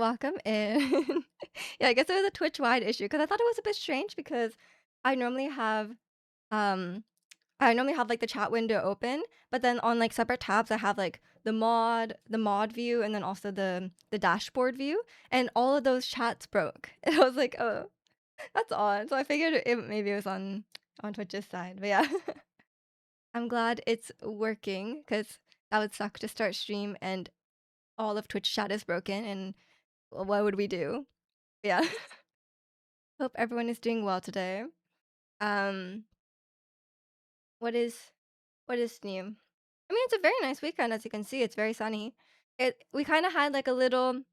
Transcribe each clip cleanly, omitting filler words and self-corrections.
welcome in. Yeah, I guess it was a Twitch-wide issue because I thought it was a bit strange because I normally have, um I normally have, like, the chat window open, but then on, like, separate tabs, I have, like, the mod view and then also the dashboard view, and all of those chats broke. And I was like, "Oh, that's odd." So I figured maybe it was on Twitch's side, but yeah. I'm glad it's working because that would suck to start stream and all of Twitch chat is broken, and what would we do? Yeah. Hope everyone is doing well today. Um, what is what is new? I mean, it's a very nice weekend, as you can see. It's very sunny. We kind of had like a little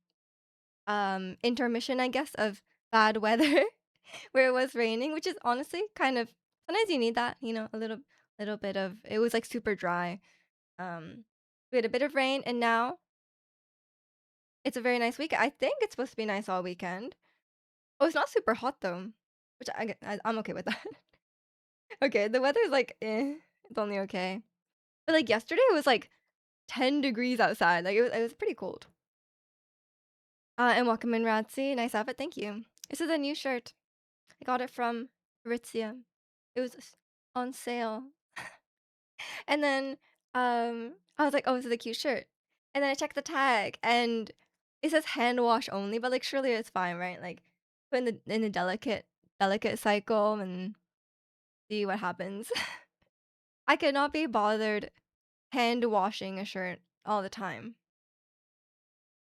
intermission, I guess, of bad weather where it was raining, which is honestly kind of sometimes you need that, a little bit of it was like super dry. Um, we had a bit of rain, and now it's a very nice week. I think it's supposed to be nice all weekend. Oh, it's not super hot though, which I'm okay with that. Okay, the weather is like, it's only okay. But, like, yesterday it was, like, 10 degrees outside, like, it was pretty cold. And welcome in, Radsy, nice outfit, thank you. This is a new shirt. I got it from Aritzia. It was on sale. And then, I was like, "Oh, this is a cute shirt." And then I checked the tag, and it says hand wash only, but, like, surely it's fine, right? Like, put in the delicate cycle and see what happens. I could not be bothered hand washing a shirt all the time.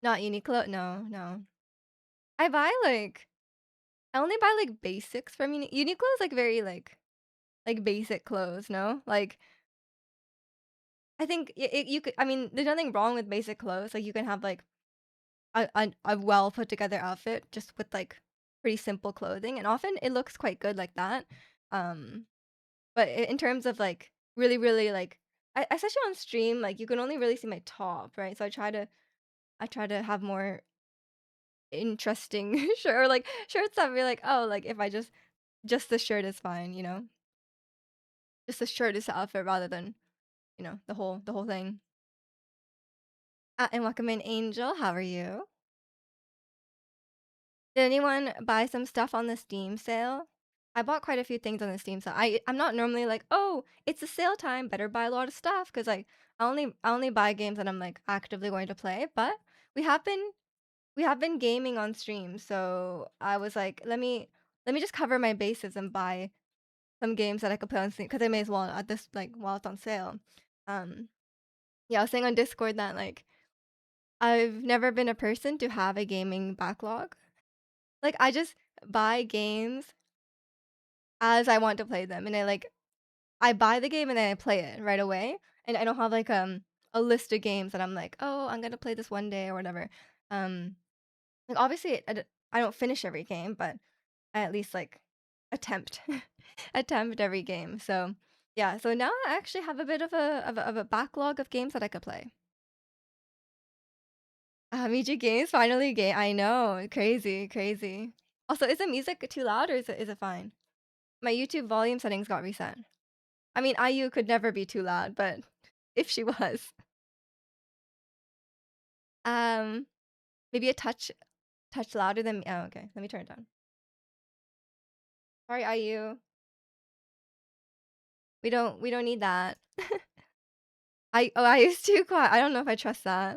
Not Uniqlo? No, no. I buy, like I only buy, like, basics from Uniqlo is, like, very, like, basic clothes, no? Like, I think you could I mean, there's nothing wrong with basic clothes, like, you can have, like, a well put together outfit just with, like, pretty simple clothing, and often it looks quite good like that. Um, but in terms of, like, really, really, like especially on stream, like, you can only really see my top, right? So I try to have more interesting shirt or, like, shirts that be like, "Oh, like, if I just the shirt is fine," you know? Just the shirt is the outfit rather than, the whole thing. And welcome in, Angel, how are you? Did anyone buy some stuff on the Steam sale? I bought quite a few things on the Steam sale. I'm not normally like, "Oh, it's a sale time, better buy a lot of stuff," because like, I only buy games that I'm, like, actively going to play, but we have been we have been gaming on stream, so I was like, "Let me just cover my bases and buy some games that I could play on Steam because I may as well at this like, while it's on sale." Um, yeah, I was saying on Discord that, like, I've never been a person to have a gaming backlog. Like, I just buy games as I want to play them, and I buy the game and then I play it right away, and I don't have, like, a list of games that I'm like, "Oh, I'm gonna play this one day," or whatever. Um, like, obviously, I don't finish every game, but I at least, like, attempt attempt every game, so, yeah, so now I actually have a bit of a backlog of games that I could play. Miji Games finally I know, crazy, crazy. Also, is the music too loud or is it fine? My YouTube volume settings got reset. I mean, IU could never be too loud, but if she was. Um, maybe a touch louder than me. Oh, okay. Let me turn it down. Sorry, IU. We don't need that. IU's too quiet. I don't know if I trust that.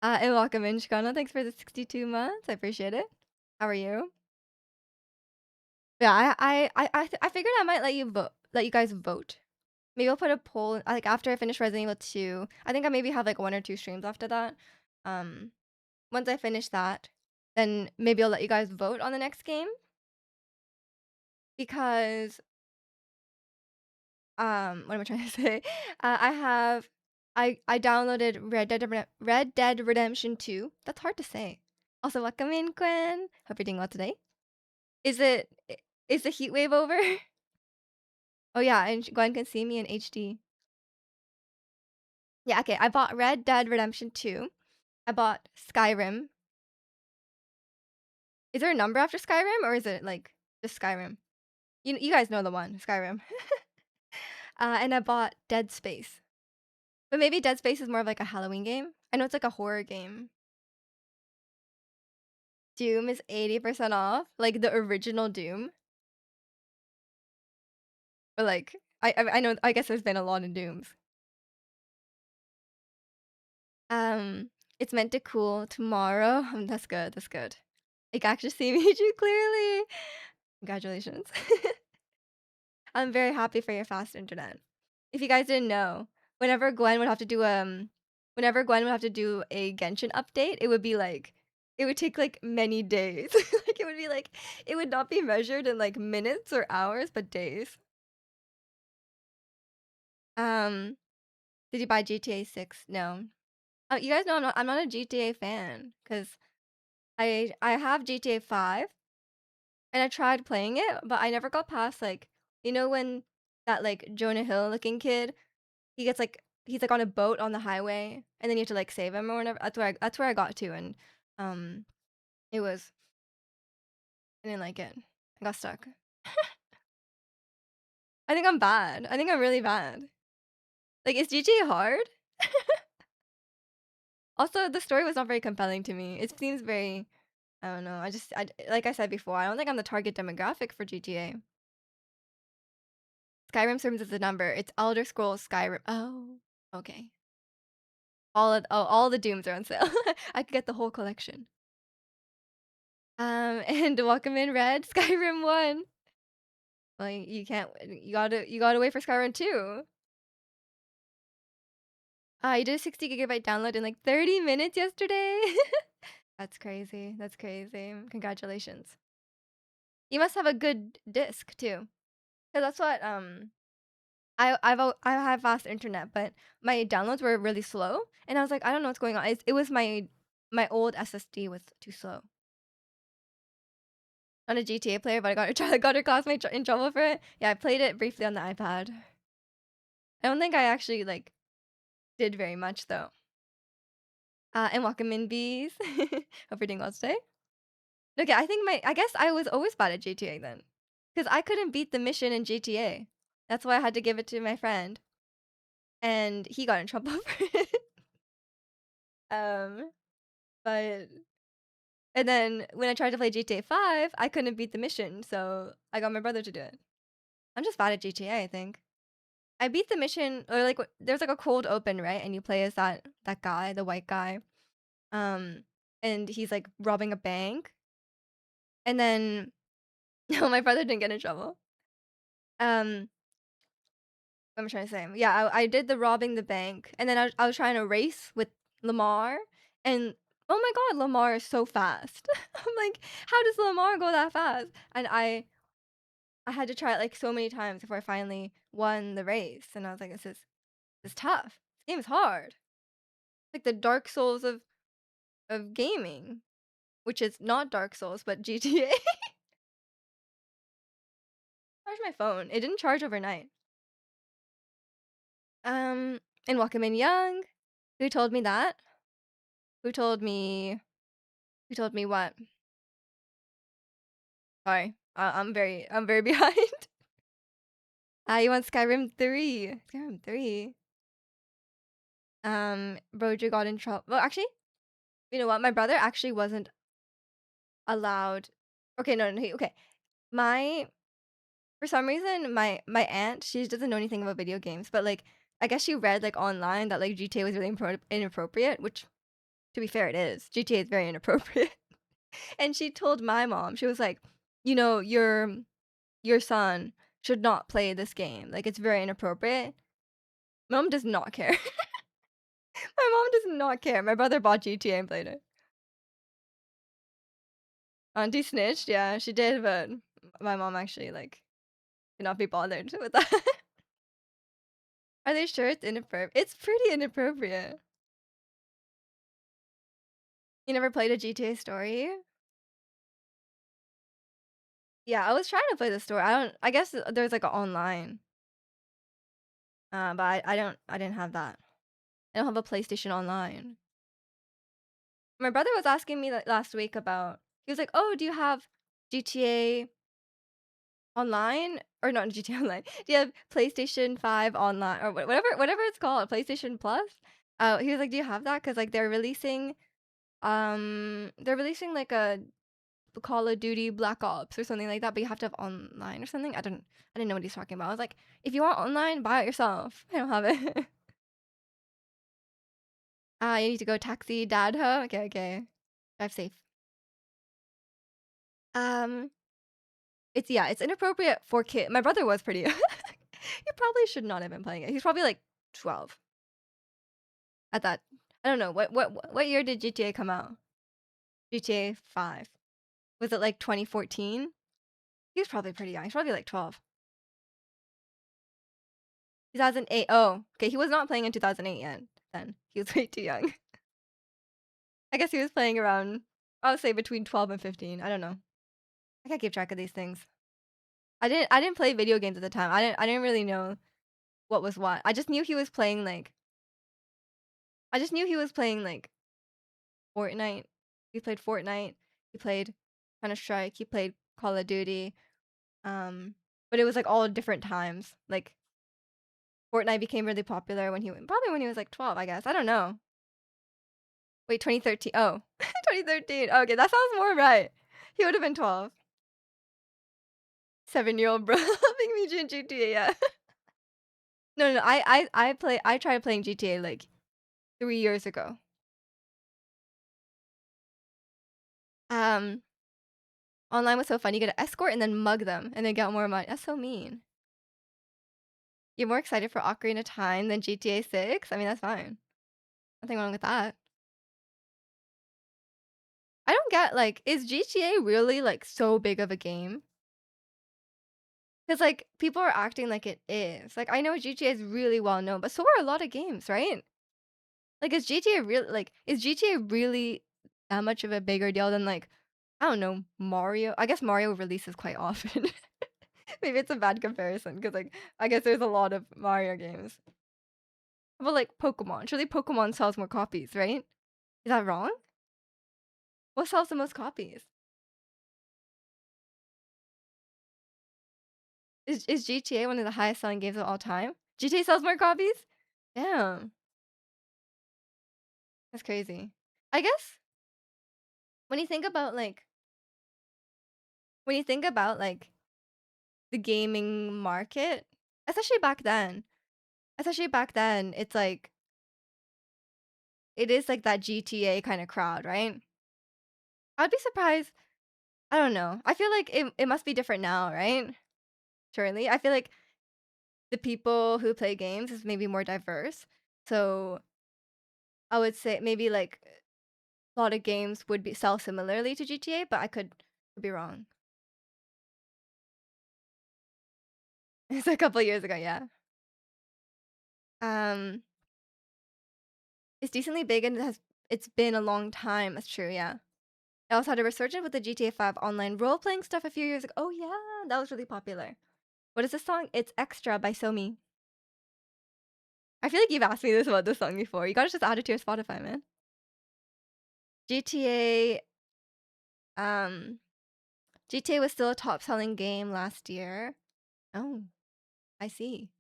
And welcome in, Shikana. Thanks for the 62 months. I appreciate it. How are you? Yeah, I figured I might let you guys vote. Maybe I'll put a poll like after I finish Resident Evil 2. I think I maybe have like one or two streams after that. Um, Once I finish that, then maybe I'll let you guys vote on the next game because what am I trying to say? I have I downloaded Red Dead Redemption 2. That's hard to say. Also, welcome in, Quinn. Hope you're doing well today. Is it is the heat wave over? Oh yeah, and Gwen can see me in HD. Yeah, okay. I bought Red Dead Redemption 2. I bought Skyrim. Is there a number after Skyrim or is it like just Skyrim? You guys know the one, Skyrim. And I bought Dead Space. But maybe Dead Space is more of like a Halloween game. I know it's like a horror game. Doom is 80% off, like the original Doom, or like I know I guess there's been a lot of Dooms. Um, it's meant to cool tomorrow. That's good. That's good. I can actually see you clearly. Congratulations. I'm very happy for your fast internet. If you guys didn't know, whenever Gwen would have to do whenever Gwen would have to do a Genshin update, it would be like it would take like many days. Like it would be like it would not be measured in like minutes or hours, but days. Um, did you buy GTA 6? No. You guys know I'm not a GTA fan because I have GTA 5 and I tried playing it, but I never got past like when that like Jonah Hill looking kid he gets like he's like on a boat on the highway and then you have to like save him or whatever. That's where I got to and um it was I didn't like it. I got stuck. I think I'm bad. I think I'm really bad. Like is GTA hard? Also, the story was not very compelling to me. It seems very I don't know. Like I said before, I don't think I'm the target demographic for GTA. Skyrim serves as a number. It's Elder Scrolls Skyrim. Oh, okay. All the Dooms are on sale. I could get the whole collection. And welcome in Red, Skyrim 1. Well, you can't. You gotta wait for Skyrim 2. You did a 60 GB download in like 30 minutes yesterday. That's crazy. That's crazy. Congratulations. You must have a good disc too, because that's what I have fast internet, but my downloads were really slow, and I was like, I don't know what's going on. It was my old SSD was too slow. Not a GTA player, but I got a classmate in trouble for it. Yeah, I played it briefly on the iPad. I don't think I actually like did very much though. And welcome in bees. Hope you're doing well today. Okay, I guess I was always bad at GTA then, because I couldn't beat the mission in GTA. That's why I had to give it to my friend, and he got in trouble for it. Um, but and then when I tried to play GTA 5, I couldn't beat the mission, so I got my brother to do it. I'm just bad at GTA, I think. I beat the mission, or like there's like a cold open, right? And you play as that guy, the white guy. Um, and he's like robbing a bank, and then no, my brother didn't get in trouble. Um, what am I trying to say? Yeah, I did the robbing the bank, and then I was trying to race with Lamar, and oh my god, Lamar is so fast. I'm like, how does Lamar go that fast? And I had to try it like so many times before I finally won the race, and I was like, this is tough. This game is hard. It's like the Dark Souls of gaming, which is not Dark Souls but GTA. Charge my phone. It didn't charge overnight. And welcome in young. Who told me that? Who told me? Who told me what? Sorry, I'm very behind. You want Skyrim 3? Skyrim 3. Broger got in trouble. Well, actually, you know what? My brother actually wasn't allowed. Okay, no, no, okay. My For some reason, my aunt, she doesn't know anything about video games, but like I guess she read like online that like GTA was really inappropriate, which to be fair, it is. GTA is very inappropriate. And she told my mom, she was like, your son should not play this game. Like it's very inappropriate. Mom does not care. My mom does not care. My brother bought GTA and played it. Auntie snitched, yeah, she did, but my mom actually like could not be bothered with that. Are they sure it's inappropriate? It's pretty inappropriate. You never played a GTA story? Yeah, I was trying to play the story. I guess there's like an online. But I didn't have that. I don't have a PlayStation Online. My brother was asking me like last week about he was like, "Oh, do you have GTA Online or not GTA Online? Do you have PlayStation 5 Online or whatever it's called, PlayStation Plus?" He was like, "Do you have that? Cuz like they're releasing like Call of Duty Black Ops or something like that, but you have to have online or something. I didn't know what he's talking about. I was like, if you want online, buy it yourself. I don't have it. You need to go taxi, dad, huh? Okay, okay. Drive safe. Um, it's inappropriate for kid. My brother was pretty. He probably should not have been playing it. He's probably like 12 at that. I don't know what year did GTA come out? GTA 5. Was it like 2014? He was probably pretty young. He's probably like 12. 2008. Oh, okay. He was not playing in 2008 yet. Then he was way too young. I guess he was playing around. I would say between 12 and 15. I don't know. I can't keep track of these things. I didn't play video games at the time. I didn't really know what was what. I just knew he was playing like. I just knew he was playing like Fortnite. He played Fortnite. He played Counter-Strike. He played Call of Duty. But it was like all different times. Like Fortnite became really popular probably when he was like 12, I guess. I don't know. Wait, 2013. Oh, 2013. Okay, that sounds more right. He would have been 12. 7-year-old bro helping me in GTA. Yeah. No. I tried playing GTA like 3 years ago. Um, Online was so fun. You get an escort and then mug them and then get more money. That's so mean. You're more excited for Ocarina of Time than GTA 6? I mean, that's fine. Nothing wrong with that. I don't get, like, is GTA really, like, so big of a game? Because, like, people are acting like it is. Like, I know GTA is really well known, but so are a lot of games, right? Like, is GTA really that much of a bigger deal than, like, I don't know, Mario? I guess Mario releases quite often. Maybe it's a bad comparison because, like, I guess there's a lot of Mario games. But, like, Pokemon. Surely Pokemon sells more copies, right? Is that wrong? What sells the most copies? Is GTA one of the highest selling games of all time? GTA sells more copies? Damn, that's crazy. I guess when you think about like when you think about like the gaming market, especially back then, it's like it is like that GTA kind of crowd, right? I'd be surprised. I don't know. I feel like it must be different now, right? Surely. I feel like the people who play games is maybe more diverse. So I would say maybe like a lot of games would be sell similarly to GTA, but I could be wrong. It's a couple years ago, yeah. Um, it's decently big and it's been a long time. That's true, yeah. I also had a resurgence with the GTA 5 online role playing stuff a few years ago. Oh yeah, that was really popular. What is this song? It's Extra by Somi. I feel like you've asked me this about this song before. You gotta just add it to your Spotify, man. GTA, um, GTA was still a top selling game last year. Oh, I see.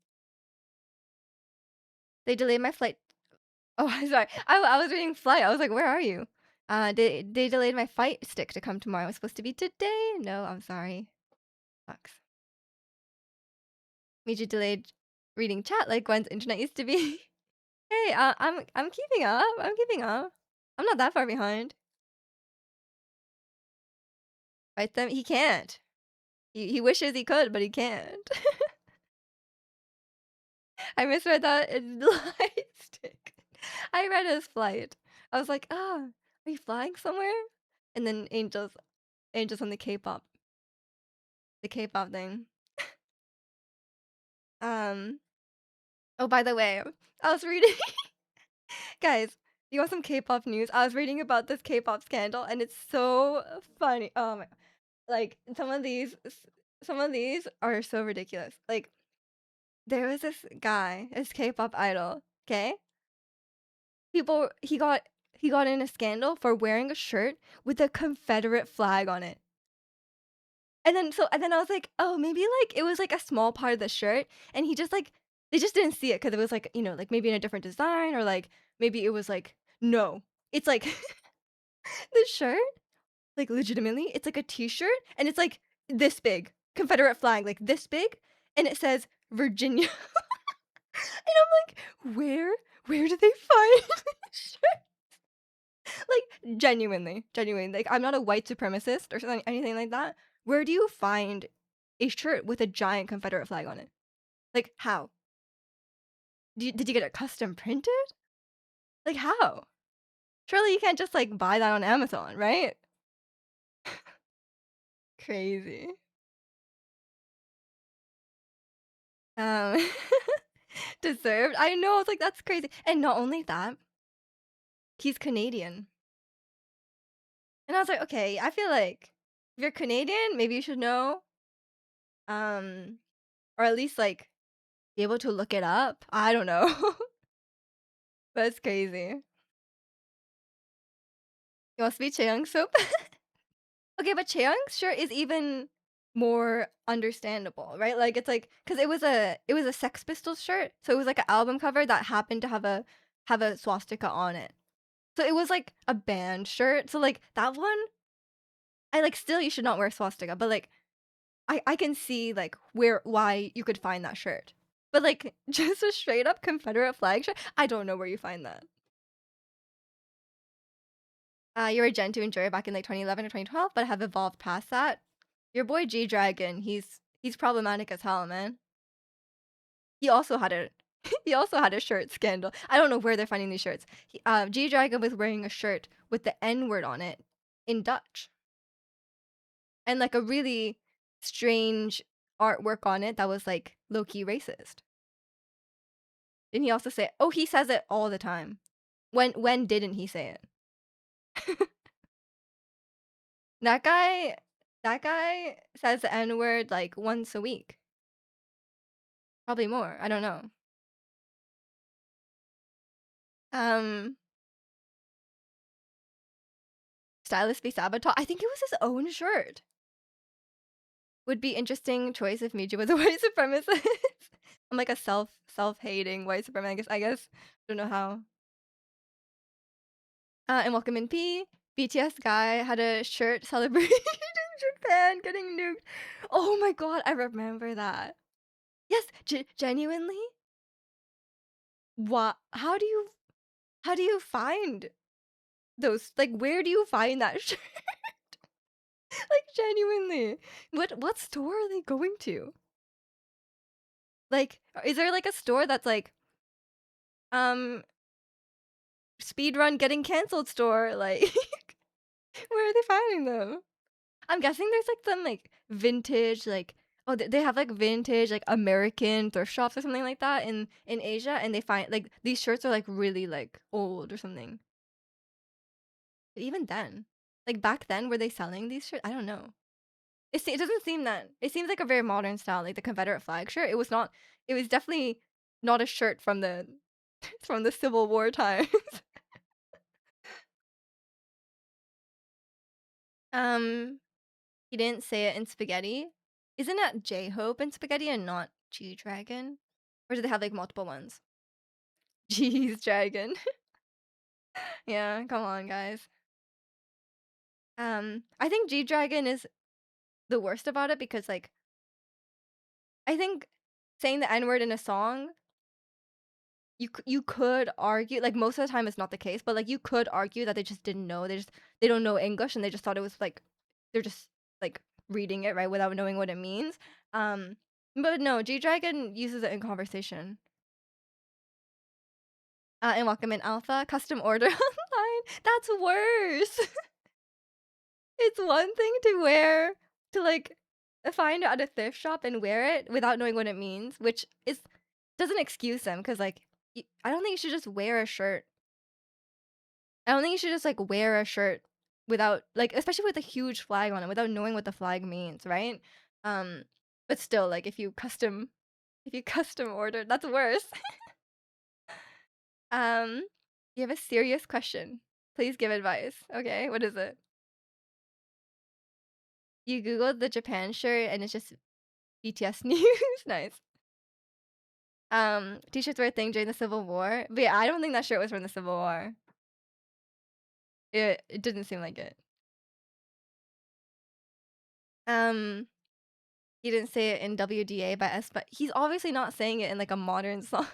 They delayed my flight. Oh, I'm sorry. I was reading flight. I was like, where are you? They delayed my fight stick to come tomorrow. It was supposed to be today. No, I'm sorry. Sucks. Meiji delayed reading chat like Gwen's internet used to be. Hey, I'm keeping up. I'm keeping up. I'm not that far behind. Fight them. He can't. He wishes he could, but he can't. I misread that in light stick. I read his flight. I was like, ah, are you flying somewhere? And then angels on the K-pop thing. Um. Oh, by the way, I was reading. Guys, you want some K-pop news? I was reading about this K-pop scandal, and it's so funny. Like some of these are so ridiculous. Like there was this guy, this K-pop idol. Okay, people he got in a scandal for wearing a shirt with a Confederate flag on it. And then I was like, oh, maybe like it was like a small part of the shirt, and he just like they just didn't see it because it was like like maybe in a different design or like maybe it was like no, it's like the shirt. Like, legitimately, it's like a t-shirt, and it's, like, this big, Confederate flag, like, this big, and it says Virginia. And I'm like, "Where do they find this shirt?" Like, genuinely, like, I'm not a white supremacist or something anything like that. Where do you find a shirt with a giant Confederate flag on it? Like, how? Did you get it custom printed? Like, how? Surely you can't just, like, buy that on Amazon, right? Crazy. Um, deserved? I know, it's like, that's crazy, and not only that, he's Canadian. And I was like, "Okay, I feel like if you're Canadian, maybe you should know, um, or at least, like, be able to look it up." I don't know. That's crazy. You must be Chaeyoung soup? Okay, but Chaeyoung's shirt is even more understandable, right? Like, it's like, cause it was a Sex Pistols shirt, so it was like an album cover that happened to have a swastika on it. So it was like a band shirt, so, like, that one, I like, still you should not wear swastika, but, like, I can see, like, why you could find that shirt. But, like, just a straight up Confederate flag shirt, I don't know where you find that. You're a gen to enjoy back in, like, 2011 or 2012, but have evolved past that. Your boy G-Dragon, he's problematic as hell, man. He also had a he also had a shirt scandal. I don't know where they're finding these shirts. G-Dragon was wearing a shirt with the N-word on it in Dutch, and, like, a really strange artwork on it that was, like, low-key racist. Didn't he also say, oh, he says it all the time. When didn't he say it? That guy that guy says the N-word, like, once a week. Probably more, I don't know. Um, Stylist be sabotage, I think it was his own shirt. Would be interesting choice if Miji was a white supremacist. I'm like a self-hating white supremacist, I guess. Don't know how. And welcome in P. BTS guy had a shirt celebrating Japan getting nuked. Oh my god, I remember that. Yes, genuinely. What? How do you find those? Like, where do you find that shirt? Like, genuinely, what store are they going to? Like, is there like a store that's like, um, speedrun getting canceled store? Like, where are they finding them? I'm guessing there's like some like vintage, like, oh, they have like vintage like American thrift shops or something like that in Asia, and they find like these shirts are like really like old or something. But even then, like back then, were they selling these shirts? I don't know. It doesn't seem that. It seems like a very modern style, like the Confederate flag shirt. It was not. It was definitely not a shirt from the from the Civil War times. um, he didn't say it in spaghetti. Isn't it J Hope in spaghetti and not G Dragon? Or do they have like multiple ones? G's Dragon. Yeah, come on, guys. I think G Dragon is the worst about it because like I think saying the N word in a song, you could argue, like, most of the time it's not the case, but like you could argue that they just didn't know. They don't know English and they just thought it was like they're just like reading it right without knowing what it means. Um, but no, G Dragon uses it in conversation. And welcome in Alpha custom order online. That's worse. It's one thing to wear to like find at a thrift shop and wear it without knowing what it means, which is doesn't excuse them because like I don't think you should just wear a shirt. I don't think you should just like wear a shirt without like, especially with a huge flag on it, without knowing what the flag means, right? Um, but still, like if you custom order, that's worse. You have a serious question. Please give advice. Okay, what is it? You googled the Japan shirt and it's just BTS news. Nice. T-shirts were a thing during the Civil War. But yeah, I don't think that shirt was from the Civil War. It didn't seem like it. Um, he didn't say it in WDA by S, but he's obviously not saying it in like a modern song.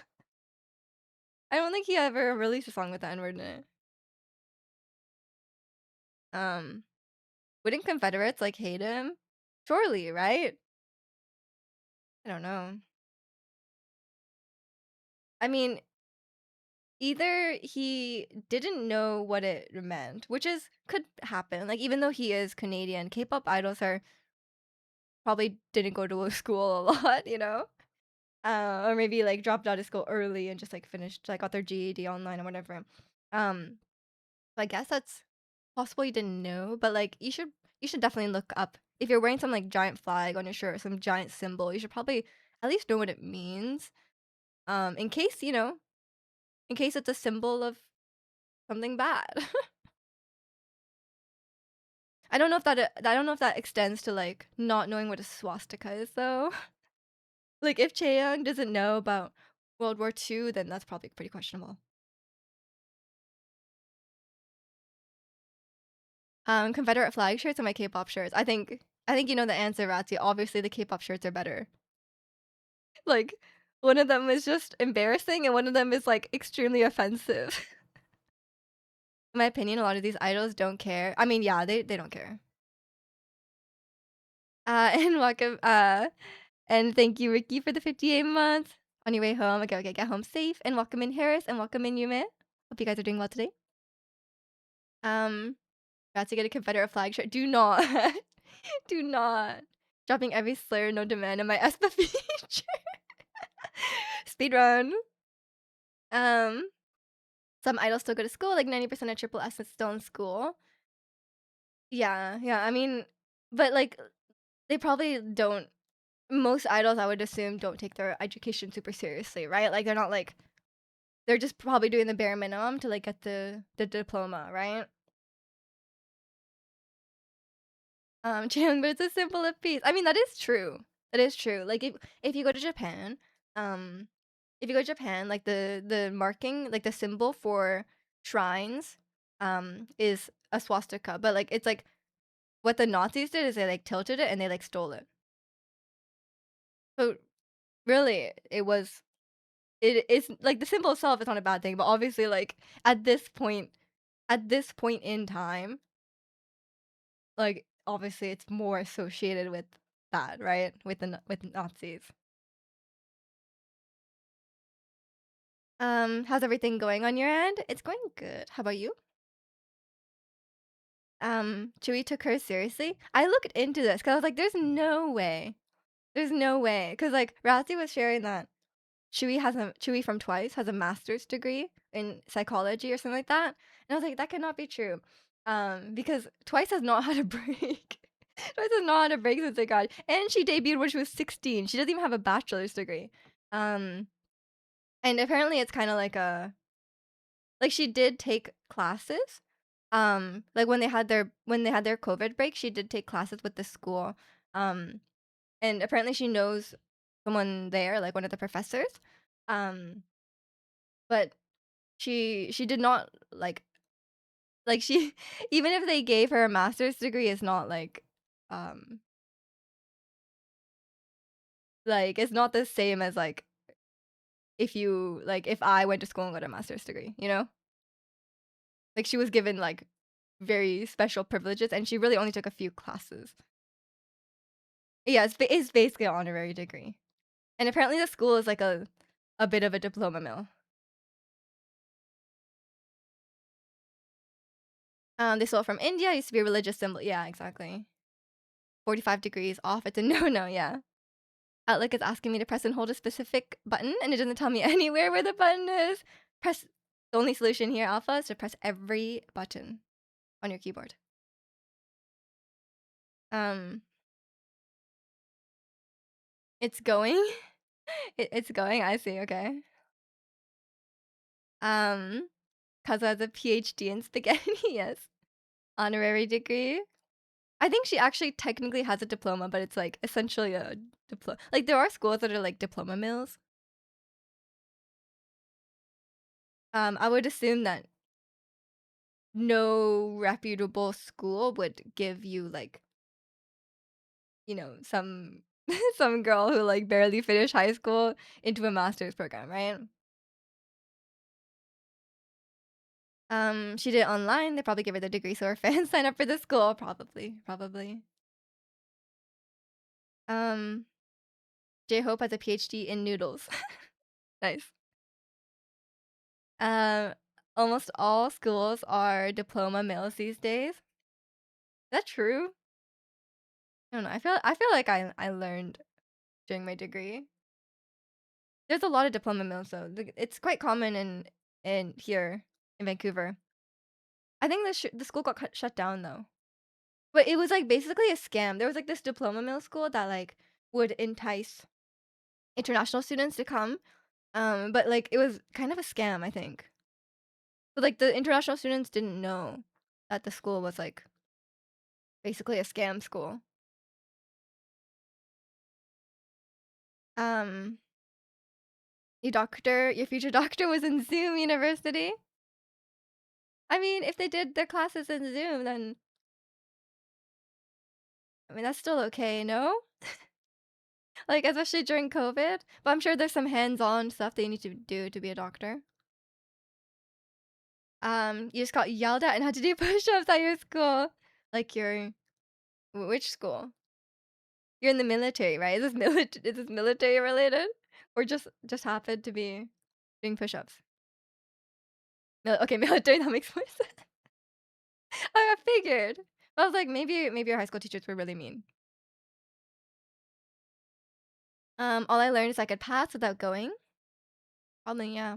I don't think he ever released a song with the N-word in it. Um, wouldn't Confederates like hate him? Surely, right? I don't know. I mean, either he didn't know what it meant, which is could happen. Like even though he is Canadian, K-pop idols are probably didn't go to school a lot, you know? Or maybe like dropped out of school early and just like finished like got their GED online or whatever. Um, so I guess that's possible you didn't know, but like you should definitely look up if you're wearing some like giant flag on your shirt or some giant symbol, you should probably at least know what it means. In case, in case it's a symbol of something bad. I don't know if that extends to like not knowing what a swastika is though. Like if Chaeyoung doesn't know about World War II, then that's probably pretty questionable. Confederate flag shirts or my K-pop shirts? I think you know the answer, Ratzi. Obviously the K-pop shirts are better. Like one of them is just embarrassing and one of them is like extremely offensive. In my opinion, a lot of these idols don't care. I mean, yeah, they don't care. And welcome and thank you, Ricky, for the 58 months. On your way home, okay, get home safe and welcome in Harris and welcome in Yume. Hope you guys are doing well today. Um, got to get a Confederate flag shirt. Do not, do not. Dropping every slur, no demand in my ESPA feature. Speedrun. Um, some idols still go to school. Like 90% of Triple S is still in school. Yeah, yeah. I mean, but like they probably don't. Most idols, I would assume, don't take their education super seriously, right? Like they're not like they're just probably doing the bare minimum to like get the diploma, right? Jang, but it's a symbol of peace. I mean, that is true. That is true. Like if you go to Japan, um, if you go to Japan, like the marking, like the symbol for shrines, is a swastika. But like it's like what the Nazis did is they like tilted it and they like stole it. So really, it is like the symbol itself is not a bad thing, but obviously like at this point in time, like obviously it's more associated with that, right? With Nazis. How's everything going on your end? It's going good. How about you? Chewie took her seriously. I looked into this because I was like, there's no way. There's no way. Because like Razi was sharing that Chewie from Twice has a master's degree in psychology or something like that. And I was like, that cannot be true. Because Twice has not had a break. Twice has not had a break since they got, and she debuted when she was 16. She doesn't even have a bachelor's degree. Um, and apparently it's kind of like like she did take classes. Like when they had their COVID break, she did take classes with the school. Um, and apparently she knows someone there, like one of the professors. Um, but she did not like she even if they gave her a master's degree, it's not um like it's not the same as like if I went to school and got a master's degree, you know? Like she was given like very special privileges and she really only took a few classes. Yeah, it's basically an honorary degree. And apparently the school is like a bit of a diploma mill. They stole it from India, used to be a religious symbol. Yeah, exactly. 45 degrees off, it's a no-no, yeah. Outlook is asking me to press and hold a specific button, and it doesn't tell me anywhere where the button is. Press the only solution here, Alpha, is to press every button on your keyboard. Um, it's going. It's going. I see. Okay. Um, Kaza has a PhD in spaghetti. Yes, honorary degree. I think she actually technically has a diploma, but it's like essentially a diploma. Like there are schools that are like diploma mills. I would assume that no reputable school would give you like some some girl who like barely finished high school into a master's program, right? She did it online. They probably gave her the degree so her fans sign up for the school. Probably, probably. Um, J Hope has a PhD in noodles. Nice. Um, Almost all schools are diploma mills these days. Is that true? I don't know. I feel like I learned during my degree. There's a lot of diploma mills though. It's quite common in here in Vancouver. I think the school got shut down though. But it was like basically a scam. There was like this diploma mill school that like would entice international students to come. But like it was kind of a scam, I think. But like the international students didn't know that the school was like basically a scam school. Um, your future doctor was in Zoom University. I mean, if they did their classes in Zoom, then I mean that's still okay, no? Like especially during COVID. But I'm sure there's some hands-on stuff that you need to do to be a doctor. You just got yelled at and had to do push-ups at your school. Like which school? You're in the military, right? Is this military related? Or just happened to be doing push-ups? Okay, military, that makes more sense. I figured. I was like, maybe your high school teachers were really mean. All I learned is I could pass without going. Probably, yeah.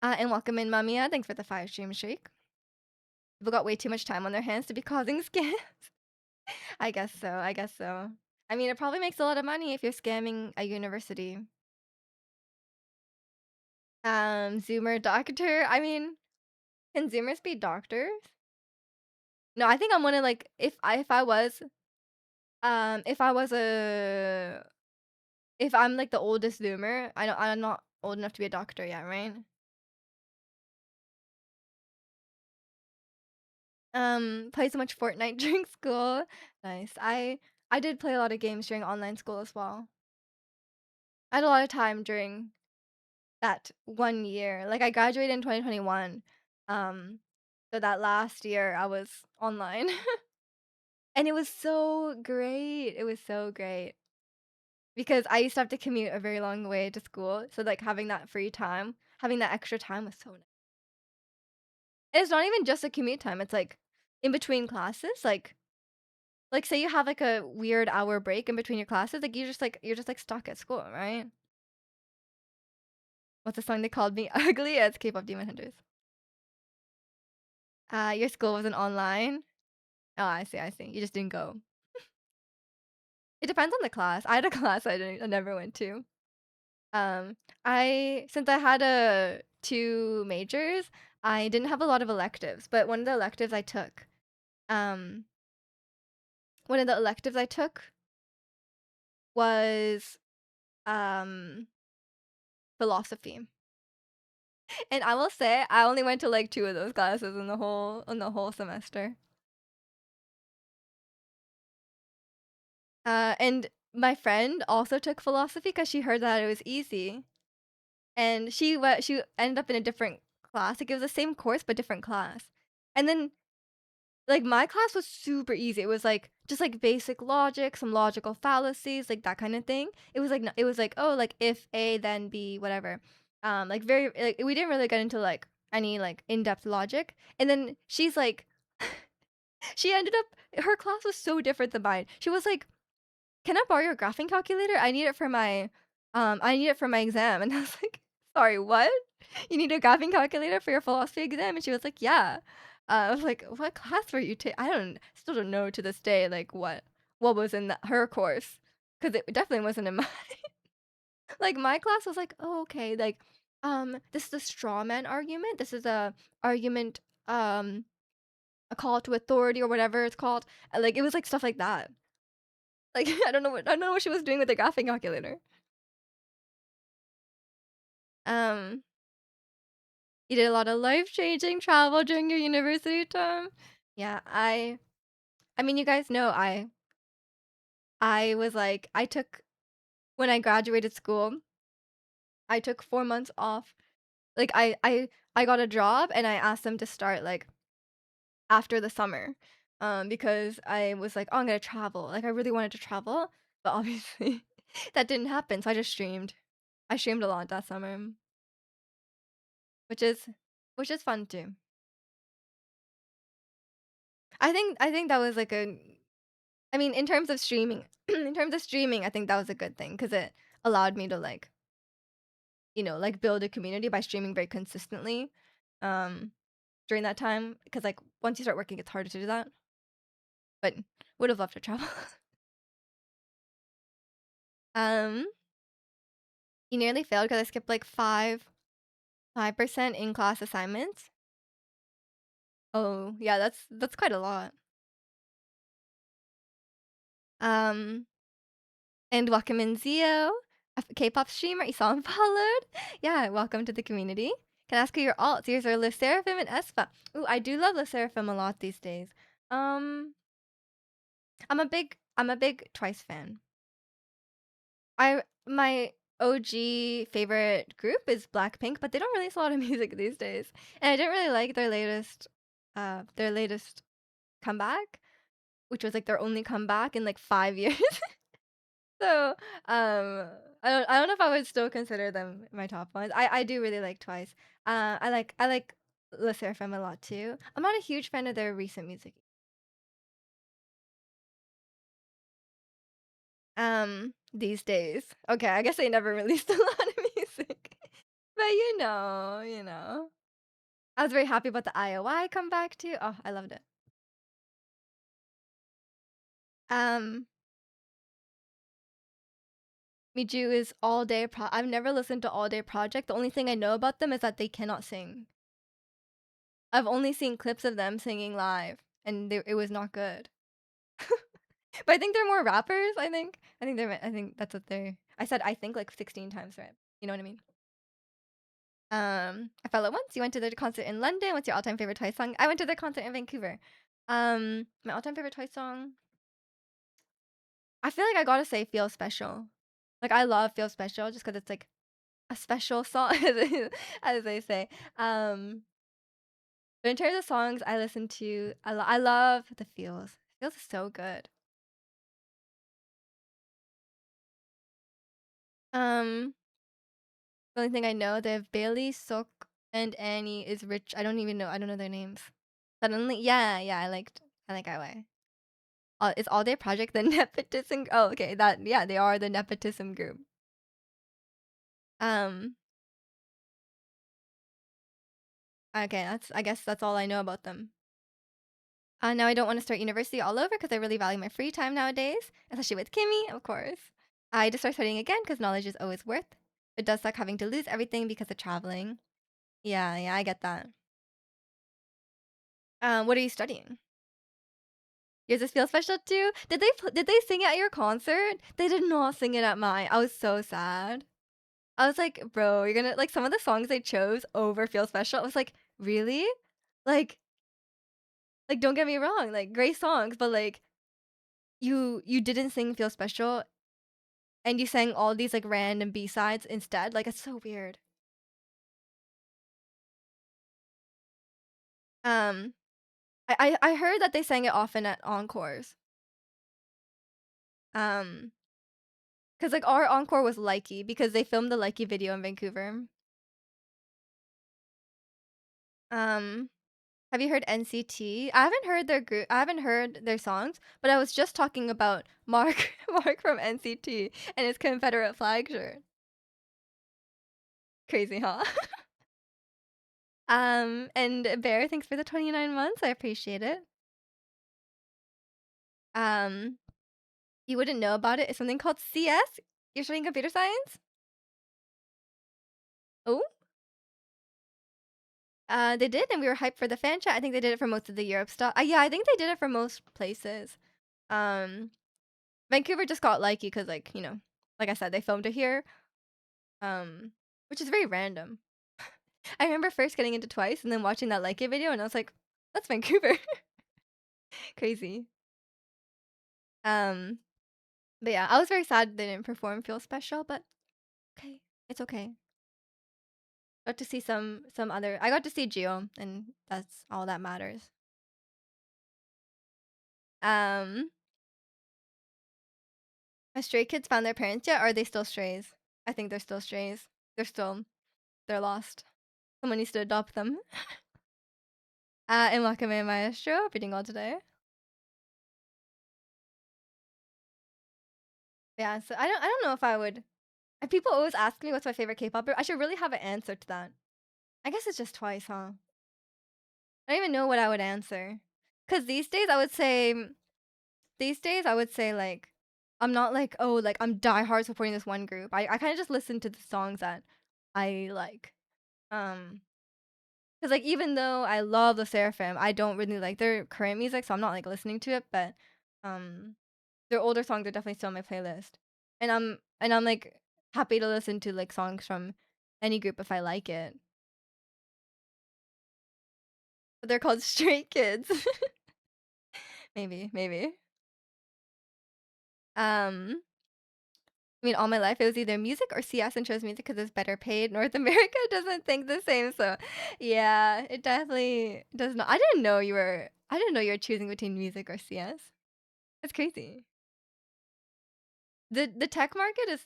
And welcome in, Mamiya. Thanks for the 5 stream streak. People got way too much time on their hands to be causing scams. I guess so. I guess so. I mean, it probably makes a lot of money if you're scamming a university. Zoomer doctor. I mean, can Zoomers be doctors? No, I think I'm one of like if I was a if I'm like the oldest Zoomer, I'm not old enough to be a doctor yet, right? Play so much Fortnite during school. Nice. I did play a lot of games during online school as well. I had a lot of time during that 1 year. Like I graduated in 2021. Um, so that last year I was online. And it was so great. It was so great. Because I used to have to commute a very long way to school. So like having that free time, having that extra time was so nice. And it's not even just a commute time. It's like in between classes, like say you have like a weird hour break in between your classes, like you're just like stuck at school, right? What's the song they called me ugly? Yeah, it's K-pop Demon Hunters. Your school wasn't online. Oh, I see, I see. You just didn't go. It depends on the class. I had a class I never went to. Um, I since I had a 2 majors, I didn't have a lot of electives, but um, one of the electives I took was um philosophy. And I will say I only went to like 2 of those classes in the whole semester. And my friend also took philosophy because she heard that it was easy. And she ended up in a different class. Like it was the same course but different class. And then like my class was super easy. It was like just like basic logic, some logical fallacies, like that kind of thing. It was like oh like if A then B whatever. Like very like we didn't really get into like any like in-depth logic. And then she's like she ended up her class was so different than mine. She was like, "Can I borrow your graphing calculator? I need it for my exam." And I was like, "Sorry, what? You need a graphing calculator for your philosophy exam?" And she was like, "Yeah." I was like, "What class were you taking?" Still don't know to this day like what was in her course because it definitely wasn't in mine. Like my class was like, "Oh, okay, like this is a straw man argument. This is a argument a call to authority or whatever it's called." Like it was like stuff like that. Like I don't know what she was doing with the graphing calculator. Um, you did a lot of life-changing travel during your university time. Yeah, I mean, you guys know I was like, I took when I graduated school, I took 4 months off. Like, I got a job, and I asked them to start, like, after the summer, because I was like, "Oh, I'm gonna travel." Like, I really wanted to travel, but obviously that didn't happen, so I just streamed. I streamed a lot that summer, which is which is fun too. I think that was like a I mean, in terms of streaming in terms of streaming, I think that was a good thing because it allowed me to, like, like, build a community by streaming very consistently, um, during that time. Because like, once you start working, it's harder to do that, but would have loved to travel. Um, you nearly failed because I skipped, like, 5% in class assignments. Oh, yeah, that's quite a lot. Um, and welcome in Zio, a K-pop streamer, you saw and followed. Yeah, welcome to the community. Can I ask who your alts? Yours are Le Seraphim and Espa. Ooh, I do love Le Seraphim a lot these days. Um, I'm a big Twice fan. My OG favorite group is Blackpink, but they don't release a lot of music these days. And I didn't really like their latest comeback, which was like their only comeback in like 5 years. So, I don't know if I would still consider them my top ones. I do really like Twice. I like Le Sserafim a lot too. I'm not a huge fan of their recent music. These days. Okay, I guess they never released a lot of music. But I was very happy about the IOI comeback too. Oh, I loved it. Um, Miju is all day I've never listened to All Day Project. The only thing I know about them is that they cannot sing. I've only seen clips of them singing live, and it was not good. But I think they're more rappers. I think that's what they're. I said I think like 16 times, right? You know what I mean? I fell at once. You went to their concert in London. What's your all-time favorite Twice song? I went to their concert in Vancouver. My all-time favorite Twice song. I feel like I gotta say "Feel Special." Like I love "Feel Special" just because it's like a special song, as they say. But in terms of songs I listen to, I love the Feels. Feels is so good. Um, the only thing I know, they have Bailey, Sok, and Annie is Rich. I don't even know. I don't know their names. Suddenly, yeah, yeah. I like IY. Is All Day Project the nepotism? Oh, okay. Yeah, they are the nepotism group. Um, okay. I guess that's all I know about them. Now I don't want to start university all over because I really value my free time nowadays, especially with Kimmy, of course. I just start studying again because knowledge is always worth. It does suck having to lose everything because of traveling. Yeah, yeah, I get that. What are you studying? Yours just feel special too? Did they sing it at your concert? They did not sing it at mine. I was so sad. I was like, bro, you're gonna like some of the songs they chose over Feel Special. I was like, really? Like, like don't get me wrong, like great songs, but like you didn't sing Feel Special and you sang all these like random B-sides instead. Like it's so weird. Um, I heard that they sang it often at encores. Um, because like our encore was Likey because they filmed the Likey video in Vancouver. Um, have you heard NCT? I haven't heard their group. I haven't heard their songs, but I was just talking about Mark, Mark from NCT and his Confederate flag shirt. Crazy, huh? And Bear, thanks for the 29 months. I appreciate it. Um, you wouldn't know about it. It's something called CS. You're studying computer science? Oh, they did, and we were hyped for the fan chat. I think they did it for most of the Europe stuff. Yeah, I think they did it for most places. Um, Vancouver just got likey because, like, like I said, they filmed it here. Um, which is very random. I remember first getting into Twice and then watching that Like It video, and I was like, "That's Vancouver." Crazy. Um, But yeah, I was very sad they didn't perform Feel Special, but okay. It's okay. Got to see some other I got to see Geo, and that's all that matters. Um, have stray kids found their parents yet, or are they still strays? I think they're still strays. They're lost. Someone needs to adopt them. And Wakame Maestro, reading all today. Yeah, so I don't know if I would. And people always ask me what's my favorite K-pop group. I should really have an answer to that. I guess it's just Twice, huh? I don't even know what I would answer. Cause these days I would say like I'm not like, oh, like I'm diehard supporting this one group. I kind of just listen to the songs that I like. Um, cause like even though I love the Seraphim, I don't really like their current music, so I'm not like listening to it. But um, their older songs are definitely still on my playlist, and I'm like happy to listen to like songs from any group if I like it. But they're called Straight Kids. Maybe. Um, I mean, all my life it was either music or CS and chose music because it's better paid. North America doesn't think the same, so yeah, it definitely does not. I didn't know you were choosing between music or CS. That's crazy. The tech market is.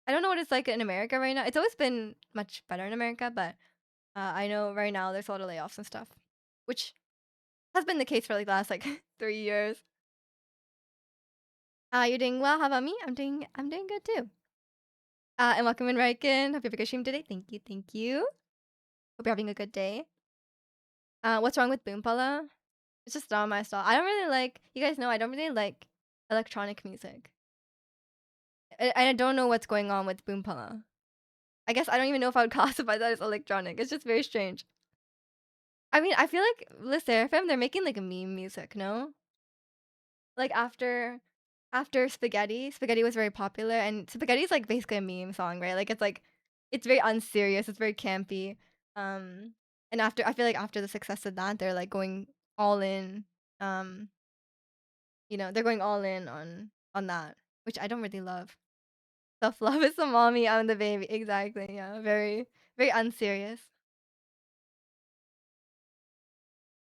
I don't know what it's like in America right now. It's always been much better in America, but I know right now there's a lot of layoffs and stuff, which has been the case for like the last like 3 years. You're doing well. How about me? I'm doing good too. And welcome in, Riken. Hope you have a good stream today. Thank you, thank you. Hope you're having a good day. What's wrong with Boompala? It's just not my style. I don't really like. You guys know I don't really like electronic music. I don't know what's going on with Boompala. I guess I don't even know if I would classify that as electronic. It's just very strange. I mean, I feel like Le Seraphim, they're making like a meme music, no? Like after Spaghetti was very popular, and Spaghetti is like basically a meme song, right? Like it's very unserious, it's very campy. Um, and after I feel like after the success of that, they're like going all in. Um, they're going all in on that, which I don't really love. Self love is the mommy, I'm the baby. Exactly. Yeah, very unserious.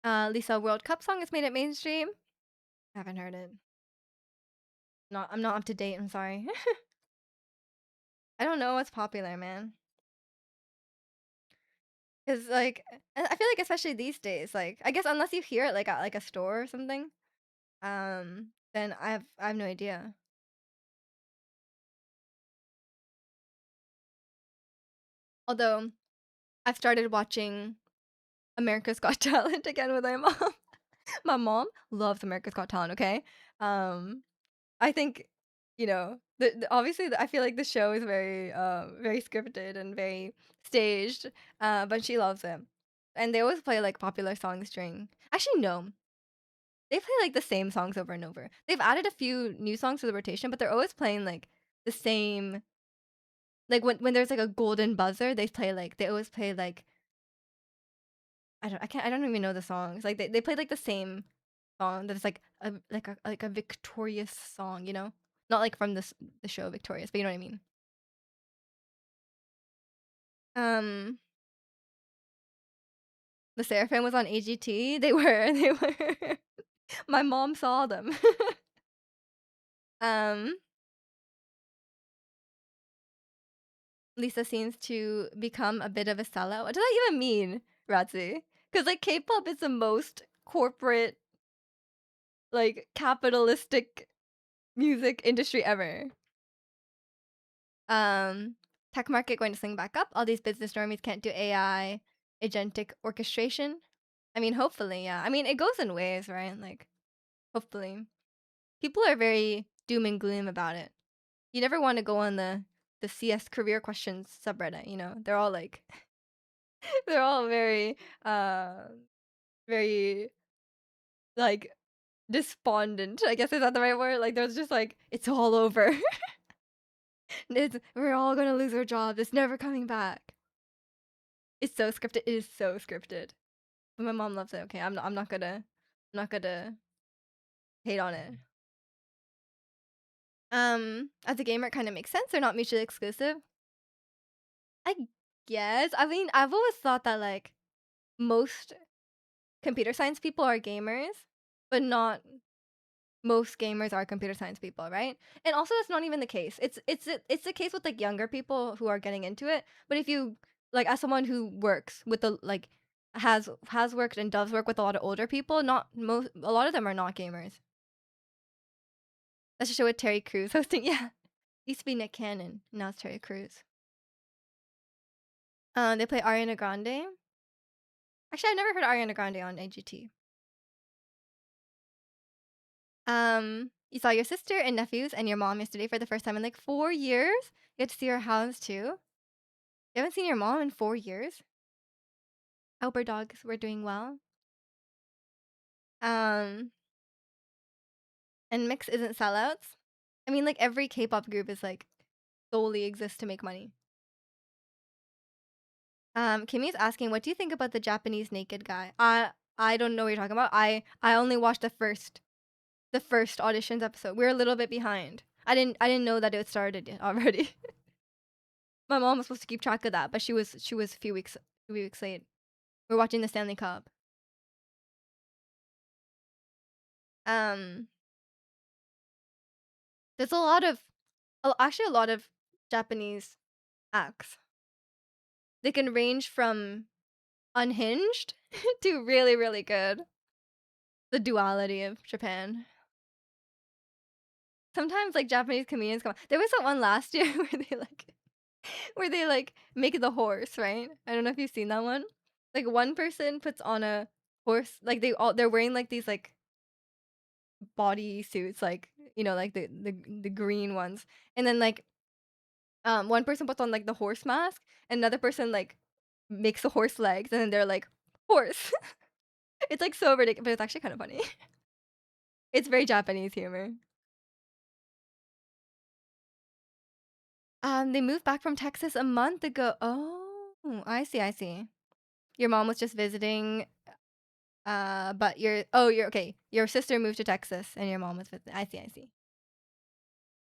Lisa World Cup song has made it mainstream. I haven't heard it. I'm not up to date. I'm sorry. I don't know what's popular, man. Cause like I feel like especially these days, like I guess unless you hear it like at like a store or something, then I have no idea. Although I've started watching America's Got Talent again with my mom. My mom loves America's Got Talent. Okay, I think obviously I feel like the show is very scripted and very staged, but she loves it, and they always play like popular songs during. Actually, no, they play like the same songs over and over. They've added a few new songs to the rotation, but they're always playing like the same. Like when there's like a golden buzzer, they always play like I don't even know the songs. Like they play like the same song that's like a victorious song, not like from the show Victorious, but you know what I mean. Um, the Seraphim was on AGT. They were. My mom saw them. um, Lisa seems to become a bit of a sellout. What does that even mean, Ratzi? Because like K-pop is the most corporate, like capitalistic music industry ever. Um, Tech market going to swing back up. All these business normies can't do AI agentic orchestration. I mean, hopefully, yeah. I mean, it goes in waves, right? Like, hopefully, people are very doom and gloom about it. You never want to go on the CS career questions subreddit. They're all like, they're all very like despondent. I guess is that the right word? Like, there's just like it's all over. We're all gonna lose our jobs. It's never coming back. It's so scripted. It is so scripted. But my mom loves it. Okay, I'm not gonna hate on it. As a gamer, it kind of makes sense. They're not mutually exclusive. I guess. I mean, I've always thought that like most computer science people are gamers, but not most gamers are computer science people, right? And also that's not even the case. It's the case with like younger people who are getting into it. But if you like as someone who works with the like has worked and does work with a lot of older people, not most a lot of them are not gamers. That's a show with Terry Crews hosting. Yeah, used to be Nick Cannon. Now it's Terry Crews. They play Ariana Grande. Actually, I've never heard Ariana Grande on AGT. You saw your sister and nephews and your mom yesterday for the first time in like 4 years. You get to see her house too. You haven't seen your mom in 4 years. I hope her dogs were doing well. Um, and Mix isn't sellouts. I mean, like every K-pop group is like solely exists to make money. Kimmy's asking, what do you think about the Japanese naked guy? I don't know what you're talking about. I only watched the first auditions episode. We're a little bit behind. I didn't know that it started yet already. My mom was supposed to keep track of that, but she was a few weeks late. We're watching the Stanley Cup. Um, there's actually a lot of Japanese acts. They can range from unhinged to really, really good. The duality of Japan. Sometimes like Japanese comedians come. There was that one last year where they like make the horse, right? I don't know if you've seen that one. Like one person puts on a horse, like they're wearing like these like body suits, like like the green ones, and then like one person puts on like the horse mask, and another person like makes the horse legs, and then they're like horse. It's like so ridiculous, but it's actually kind of funny. It's very Japanese humor. They moved back from Texas a month ago. Oh, I see, I see. Your mom was just visiting, but you're okay. Your sister moved to Texas, and your mom was visiting. I see, I see.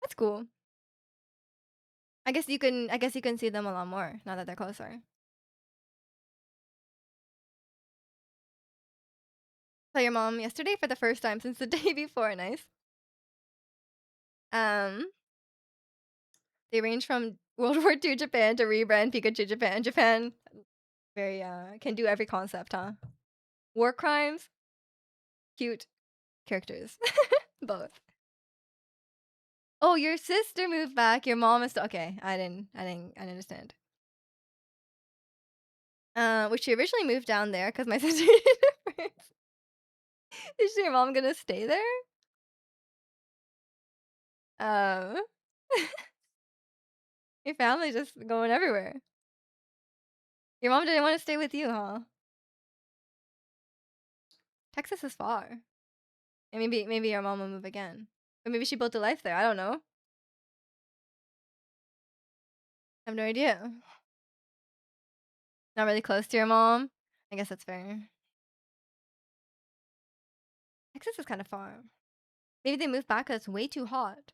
That's cool. I guess you can see them a lot more now that they're closer. Saw your mom yesterday for the first time since the day before. Nice. Um, they range from World War II Japan to rebrand Pikachu Japan. Japan very can do every concept, huh? War crimes, cute characters, both. Oh, your sister moved back. Your mom is still okay. I didn't understand. Which she originally moved down there because my sister is your mom gonna stay there? Um, your family's just going everywhere. Your mom didn't want to stay with you, huh? Texas is far. And maybe your mom will move again. But maybe she built a life there. I don't know. I have no idea. Not really close to your mom. I guess that's fair. Texas is kind of far. Maybe they moved back because it's way too hot.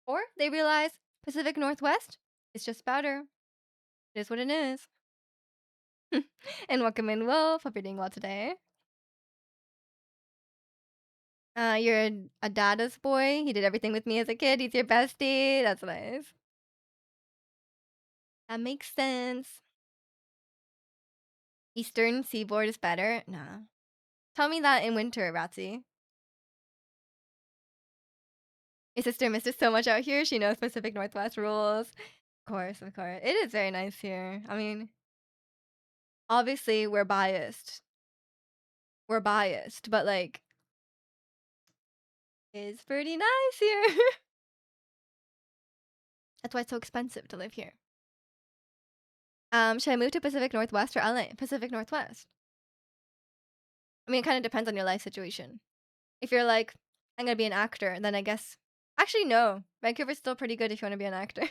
Or they realize Pacific Northwest is just better. It is what it is. And welcome in, Wolf. Hope you're doing well today. You're a dada's boy. He did everything with me as a kid. He's your bestie. That's nice. That makes sense. Eastern Seaboard is better. Nah. Tell me that in winter, Ratsy. Your sister missed it so much out here. She knows Pacific Northwest rules. Of course, of course. It is very nice here. I mean, obviously we're biased. We're biased, but like, it's pretty nice here. That's why it's so expensive to live here. Should I move to Pacific Northwest or LA? Pacific Northwest. I mean, it kind of depends on your life situation. If you're like, I'm gonna be an actor, then I guess. Actually, no. Vancouver's still pretty good if you want to be an actor.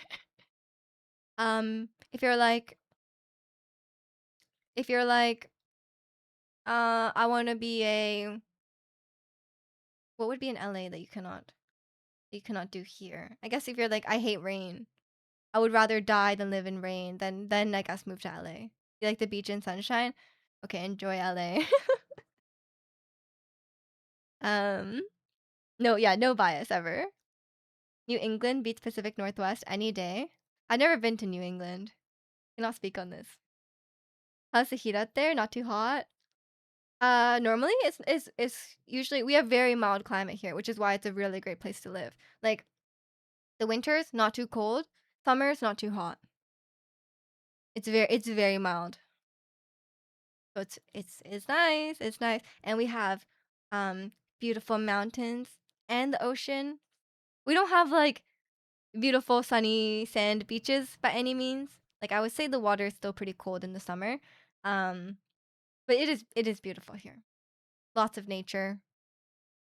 If you're like, I want to be a. What would be in LA that you cannot? you cannot do here. I guess if you're like, I hate rain, I would rather die than live in rain than I guess move to LA. You like the beach and sunshine? Okay, enjoy LA. um, no, yeah, no bias ever. New England beats Pacific Northwest any day. I've never been to New England. Cannot speak on this. How's the heat out there? Not too hot? Normally it's usually we have very mild climate here, which is why it's a really great place to live. Like the winters not too cold, summers not too hot. It's very mild. So it's nice. It's nice. And we have um beautiful mountains and the ocean. We don't have like beautiful sunny sand beaches by any means. Like I would say the water is still pretty cold in the summer. Um but it is beautiful here. Lots of nature.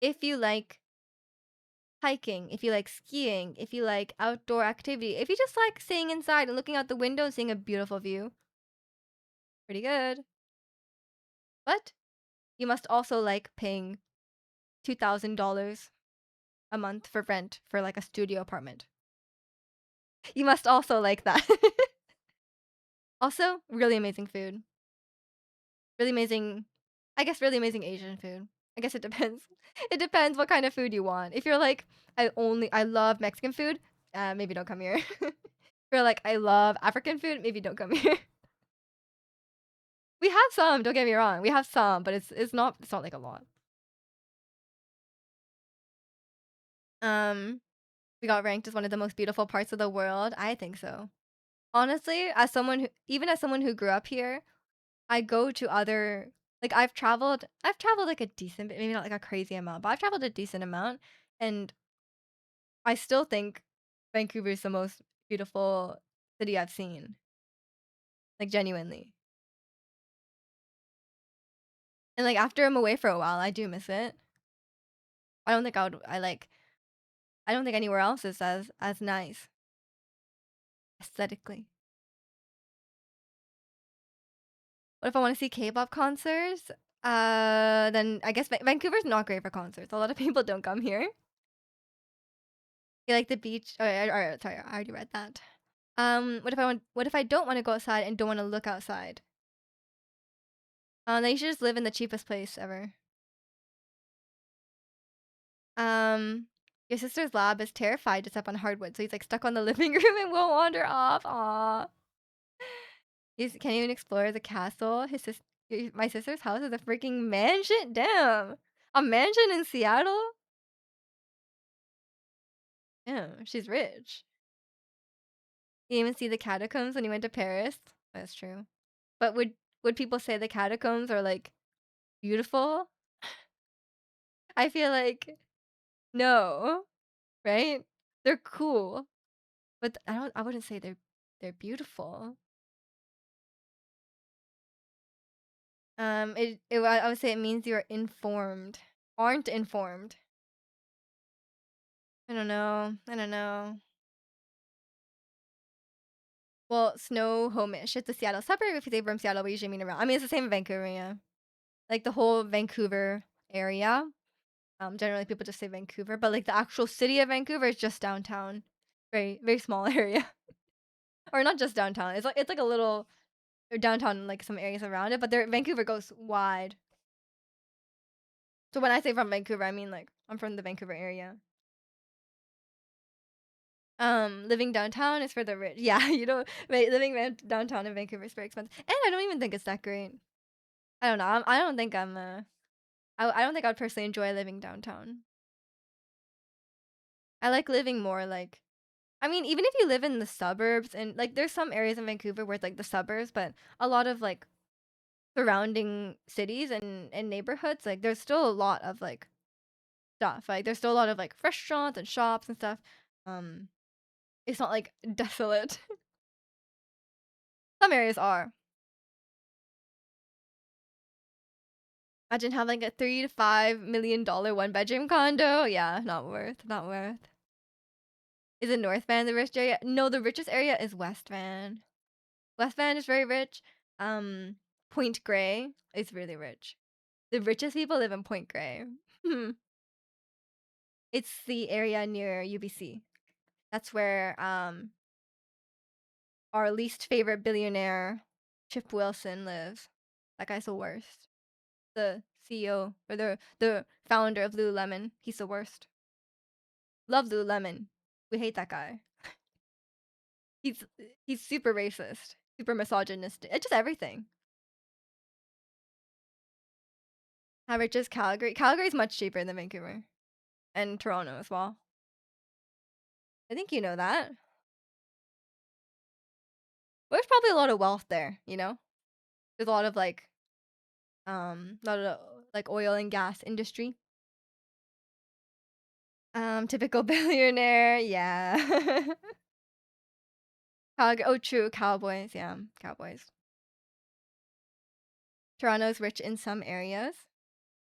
If you like hiking, if you like skiing, if you like outdoor activity, if you just like staying inside and looking out the window and seeing a beautiful view, pretty good. But you must also like paying $2,000 a month for rent for like a studio apartment. You must also like that. Also, really amazing food. Really amazing, I guess, really amazing Asian food. I guess it depends. It depends what kind of food you want. If you're like, I love Mexican food, maybe don't come here. If you're like, I love African food, maybe don't come here. We have some, don't get me wrong. We have some, but it's not like a lot. Um, we got ranked as one of the most beautiful parts of the world. I think so. Honestly, as someone who grew up here, I go to other like I've traveled like a decent bit, maybe not like a crazy amount, but I've traveled a decent amount and I still think Vancouver is the most beautiful city I've seen. Like genuinely. And like after I'm away for a while, I do miss it. I don't think I don't think anywhere else is as nice aesthetically. What if I want to see K-pop concerts? Then I guess Vancouver's not great for concerts. A lot of people don't come here. You like the beach? Oh, sorry, I already read that. What if I don't want to go outside and don't want to look outside? Then you should just live in the cheapest place ever. Um, your sister's lab is terrified to step on hardwood, so he's like stuck on the living room and won't wander off. Aw. He can't even explore the castle. My sister's house is a freaking mansion. Damn, a mansion in Seattle. Yeah, she's rich. You didn't even see the catacombs when you went to Paris. That's true. But would people say the catacombs are like beautiful? I feel like no, right? They're cool, but I wouldn't say they're beautiful. I would say it means you're informed. Aren't informed. I don't know. I don't know. Well, Snohomish. It's a Seattle suburb. If you say from Seattle, we usually mean around. I mean, it's the same in Vancouver, yeah. Like the whole Vancouver area. Generally people just say Vancouver, but like the actual city of Vancouver is just downtown. Very, very small area. Or not just downtown. It's like a little or downtown, like some areas around it, but Vancouver goes wide. So when I say from Vancouver, I mean like I'm from the Vancouver area. Living downtown is for the rich. Yeah, you don't wait, downtown in Vancouver is very expensive. And I don't even think it's that great. I don't know. I don't think I don't think I'd personally enjoy living downtown. I like living more like I mean, even if you live in the suburbs and like there's some areas in Vancouver where it's like the suburbs, but a lot of like surrounding cities and neighborhoods, like there's still a lot of like stuff. Like there's still a lot of like restaurants and shops and stuff. Um, it's not like desolate. Some areas are. Imagine having a $3 to $5 million one bedroom condo. Yeah, not worth. Not worth. Is it North Van the rich area? No, the richest area is West Van. West Van is very rich. Um, Point Grey is really rich. The richest people live in Point Grey. It's the area near UBC. That's where our least favorite billionaire, Chip Wilson, lives. That guy's the worst. The CEO or the founder of Lululemon. He's the worst. Love Lululemon. We hate that guy. He's he's super racist, super misogynistic. It's just everything. How rich is Calgary? Calgary's much cheaper than Vancouver and Toronto as well. I think you know that. Well, there's probably a lot of wealth there. You know, there's a lot of lot of like oil and gas industry. Typical billionaire. Yeah. Oh, true. Cowboys. Yeah, cowboys. Toronto's rich in some areas.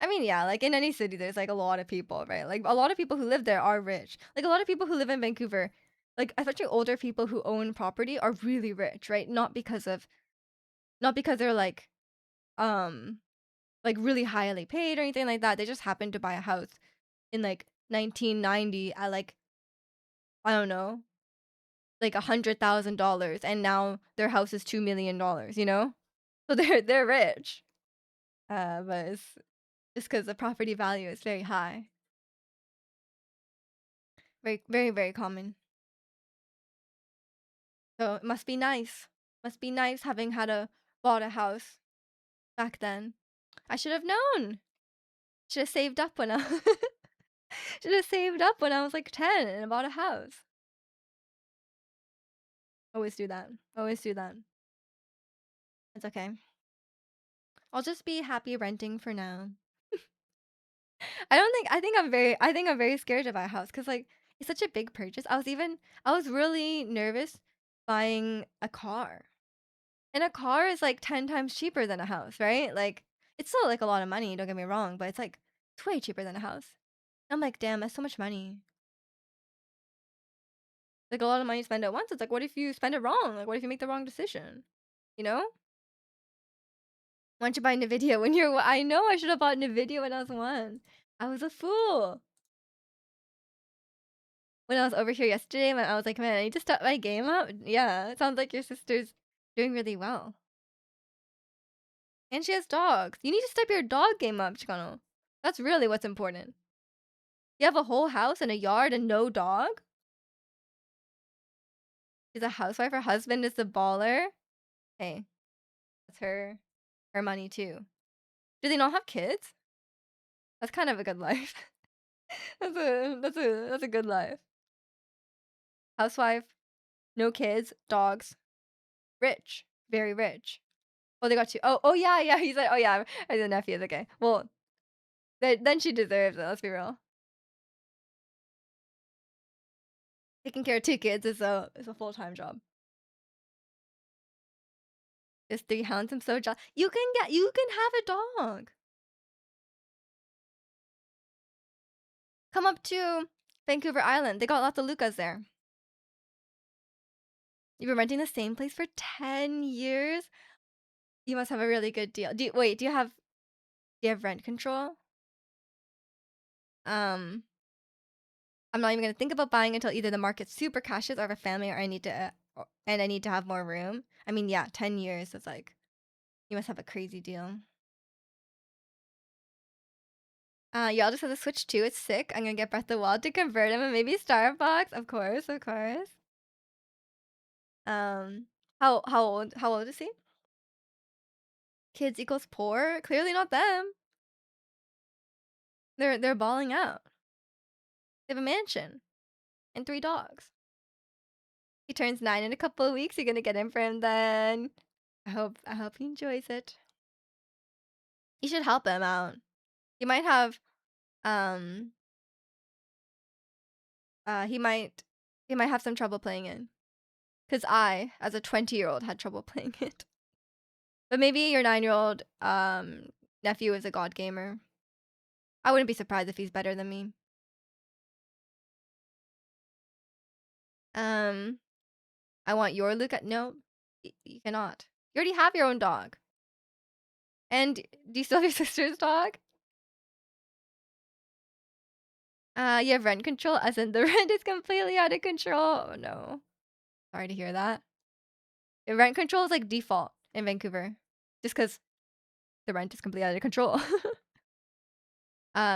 I mean, yeah, like in any city, there's like a lot of people, right? Like a lot of people who live there are rich. Like a lot of people who live in Vancouver, like especially older people who own property are really rich, right? Not because they're um like really highly paid or anything like that. They just happen to buy a house in like 1990 at like I don't know, like $100,000, and now their house is $2 million. You know, so they're rich. But it's just because the property value is very high, very very very common. So it must be nice. Must be nice having had a bought a house back then. I should have known. Should have saved up when I should have saved up when I was like 10 and bought a house. Always do that. Always do that. It's okay. I'll just be happy renting for now. I think I'm very scared to buy a house cuz like it's such a big purchase. I was really nervous buying a car. And a car is like 10 times cheaper than a house, right? Like, it's still like a lot of money, don't get me wrong, but it's way cheaper than a house. I'm like, damn, that's so much money. Like, a lot of money to spend at once. It's like, what if you spend it wrong? Like, what if you make the wrong decision? You know? Why don't you buy NVIDIA when you're. I know I should have bought NVIDIA when I was one. I was a fool. When I was over here yesterday, I was like, man, I need to step my game up. Yeah, it sounds like your sister's doing really well. And she has dogs. You need to step your dog game up, Chicano. That's really what's important. You have a whole house and a yard and no dog? She's a housewife. Her husband is the baller. Hey, that's her money too. Do they not have kids? That's kind of a good life. That's a good life. Housewife, no kids, dogs, rich, very rich. Oh, they got two. Oh yeah, yeah. He said, oh yeah, the nephew is okay. Well, then she deserves it. Let's be real. Taking care of two kids is a full-time job. There's 3 hounds. I'm so jealous. You can have a dog. Come up to Vancouver Island. They got lots of Lucas there. You've been renting the same place for 10 years? You must have a really good deal. Do you have rent control? Um, I'm not even gonna think about buying until either the market super crashes or I have a family or I need to have more room. I mean, yeah, 10 years. It's like you must have a crazy deal. Y'all just have to switch too. It's sick. I'm gonna get Breath of the Wild to convert him and maybe Starbucks. Of course, of course. Um, how old is he? Kids equals poor? Clearly not them. They're balling out. They have a mansion and 3 dogs. He turns 9 in a couple of weeks. You're gonna get him for him then. I hope he enjoys it. You should help him out. He might have um he might have some trouble playing it. Cause I, as a 20-year-old, had trouble playing it. But maybe your 9-year-old nephew is a god gamer. I wouldn't be surprised if he's better than me. I want your Luca. No, you cannot. You already have your own dog. And do you still have your sister's dog? You have rent control, as in the rent is completely out of control. Oh no. Sorry to hear that. Rent control is like default in Vancouver, just because the rent is completely out of control.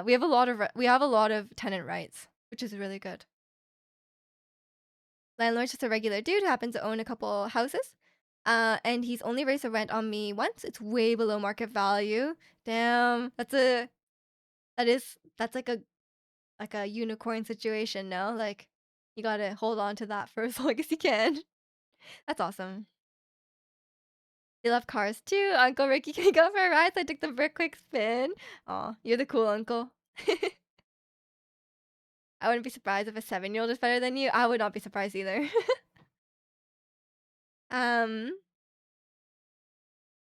We have a lot of tenant rights, which is really good. Landlord's just a regular dude who happens to own a couple houses. And he's only raised the rent on me once. It's way below market value. Damn, that's like a unicorn situation, no? Like you gotta hold on to that for as long as you can. That's awesome. You love cars too. Uncle Ricky, can you go for a ride? So I took the for a quick spin. Aw, you're the cool uncle. I wouldn't be surprised if a 7-year-old is better than you. I would not be surprised either. um,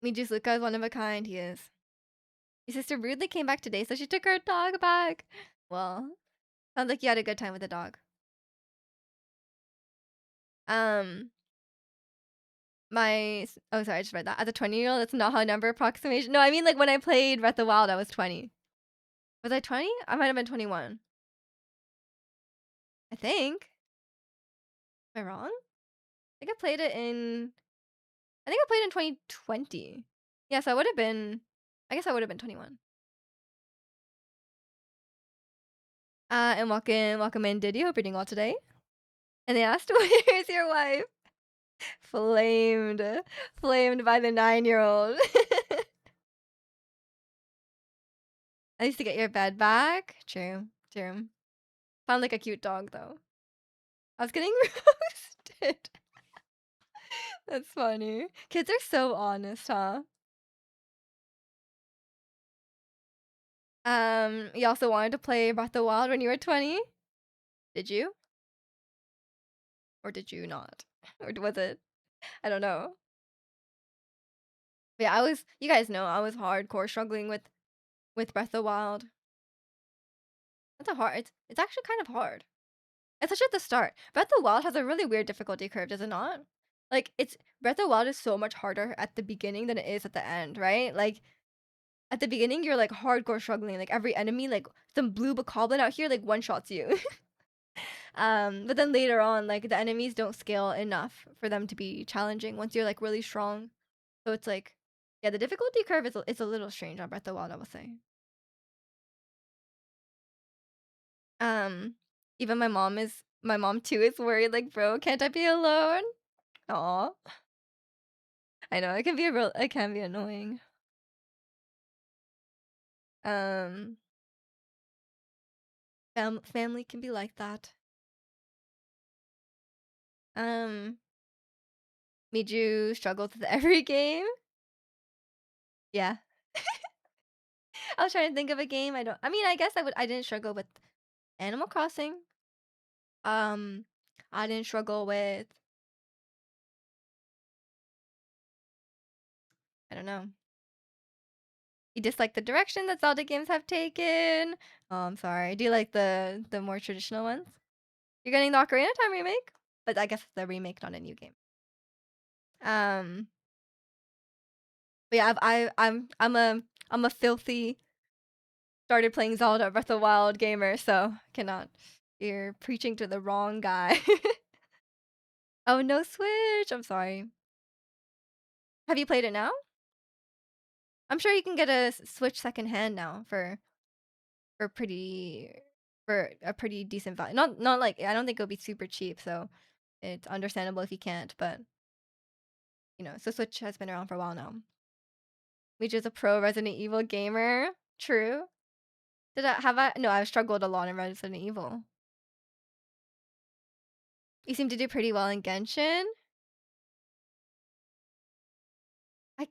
Miju's Luca is one of a kind. He is. Your sister rudely came back today, so she took her dog back. Well, sounds like you had a good time with the dog. Um, oh sorry, I just read that. As a 20-year-old, that's not how number approximation. No, I mean like when I played Breath of the Wild, I was 20. Was I 20? I might have been 21. I think. Am I wrong? I think I played it in. I think I played in 2020. Yeah, so I would have been. I guess I would have been 21. And welcome in, Diddy. Hope you're doing well today. And they asked, "Where's your wife?" Flamed, flamed by the 9-year-old. At least to get your bed back. True, true. Found like a cute dog though. I was getting roasted. That's funny. Kids are so honest, huh? You also wanted to play Breath of the Wild when you were 20? Did you? Or did you not? Or was it? I don't know. But yeah, you guys know, I was hardcore struggling with Breath of the Wild. It's actually kind of hard. Especially at the start. Breath of the Wild has a really weird difficulty curve, does it not? Like, Breath of the Wild is so much harder at the beginning than it is at the end, right? Like, at the beginning, you're like hardcore struggling. Like, every enemy, like some blue bokoblin out here, like one shots you. But then later on, like the enemies don't scale enough for them to be challenging once you're like really strong. So it's like, yeah, the difficulty curve is a little strange on Breath of the Wild, I will say. Um, Even my mom too is worried. Like, bro, can't I be alone? Aw, I know it can be annoying. Um, Family can be like that. Um, Miju struggles with every game. Yeah. I was trying to think of a game. I mean, I guess I didn't struggle with Animal Crossing. I didn't struggle with, I don't know. You dislike the direction that Zelda games have taken. Oh, I'm sorry. Do you like the more traditional ones? You're getting the Ocarina of Time remake, but I guess it's the remake, not a new game. Um, but yeah, I'm a filthy started playing Zelda Breath of the Wild gamer, so cannot. You're preaching to the wrong guy. Oh, no Switch. I'm sorry. Have you played it now? I'm sure you can get a Switch secondhand now for pretty for a pretty decent value. Not like I don't think it'll be super cheap, so it's understandable if you can't, but so Switch has been around for a while now. Which is a pro Resident Evil gamer. True. No, I've struggled a lot in Resident Evil. You seem to do pretty well in Genshin. I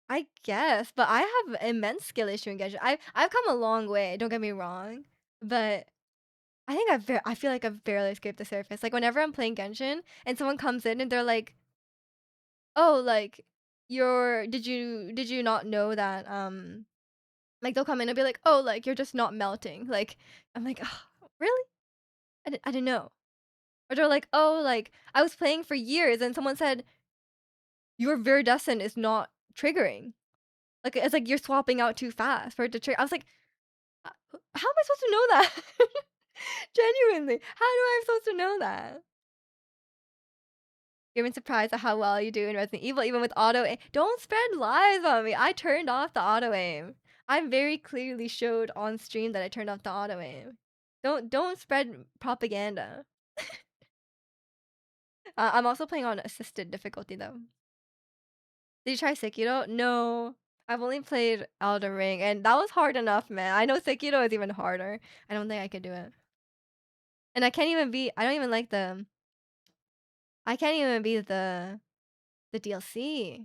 I guess, but I have immense skill issue in Genshin. I've come a long way, don't get me wrong, but I feel like I've barely scraped the surface. Like whenever I'm playing Genshin and someone comes in and they're like, "Oh, like did you not know that like they'll come in and be like, "Oh, like you're just not melting." Like I'm like, "Oh, really? I didn't know." Or they're like, "Oh, like I was playing for years and someone said your viridescent is not triggering." Like it's like you're swapping out too fast for it to trigger. I was like, "How am I supposed to know that?" Genuinely. How do I supposed to know that? You've been surprised at how well you do in Resident Evil, even with auto aim. Don't spread lies on me. I turned off the auto aim. I very clearly showed on stream that I turned off the auto aim. Don't spread propaganda. I'm also playing on assisted difficulty though. Did you try Sekiro? No. I've only played Elden Ring, and that was hard enough, man. I know Sekiro is even harder. I don't think I could do it. And I can't even beat. I don't even like the. I can't even beat the DLC.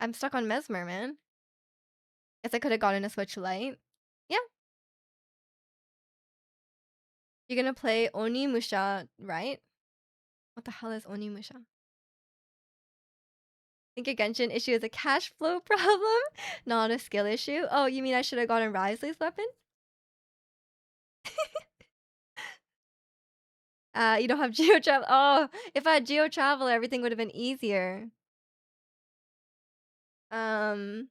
I'm stuck on Mesmer, man. Guess I could have gotten a Switch Lite. Yeah. You're gonna play Onimusha, right? What the hell is Onimusha? Think your Genshin issue is a cash flow problem, not a skill issue. Oh, you mean I should have gotten Risley's weapon? You don't have geo travel. Oh, if I had geo travel, everything would have been easier. Um,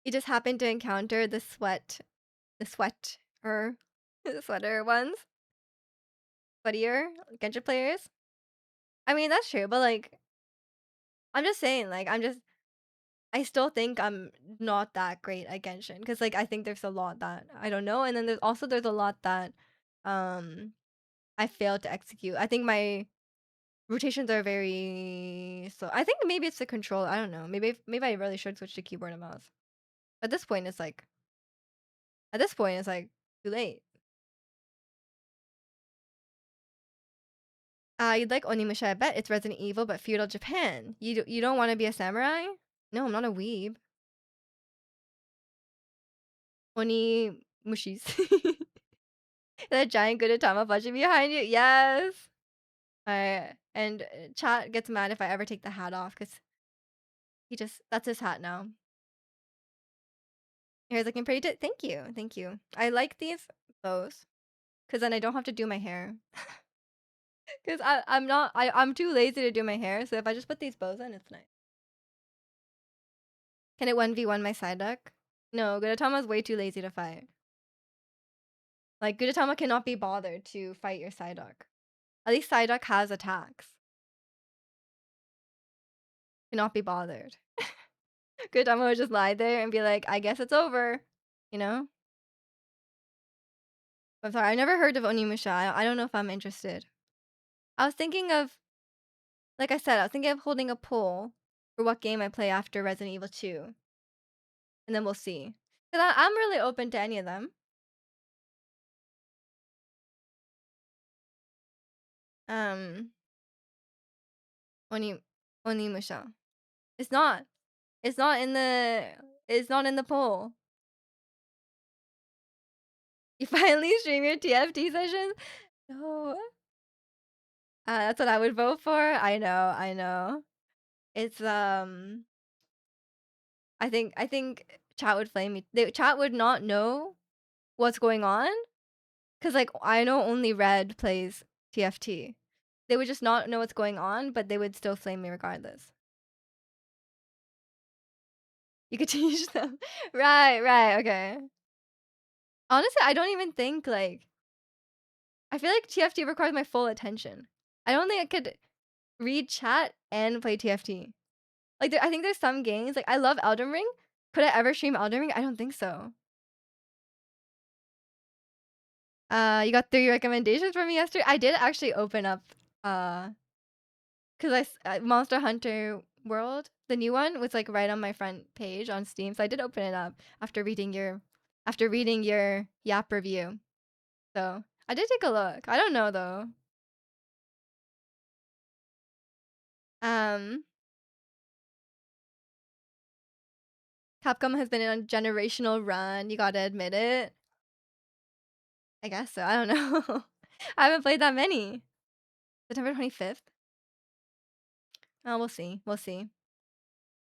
you just happened to encounter the sweat, or the sweater ones, sweatier Genshin players. I mean, that's true, but like, I'm just saying, like, I still think I'm not that great at Genshin because like I think there's a lot that I don't know, and then there's a lot that um I failed to execute. I think my rotations are very so. I think maybe it's the control. I don't know. Maybe I really should switch to keyboard and mouse. At this point, it's like too late. You'd like Onimusha? I bet it's Resident Evil, but feudal Japan. You don't want to be a samurai? No, I'm not a weeb. Onimushis. That giant Gudetama punching behind you. Yes. And chat gets mad if I ever take the hat off because that's his hat now. Hair's looking pretty. Thank you, thank you. I like these bows because then I don't have to do my hair. Because I'm too lazy to do my hair. So if I just put these bows on, it's nice. Can it 1v1 my side duck? No, Gudetama's way too lazy to fight. Like Gudetama cannot be bothered to fight your side duck. At least side duck has attacks. Cannot be bothered. Gudetama would just lie there and be like, I guess it's over. You know? I'm sorry, I never heard of Onimusha. I don't know if I'm interested. I was thinking of, like I said, I was thinking of holding a poll for what game I play after Resident Evil 2. And then we'll see. Because I'm really open to any of them. Um, Onimusha. It's not. It's not in the. It's not in the poll. You finally stream your TFT sessions? No. That's what I would vote for. I know. I know. It's I think chat would flame me. Chat would not know what's going on because like I know only Red plays TFT. They would just not know what's going on, but they would still flame me regardless. You could teach them. Right, okay. Honestly, I don't even think like I feel like TFT requires my full attention. I don't think I could read chat and play TFT. Like I think there's some games like I love Elden Ring. Could I ever stream Elden Ring? I don't think so. You got 3 recommendations from me yesterday. I did actually open up because Monster Hunter World, the new one, was like right on my front page on Steam. So I did open it up after reading your Yap review. So I did take a look. I don't know though. Um, Capcom has been on a generational run. You gotta admit it. I guess so. I don't know. I haven't played that many. September 25th. Oh, we'll see. We'll see.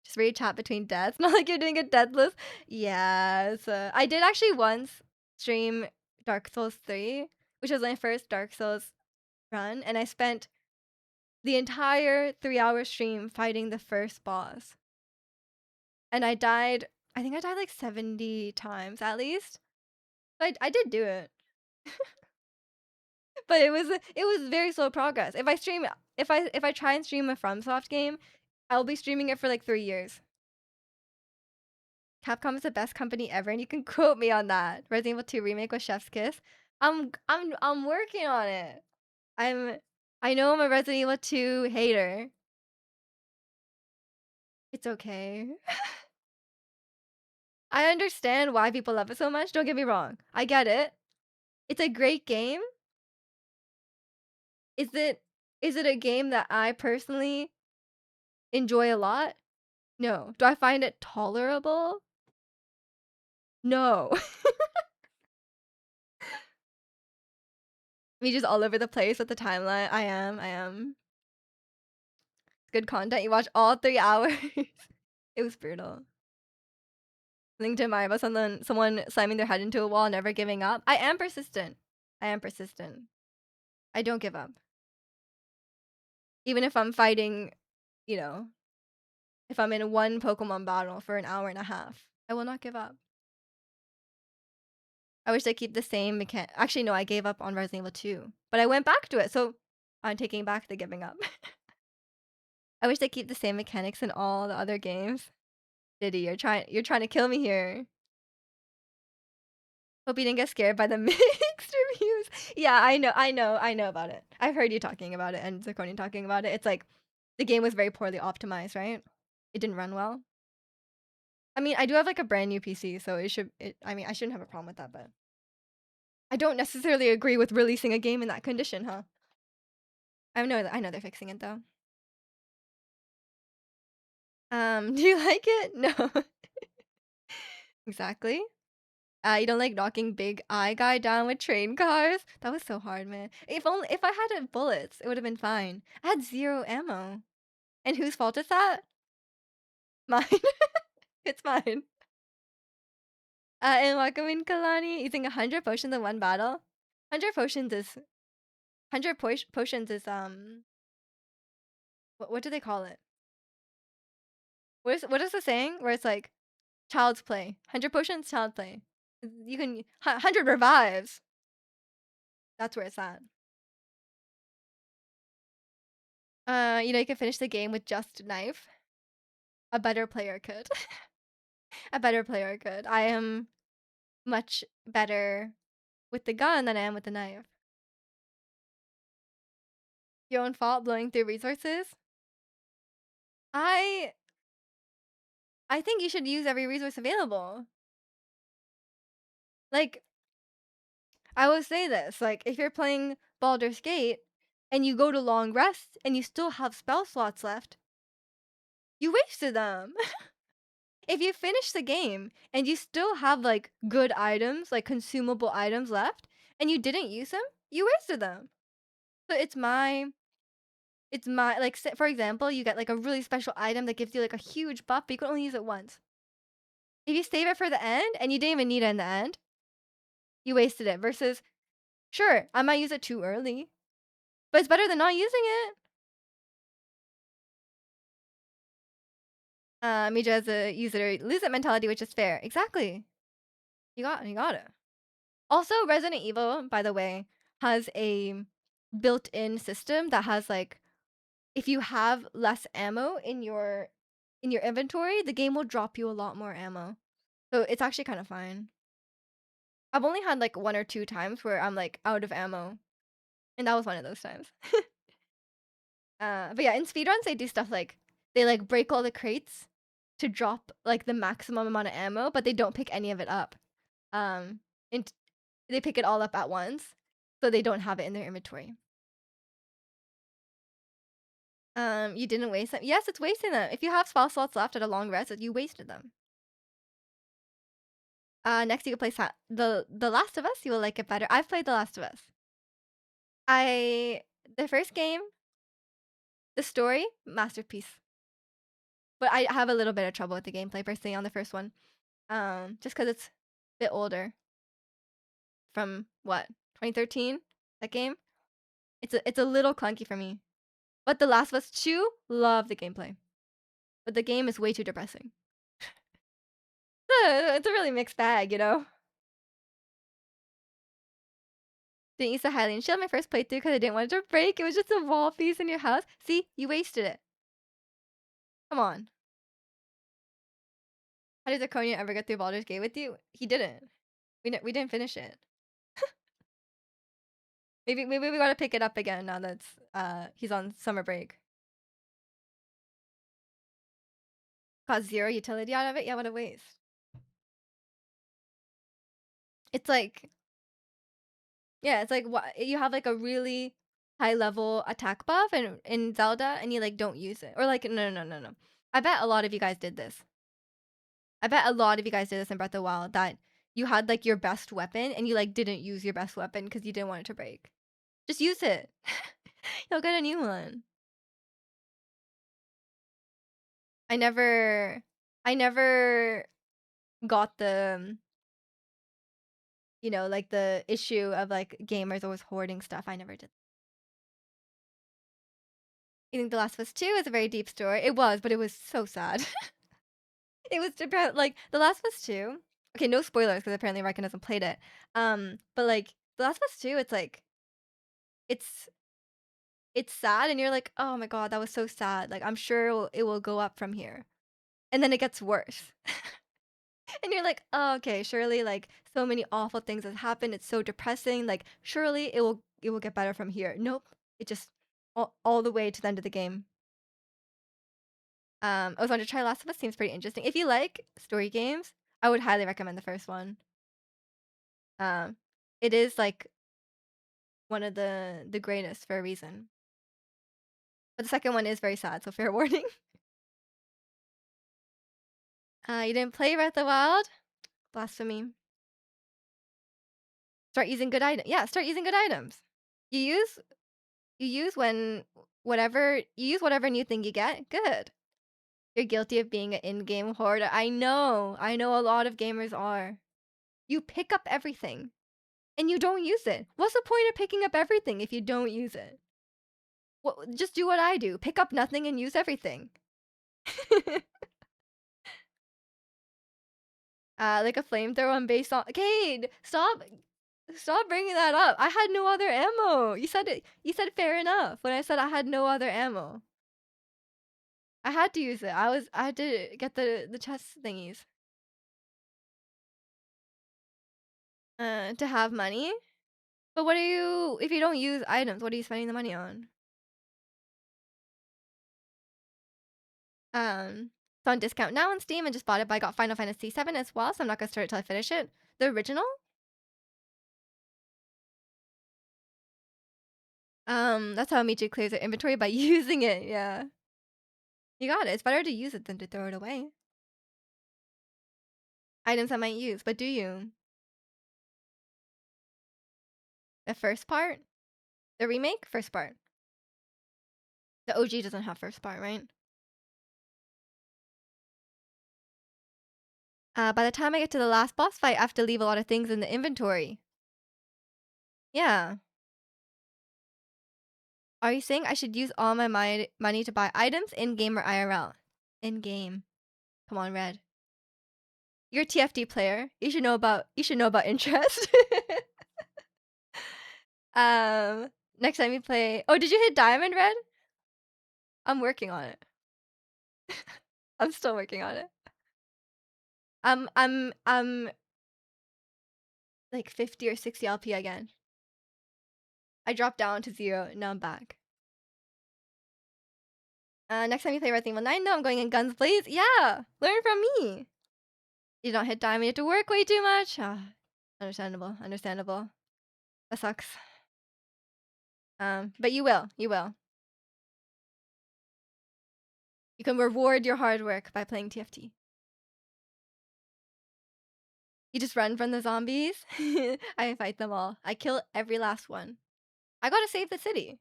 Just read chat between deaths. Not like you're doing a death list. Yes. I did actually once stream Dark Souls 3, which was my first Dark Souls run, and I spent the entire 3-hour stream fighting the first boss. And I think I died like 70 times at least. But I did do it. But it was very slow progress. If I try and stream a FromSoft game, I'll be streaming it for like 3 years. Capcom is the best company ever, and you can quote me on that. Resident Evil 2 remake with Chef's Kiss. I'm working on it. I'm I know I'm a Resident Evil 2 hater. It's okay. I understand why people love it so much. Don't get me wrong. I get it. It's a great game. Is it a game that I personally enjoy a lot? No. Do I find it tolerable? No. Me just all over the place with the timeline. I am. Good content. You watch all 3 hours. It was brutal. Linked to my about someone slamming their head into a wall, never giving up. I am persistent. I am persistent. I don't give up. Even if I'm fighting, you know, if I'm in one Pokemon battle for an hour and a half, I will not give up. I wish they keep the same mechanic. Actually, no, I gave up on Resident Evil 2, but I went back to it, so I'm taking back the giving up. I wish they keep the same mechanics in all the other games. Diddy, you're trying to kill me here. Hope you didn't get scared by the mixed reviews. Yeah, I know about it. I've heard you talking about it and Zirconian talking about it. It's like the game was very poorly optimized, right? It didn't run well. I mean, I do have like a brand new PC, so I mean, I shouldn't have a problem with that, but I don't necessarily agree with releasing a game in that condition, huh? I know they're fixing it though. Do you like it? No. Exactly. You don't like knocking big eye guy down with train cars? That was so hard, man. If I had bullets, it would have been fine. I had 0 ammo. And whose fault is that? Mine. It's mine. And welcome in Kalani, using 100 potions in one battle. 100 potions is 100 potions is what do they call it? What is the saying where it's like child's play? 100 potions, child play. You can 100 revives. That's where it's at. You can finish the game with just a knife. A better player could. A better player could. I am much better with the gun than I am with the knife. Your own fault blowing through resources. I I think you should use every resource available. Like, I will say this, like, if you're playing Baldur's Gate and you go to long rest and you still have spell slots left, you wasted them. If you finish the game and you still have like good items, like consumable items left, and you didn't use them, you wasted them. So it's my like for example, you get like a really special item that gives you like a huge buff, but you can only use it once. If you save it for the end and you didn't even need it in the end, you wasted it. Versus, sure, I might use it too early, but it's better than not using it. Mija has a user lose it mentality, which is fair. Exactly. You got it. Also, Resident Evil, by the way, has a built-in system that has like if you have less ammo in your inventory, the game will drop you a lot more ammo. So it's actually kind of fine. I've only had like 1 or 2 times where I'm like out of ammo, and that was one of those times. But yeah, in speedruns they do stuff like they like break all the crates to drop like the maximum amount of ammo, but they don't pick any of it up. And they pick it all up at once, so they don't have it in their inventory. You didn't waste them. Yes, it's wasting them. If you have spell slots left at a long rest, you wasted them. Next you can play the Last of Us. You will like it better. I've played The Last of Us. The first game, the story, masterpiece. But I have a little bit of trouble with the gameplay personally on the first one. Just because it's a bit older. From what, 2013? That game? It's a little clunky for me. But The Last of Us 2, love the gameplay. But the game is way too depressing. It's a really mixed bag, you know? Didn't use the Hylian shield my first playthrough because I didn't want it to break. It was just a wall piece in your house. See, you wasted it. Come on. How did Zirconia ever get through Baldur's Gate with you? He didn't. We didn't finish it. Maybe we gotta pick it up again now that he's on summer break. Got 0 utility out of it? Yeah, what a waste. It's like, yeah, it's like what you have like a really high level attack buff and in Zelda and you like don't use it. Or like no. I bet a lot of you guys did this. I bet a lot of you guys did this in Breath of the Wild that you had like your best weapon and you like didn't use your best weapon because you didn't want it to break. Just use it. You'll get a new one. I never got the like the issue of like gamers always hoarding stuff. I never did. You think The Last of Us 2 is a very deep story? It was, but it was so sad. It was like The Last of Us 2. Okay, no spoilers because apparently Reckon hasn't played it. But like The Last of Us 2, it's like it's it's sad and you're like, "Oh my god, that was so sad." Like I'm sure it will go up from here. And then it gets worse. And you're like, "Oh, okay, surely like so many awful things have happened. It's so depressing. Like surely it will get better from here." Nope. It just all the way to the end of the game. I was going to try Last of Us. Seems pretty interesting. If you like story games, I would highly recommend the first one. Um, it is like one of the greatest for a reason. But the second one is very sad, so fair warning. You didn't play Breath of the Wild? Blasphemy. Start using good items. Yeah, start using good items. You use whatever new thing you get. Good. You're guilty of being an in-game hoarder. I know. I know a lot of gamers are. You pick up everything and you don't use it. What's the point of picking up everything if you don't use it? Well, just do what I do. Pick up nothing and use everything. Like a flamethrower on based on. Cade, stop bringing that up. I had no other ammo. You said it. You said fair enough when I said I had no other ammo. I had to use it. I had to get the chest thingies. To have money. But what are you if you don't use items? What are you spending the money on? It's on discount now on Steam and just bought it, but I got Final Fantasy VII as well, so I'm not gonna start it till I finish it. The original? That's how Michi clears her inventory by using it, yeah. You got it. It's better to use it than to throw it away. Items I might use, but do you? The first part? The remake? First part. The OG doesn't have first part, right? By the time I get to the last boss fight, I have to leave a lot of things in the inventory. Yeah. Are you saying I should use all my money to buy items in-game or IRL? In-game. Come on, Red. You're a TFT player. You should know about interest. Next time you play. Oh, did you hit Diamond, Red? I'm working on it. I'm still working on it. I'm like 50 or 60 LP again. I dropped down to 0, now I'm back. Next time you play Resident Evil 9, though, I'm going in Guns Blaze. Yeah, learn from me. You don't hit diamond, you have to work way too much. Understandable. That sucks. But you will. You can reward your hard work by playing TFT. You just run from the zombies. I fight them all. I kill every last one. I gotta save the city.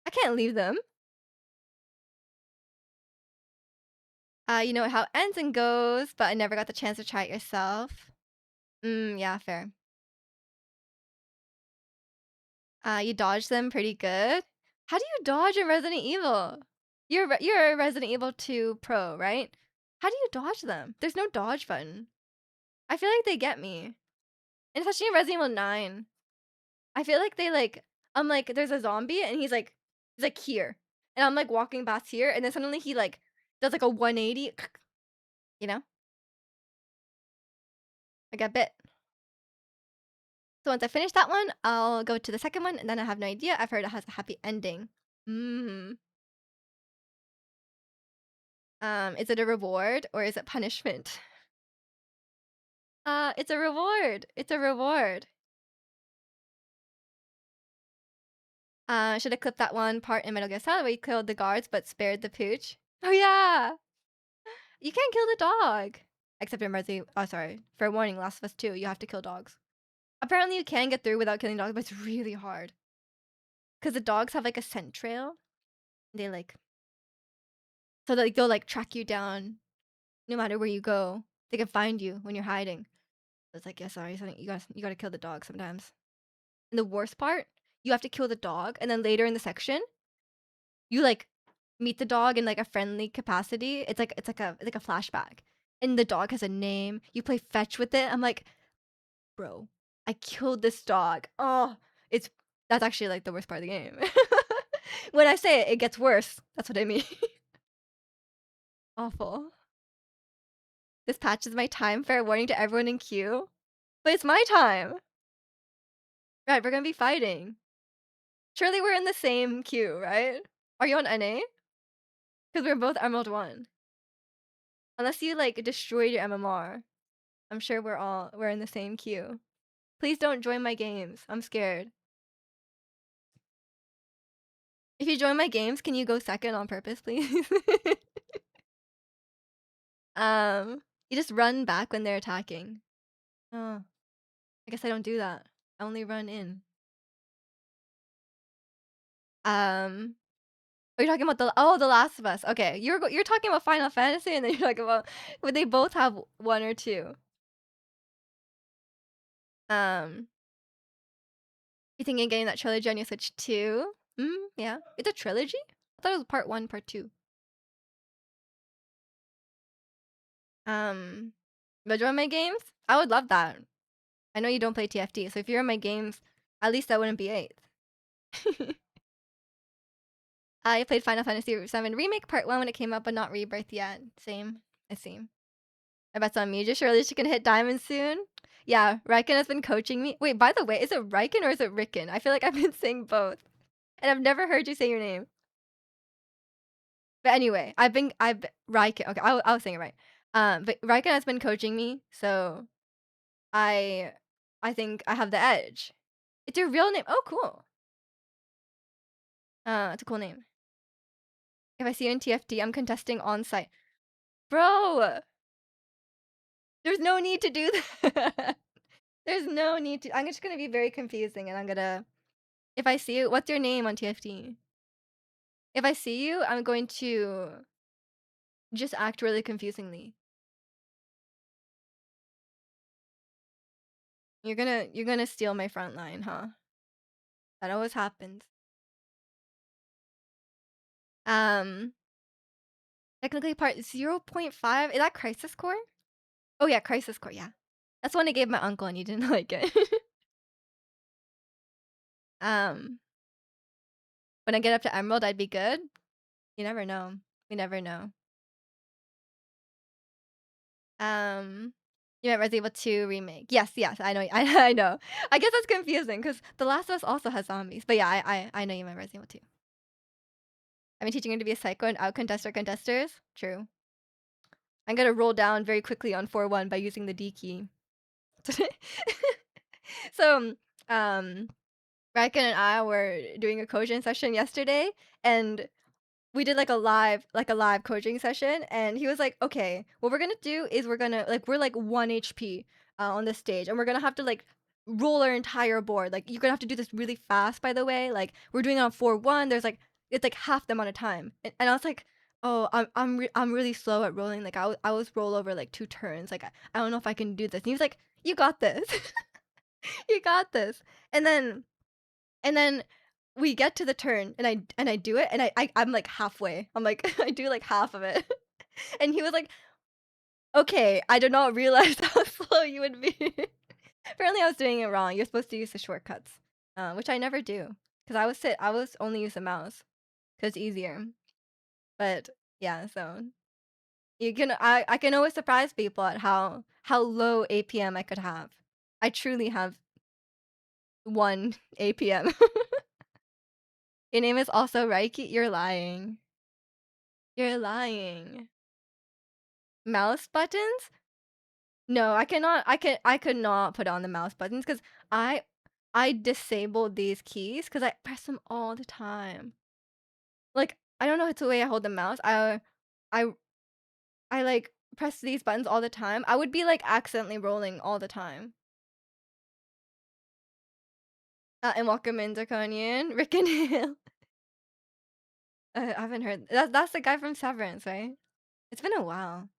I can't leave them. You know how it ends and goes, but I never got the chance to try it yourself. Yeah, fair. You dodge them pretty good. How do you dodge in Resident Evil? You're a Resident Evil 2 pro, right? How do you dodge them? There's no dodge button. I feel like they get me. And especially in Resident Evil 9. I feel like they, like I'm like, there's a zombie and he's like here, and I'm, like, walking past here, and then suddenly he, like, does, like, a 180, you know? I got bit. So once I finish that one, I'll go to the second one, and then I have no idea. I've heard it has a happy ending. Mm. Is it a reward or is it punishment? It's a reward. It's a reward. Should have clipped that one part in Metal Gear Solid where you killed the guards but spared the pooch. Oh yeah, you can't kill the dog. Except in Resident. Oh, sorry. Fair warning, Last of Us 2, you have to kill dogs. Apparently, you can get through without killing dogs, but it's really hard because the dogs have like a scent trail. They like so like they'll like track you down no matter where you go. They can find you when you're hiding. So it's like, yeah, sorry, something you gotta kill the dog sometimes. And the worst part, you have to kill the dog, and then later in the section, you like meet the dog in like a friendly capacity. It's like a flashback, and the dog has a name. You play fetch with it. I'm like, bro, I killed this dog. Oh, it's that's actually like the worst part of the game. When I say it, it gets worse. That's what I mean. Awful. This patch is my time. Fair warning to everyone in queue. But it's my time. Right, we're gonna be fighting. Surely we're in the same queue, right? Are you on NA? Because we're both Emerald 1. Unless you, like, destroyed your MMR. I'm sure we're in the same queue. Please don't join my games. I'm scared. If you join my games, can you go second on purpose, please? You just run back when they're attacking. Oh, I guess I don't do that. I only run in. Um, are you talking about the Last of Us? Okay, you're talking about Final Fantasy, and then you're talking about would they both have one or two? Um, you thinking of getting that trilogy on your Switch too? Yeah. It's a trilogy? I thought it was part one, part two. Um, but join my games? I would love that. I know you don't play TFT, so if you're in my games, at least I wouldn't be 8th. I played Final Fantasy VII Remake Part 1 when it came out, but not Rebirth yet. Same. I see. I bet on me. Just surely she can hit diamond soon. Yeah, Riken has been coaching me. Wait, by the way, is it Riken or is it Ricken? I feel like I've been saying both. And I've never heard you say your name. But anyway, I've Riken. Okay, I was saying it right. But Riken has been coaching me, so I I think I have the edge. It's your real name. Oh, cool. It's a cool name. If I see you in TFT, I'm contesting on site. Bro, there's no need to do that. There's no need to. I'm just gonna be very confusing, and I'm gonna. If I see you, what's your name on TFT? If I see you, I'm going to just act really confusingly. You're gonna steal my front line, huh? That always happens. Um, technically part 0.5. Is that Crisis Core? Oh yeah, Crisis Core. Yeah, that's the one I gave my uncle, and he didn't like it. um, when I get up to Emerald, I'd be good. You never know. We never know. Um, you meant Resident Evil 2 remake. Yes, yes, I know. I know. I guess that's confusing because The Last of Us also has zombies. But yeah, I know you meant Resident Evil 2. I've been teaching him to be a psycho and out contest our contesters. True. I'm gonna roll down very quickly on 4-1 by using the D key. So, Raken and I were doing a coaching session yesterday, and we did like a live coaching session, and he was like, okay, what we're gonna do is we're like 1 HP on this stage, and we're gonna have to like roll our entire board. Like you're gonna have to do this really fast, by the way. Like we're doing it on 4-1. There's like it's like half the amount of time. And I was like, oh, I'm really slow at rolling. Like I was roll over like 2 turns. Like I don't know if I can do this. And he was like, you got this. You got this. And then we get to the turn, and I do it, and I'm like halfway. I'm like I do like half of it, and he was like, "Okay, I did not realize how slow you would be." Apparently, I was doing it wrong. You're supposed to use the shortcuts. which I never do because I was only use the mouse because it's easier. But yeah, so I can always surprise people at how low APM I could have. I truly have 1 APM. Your name is also Reiki? You're lying. You're lying. Mouse buttons? No, I could not put on the mouse buttons because I I disabled these keys because I press them all the time. Like, I don't know if it's the way I hold the mouse. I I like press these buttons all the time. I would be like accidentally rolling all the time. And welcome in Draconian, Rick and Hale. I haven't heard that's the guy from Severance, right? It's been a while.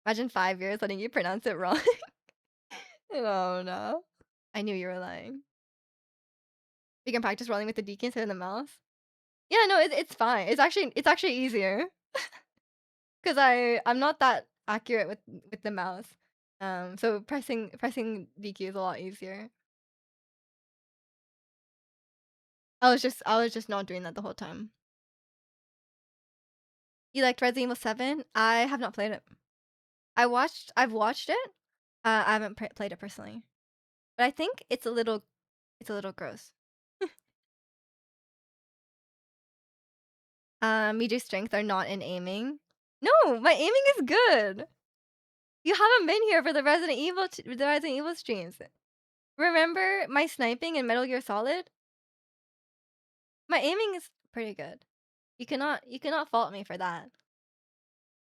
Imagine 5 years letting you pronounce it wrong. Oh no. I knew you were lying. You can practice rolling with the D key instead of the mouse. Yeah, no, it's fine. It's actually easier because I'm not that accurate with the mouse. So pressing D key is a lot easier. I was just not doing that the whole time. You liked Resident Evil 7? I have not played it. I've watched it. I haven't played it personally, but I think it's a little gross. Meteor's strength are not in aiming. No, my aiming is good. You haven't been here for the Resident Evil streams. Remember my sniping in Metal Gear Solid? My aiming is pretty good. You cannot fault me for that.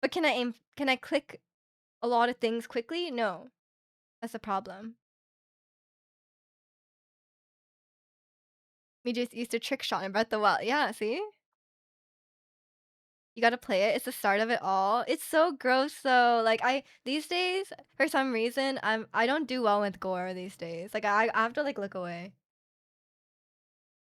But can I click a lot of things quickly? No. That's a problem. Me just used to trick shot in Breath of the Wild. Yeah, see? You gotta play it. It's the start of it all. It's so gross though. Like these days, for some reason, I don't do well with gore these days. Like I have to like look away.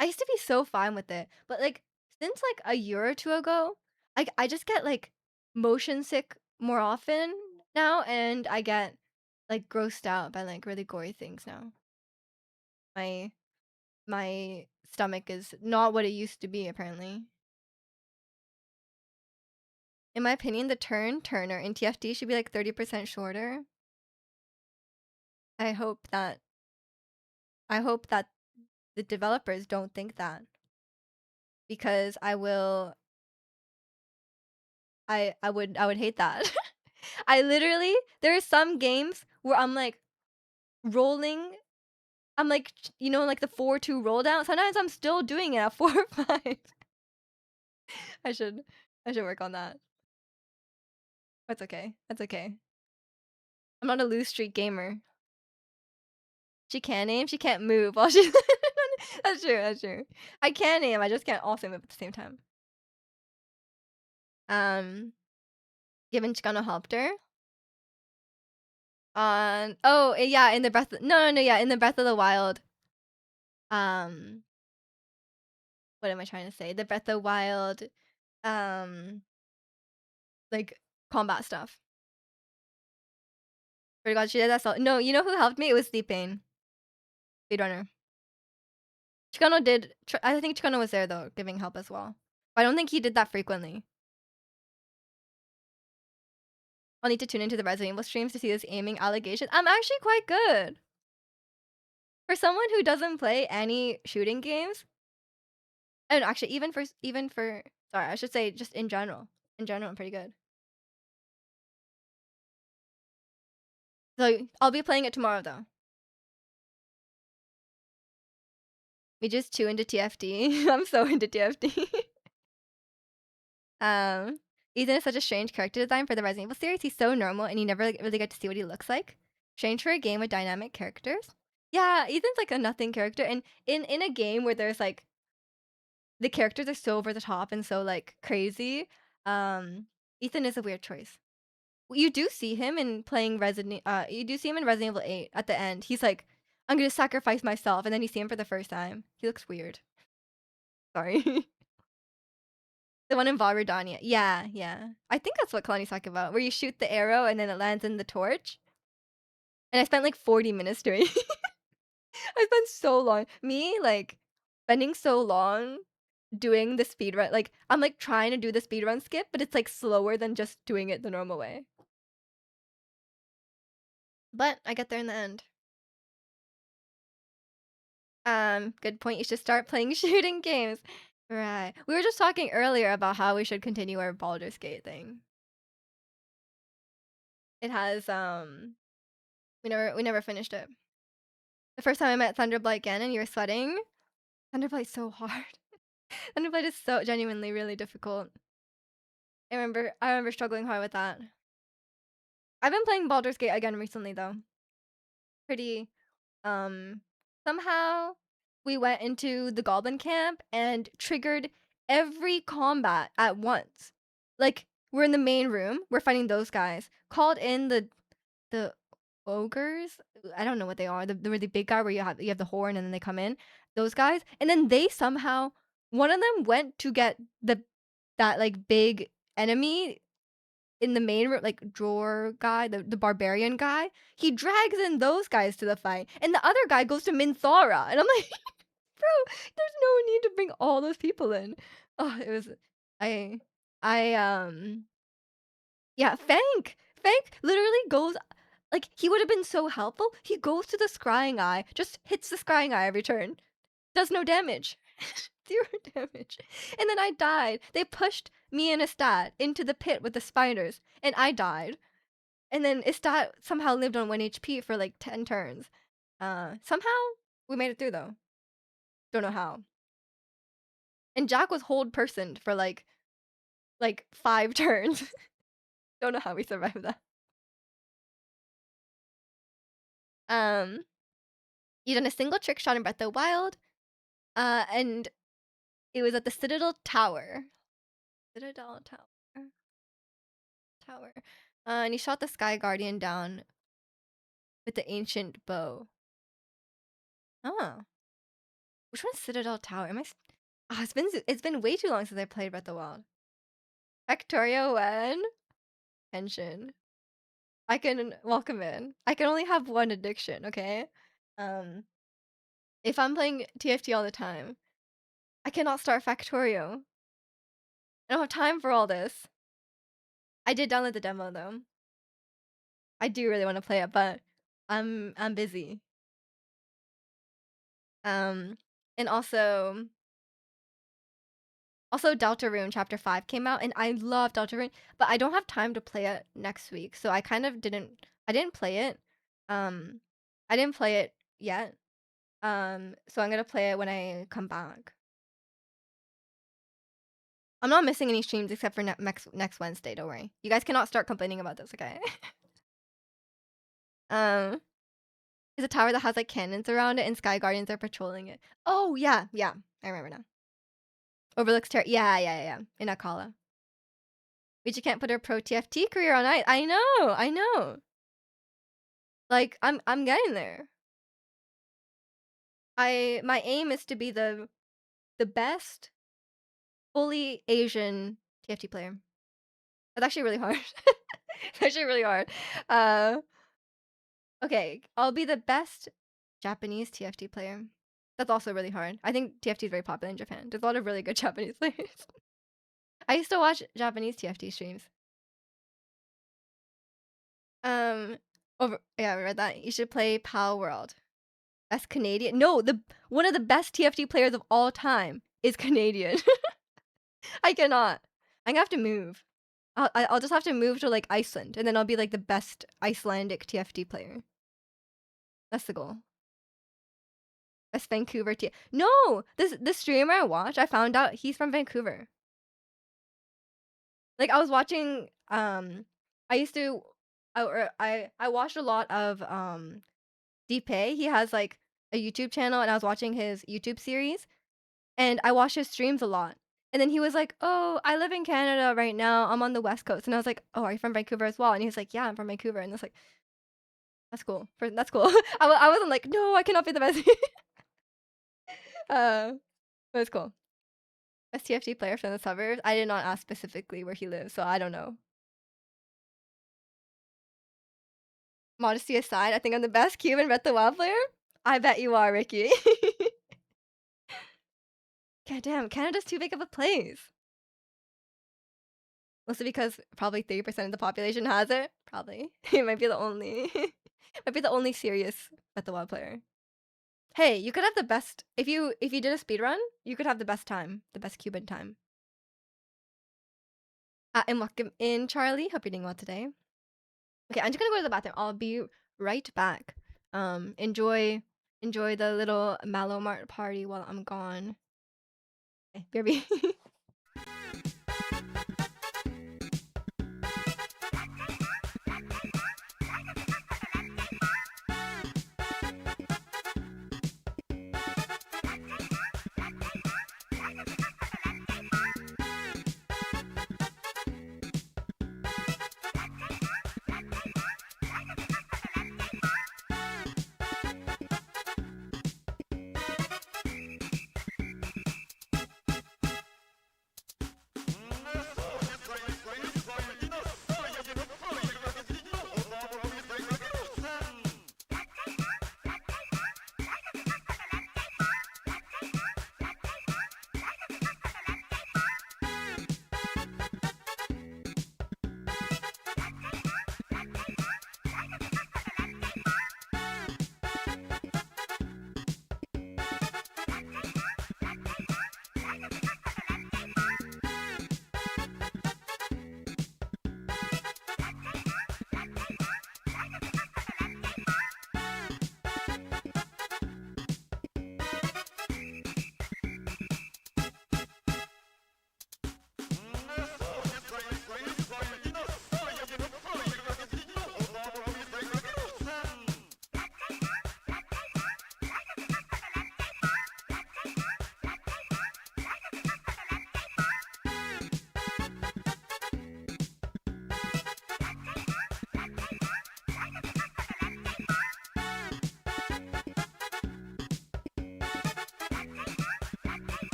I used to be so fine with it, but like since like a year or two ago, I just get like motion sick more often now, and I get like grossed out by like really gory things now. My my stomach is not what it used to be apparently. In my opinion, the turner in TFT should be like 30% shorter. I hope that I hope that the developers don't think that because I would hate that. I literally there are some games where I'm like rolling. I'm like you know like the 4-2 roll down. Sometimes I'm still doing it at 4-5. I should I should work on that. That's okay. That's okay. I'm not a loose streak gamer. She can aim. She can't move while she. That's true. That's true. I can aim. I just can't also move at the same time. Given Chicano helped her. Yeah, in the yeah, in the Breath of the Wild. Um, what am I trying to say? The Breath of the Wild, um, like combat stuff. For God, she did that. No, you know who helped me? It was Sleeping. Speedrunner. Chicano did. I think Chicano was there though, giving help as well. But I don't think he did that frequently. I'll need to tune into the Resident Evil streams to see this aiming allegation. I'm actually quite good. For someone who doesn't play any shooting games, and actually even for sorry, I should say just in general. In general, I'm pretty good. So I'll be playing it tomorrow though. We just too into TFT. I'm so into TFT. Ethan is such a strange character design for the Resident Evil series. He's so normal and you never really get to see what he looks like. Strange for a game with dynamic characters. Yeah, Ethan's like a nothing character, and in a game where there's like the characters are so over the top and so like crazy, Ethan is a weird choice. You do see him in playing Resident. You do see him in Resident Evil 8 at the end. He's like, "I'm gonna sacrifice myself," and then you see him for the first time. He looks weird. Sorry. The one in Valradania. Yeah, yeah. I think that's what Kalani's talking about, where you shoot the arrow and then it lands in the torch. And I spent like 40 minutes doing. I spent so long. Me, like, spending so long doing the speed run. Like, I'm like trying to do the speed run skip, but it's like slower than just doing it the normal way. But I get there in the end. Good point. You should start playing shooting games. Right. We were just talking earlier about how we should continue our Baldur's Gate thing. It has we never finished it. The first time I met Thunderblight again and you were sweating. Thunderblight's so hard. Thunderblight is so genuinely really difficult. I remember struggling hard with that. I've been playing Baldur's Gate again recently though. Pretty um somehow we went into the goblin camp and triggered every combat at once. Like we're in the main room, we're fighting those guys. Called in the ogres. I don't know what they are. The really big guy where you have the horn and then they come in. Those guys, and then they somehow one of them went to get that like big enemy in the main room, like drawer guy, the barbarian guy. He drags in those guys to the fight, and the other guy goes to Minthara, and I'm like, bro, there's no need to bring all those people in. Oh, it was I I yeah, Fank literally goes like he would have been so helpful. He goes to the scrying eye, just hits the scrying eye every turn. Does no damage. 0 damage. And then I died. They pushed me and Estat into the pit with the spiders, and I died. And then Estat somehow lived on 1 HP for like 10 turns. Somehow we made it through though. Don't know how. And Jack was hold personed for like 5 turns. Don't know how we survived that. Um, you done a single trick shot in Breath of the Wild, and it was at the Citadel Tower. Citadel Tower. And he shot the Sky Guardian down with the ancient bow. Oh, which one's Citadel Tower? Oh, it's been way too long since I played Breath of the Wild. Victoria when tension. I can welcome in. I can only have one addiction, okay? Um, if I'm playing TFT all the time, I cannot start Factorio. I don't have time for all this. I did download the demo though. I do really want to play it, but I'm busy. And also Deltarune Chapter 5 came out and I love Deltarune, but I don't have time to play it next week. So I kind of didn't play it. Um I didn't play it yet. So I'm going to play it when I come back. I'm not missing any streams except for next Wednesday, don't worry. You guys cannot start complaining about this, okay? um It's a tower that has like cannons around it and Sky Guardians are patrolling it. Oh yeah, yeah. I remember now. Overlooks terror. Yeah. In Akala. But you can't put her pro TFT career on ice. I know. Like I'm getting there. My aim is to be the best fully Asian TFT player. That's actually really hard. It's actually really hard. Okay, I'll be the best Japanese TFT player. That's also really hard. I think TFT is very popular in Japan. There's a lot of really good Japanese players. I used to watch Japanese TFT streams. Yeah, I read that. You should play Power World. That's Canadian. No, the one of the best TFT players of all time is Canadian. I cannot. I'm gonna have to move. I'll just have to move to like Iceland, and then I'll be like the best Icelandic TFT player. That's the goal. Best Vancouver T. No, this streamer I watch, I found out he's from Vancouver. Like I was watching. I used to. I watched a lot of Deepay. He has like a YouTube channel, and I was watching his YouTube series, and I watched his streams a lot. And then he was like, "Oh, I live in Canada right now. I'm on the West Coast." And I was like, "Oh, are you from Vancouver as well?" And he was like, "Yeah, I'm from Vancouver." And I was like, "That's cool. That's cool." I wasn't like, "No, I cannot be the best." But it's cool. Best TFT player from the suburbs. I did not ask specifically where he lives, so I don't know. Modesty aside, I think I'm the best Cuban Breath the Wild player. I bet you are, Ricky. God damn, Canada's too big of a place. Mostly because probably 30% of the population has it. Probably. It might be the only might be the only serious Breath of the Wild player. Hey, you could have the best if you did a speed run, you could have the best time, the best Cuban time. And welcome in, Charlie. Hope you're doing well today. Okay, I'm just gonna go to the bathroom. I'll be right back. Enjoy the little Mallow Mart party while I'm gone. Okay, BRB.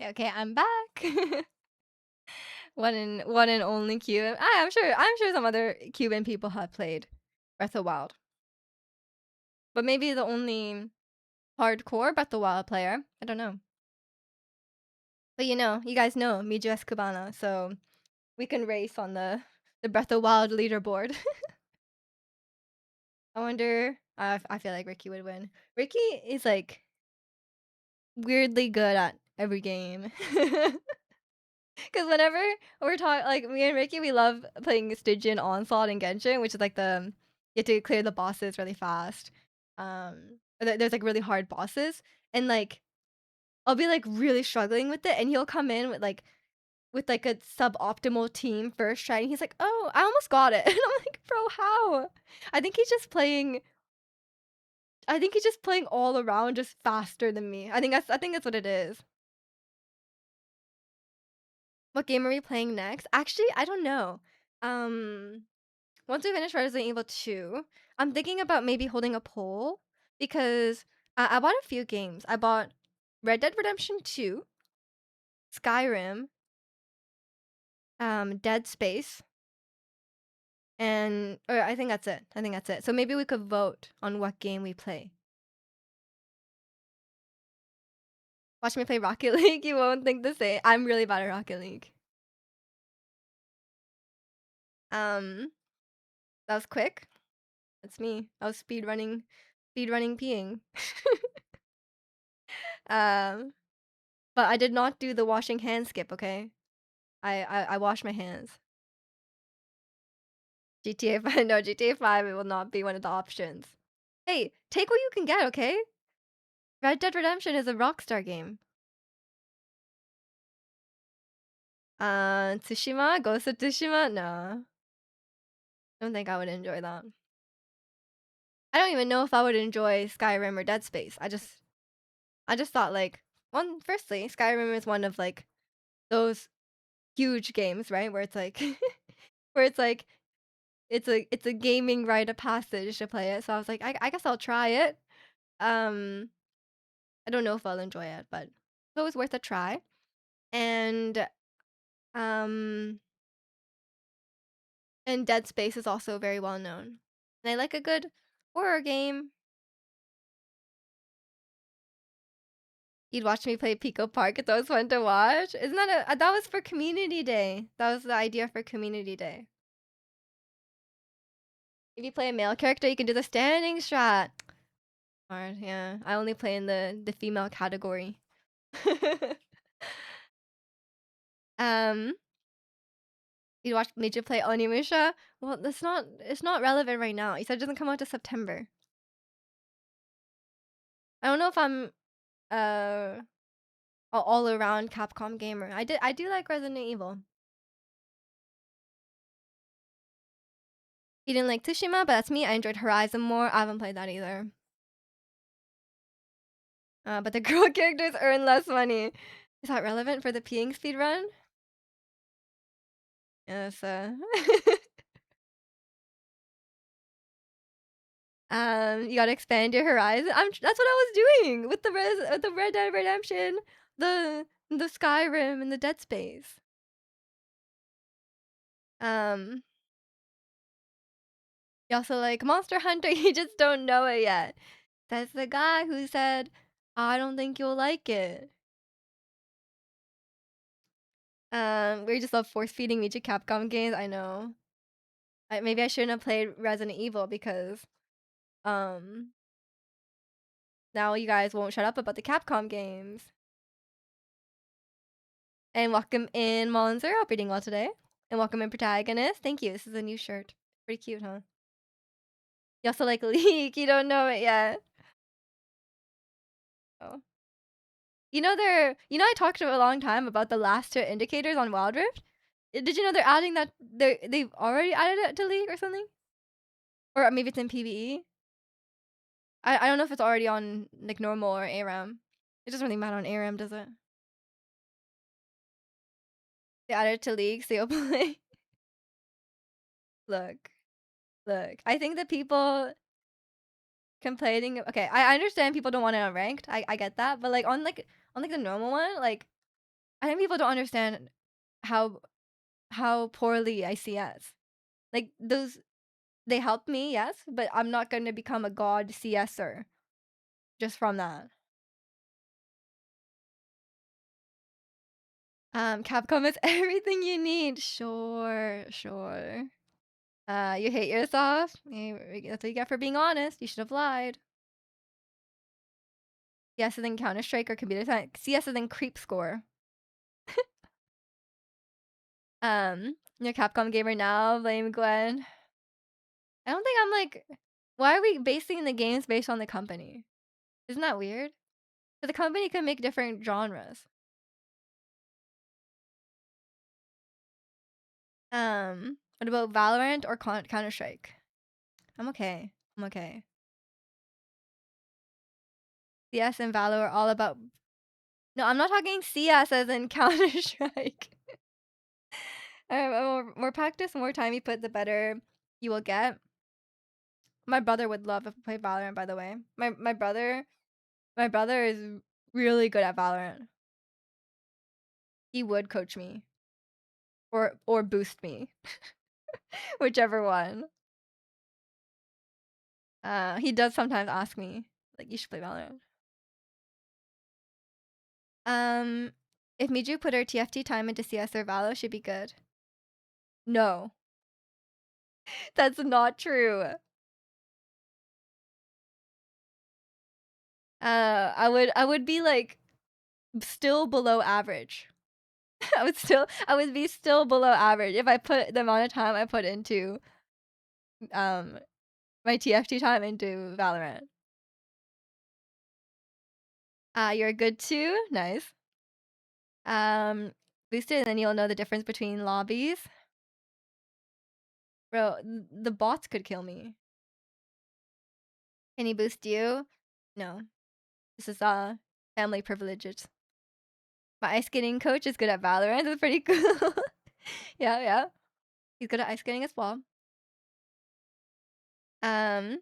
Okay, I'm back. One and only Cuban. I'm sure some other Cuban people have played Breath of the Wild, but maybe the only hardcore Breath of the Wild player. I don't know. But you guys know Miju es Cubana, so we can race on the Breath of the Wild leaderboard. I wonder. I feel like Ricky would win. Ricky is like weirdly good at every game. Because whenever we're talking, like me and Ricky, we love playing Stygian Onslaught and Genshin, which is like you have to clear the bosses really fast. There's like really hard bosses, and like I'll be like really struggling with it, and he'll come in with a suboptimal team first try, and he's like, "Oh, I almost got it," and I'm like, "Bro, how?" I think he's just playing. I think he's just playing all around, just faster than me. I think that's what it is. What game are we playing next? Actually, I don't know. Um, Once we finish Resident Evil 2, I'm thinking about maybe holding a poll because I bought a few games. I bought Red Dead Redemption 2, Skyrim, Dead Space, and or I think that's it. I think that's it. So maybe we could vote on what game we play. Watch me play Rocket League. You won't think the same. I'm really bad at Rocket League. That was quick. That's me. I was speed running peeing. Um, but I did not do the washing hands skip. Okay, I wash my hands. GTA 5, no, GTA 5. It will not be one of the options. Hey, take what you can get. Okay. Red Dead Redemption is a Rockstar game. Tsushima, Ghost of Tsushima. No, don't think I would enjoy that. I don't even know if I would enjoy Skyrim or Dead Space. I just thought like firstly, Skyrim is one of like those huge games, right? Where it's like where it's like it's a gaming rite of passage to play it. So I was like, I guess I'll try it. Um I don't know if I'll enjoy it, but it's always worth a try. And um and Dead Space is also very well known. And I like a good horror game. You'd watch me play Pico Park. It's always fun to watch. Isn't that that was for Community Day. That was the idea for Community Day. If you play a male character, you can do the standing strat. Hard, yeah. I only play in the female category. um, you watch Midget play Onimusha? Well, that's not. It's not relevant right now. You said it doesn't come out to September. I don't know if I'm uh all around Capcom gamer. I do like Resident Evil. You didn't like Tsushima, but that's me. I enjoyed Horizon more. I haven't played that either. But the girl characters earn less money. Is that relevant for the peeing speed run? Yes. You gotta expand your horizon. That's what I was doing with the Red Dead Redemption, the Skyrim, and the Dead Space. Um, you also like Monster Hunter. You just don't know it yet. That's the guy who said, "I don't think you'll like it." We just love force feeding me to Capcom games. I know. Maybe I shouldn't have played Resident Evil because um now you guys won't shut up about the Capcom games. And welcome in Monzer. Hope you're doing well today. And welcome in Protagonist. Thank you. This is a new shirt. Pretty cute, huh? You also like Leak. You don't know it yet. Oh. I talked for a long time about the last two indicators on Wild Rift. Did you know they're adding that they've already added it to League or something? Or maybe it's in PvE? I don't know if it's already on like normal or ARAM. It doesn't really matter on ARAM, does it? They added it to League, so you'll play. Look. Look. I think that people complaining, okay, I understand people don't want it on ranked. I get that, but like on the normal one, like I think people don't understand how poorly I CS. Like those they helped me, yes, but I'm not going to become a god CSer just from that. Capcom is everything you need. Sure, sure. You hate yourself. That's what you get for being honest. You should have lied. CS and then Counter Strike or computer science. CS and then creep score. You're a Capcom gamer now. Blame Gwen. I don't think I'm like. Why are we basing the games based on the company? Isn't that weird? So the company can make different genres. What about Valorant or Counter Strike? I'm okay. I'm okay. CS and Valor are all about. No, I'm not talking CS as in Counter Strike. More practice, more time you put, the better you will get. My brother would love if I played Valorant. By the way, my brother is really good at Valorant. He would coach me or boost me, whichever one. He does sometimes ask me like, "You should play Valorant." Um, if Miju put her TFT time into CS or Valo, she'd be good. No, that's not true. I would be like still below average. I would be still below average if I put the amount of time I put into um my TFT time into Valorant. You're good too. Nice. Um, boost it and then you'll know the difference between lobbies. Bro, the bots could kill me. Can he boost you? No. This is family privileges. My ice skating coach is good at Valorant. That's pretty cool. Yeah, yeah. He's good at ice skating as well. You're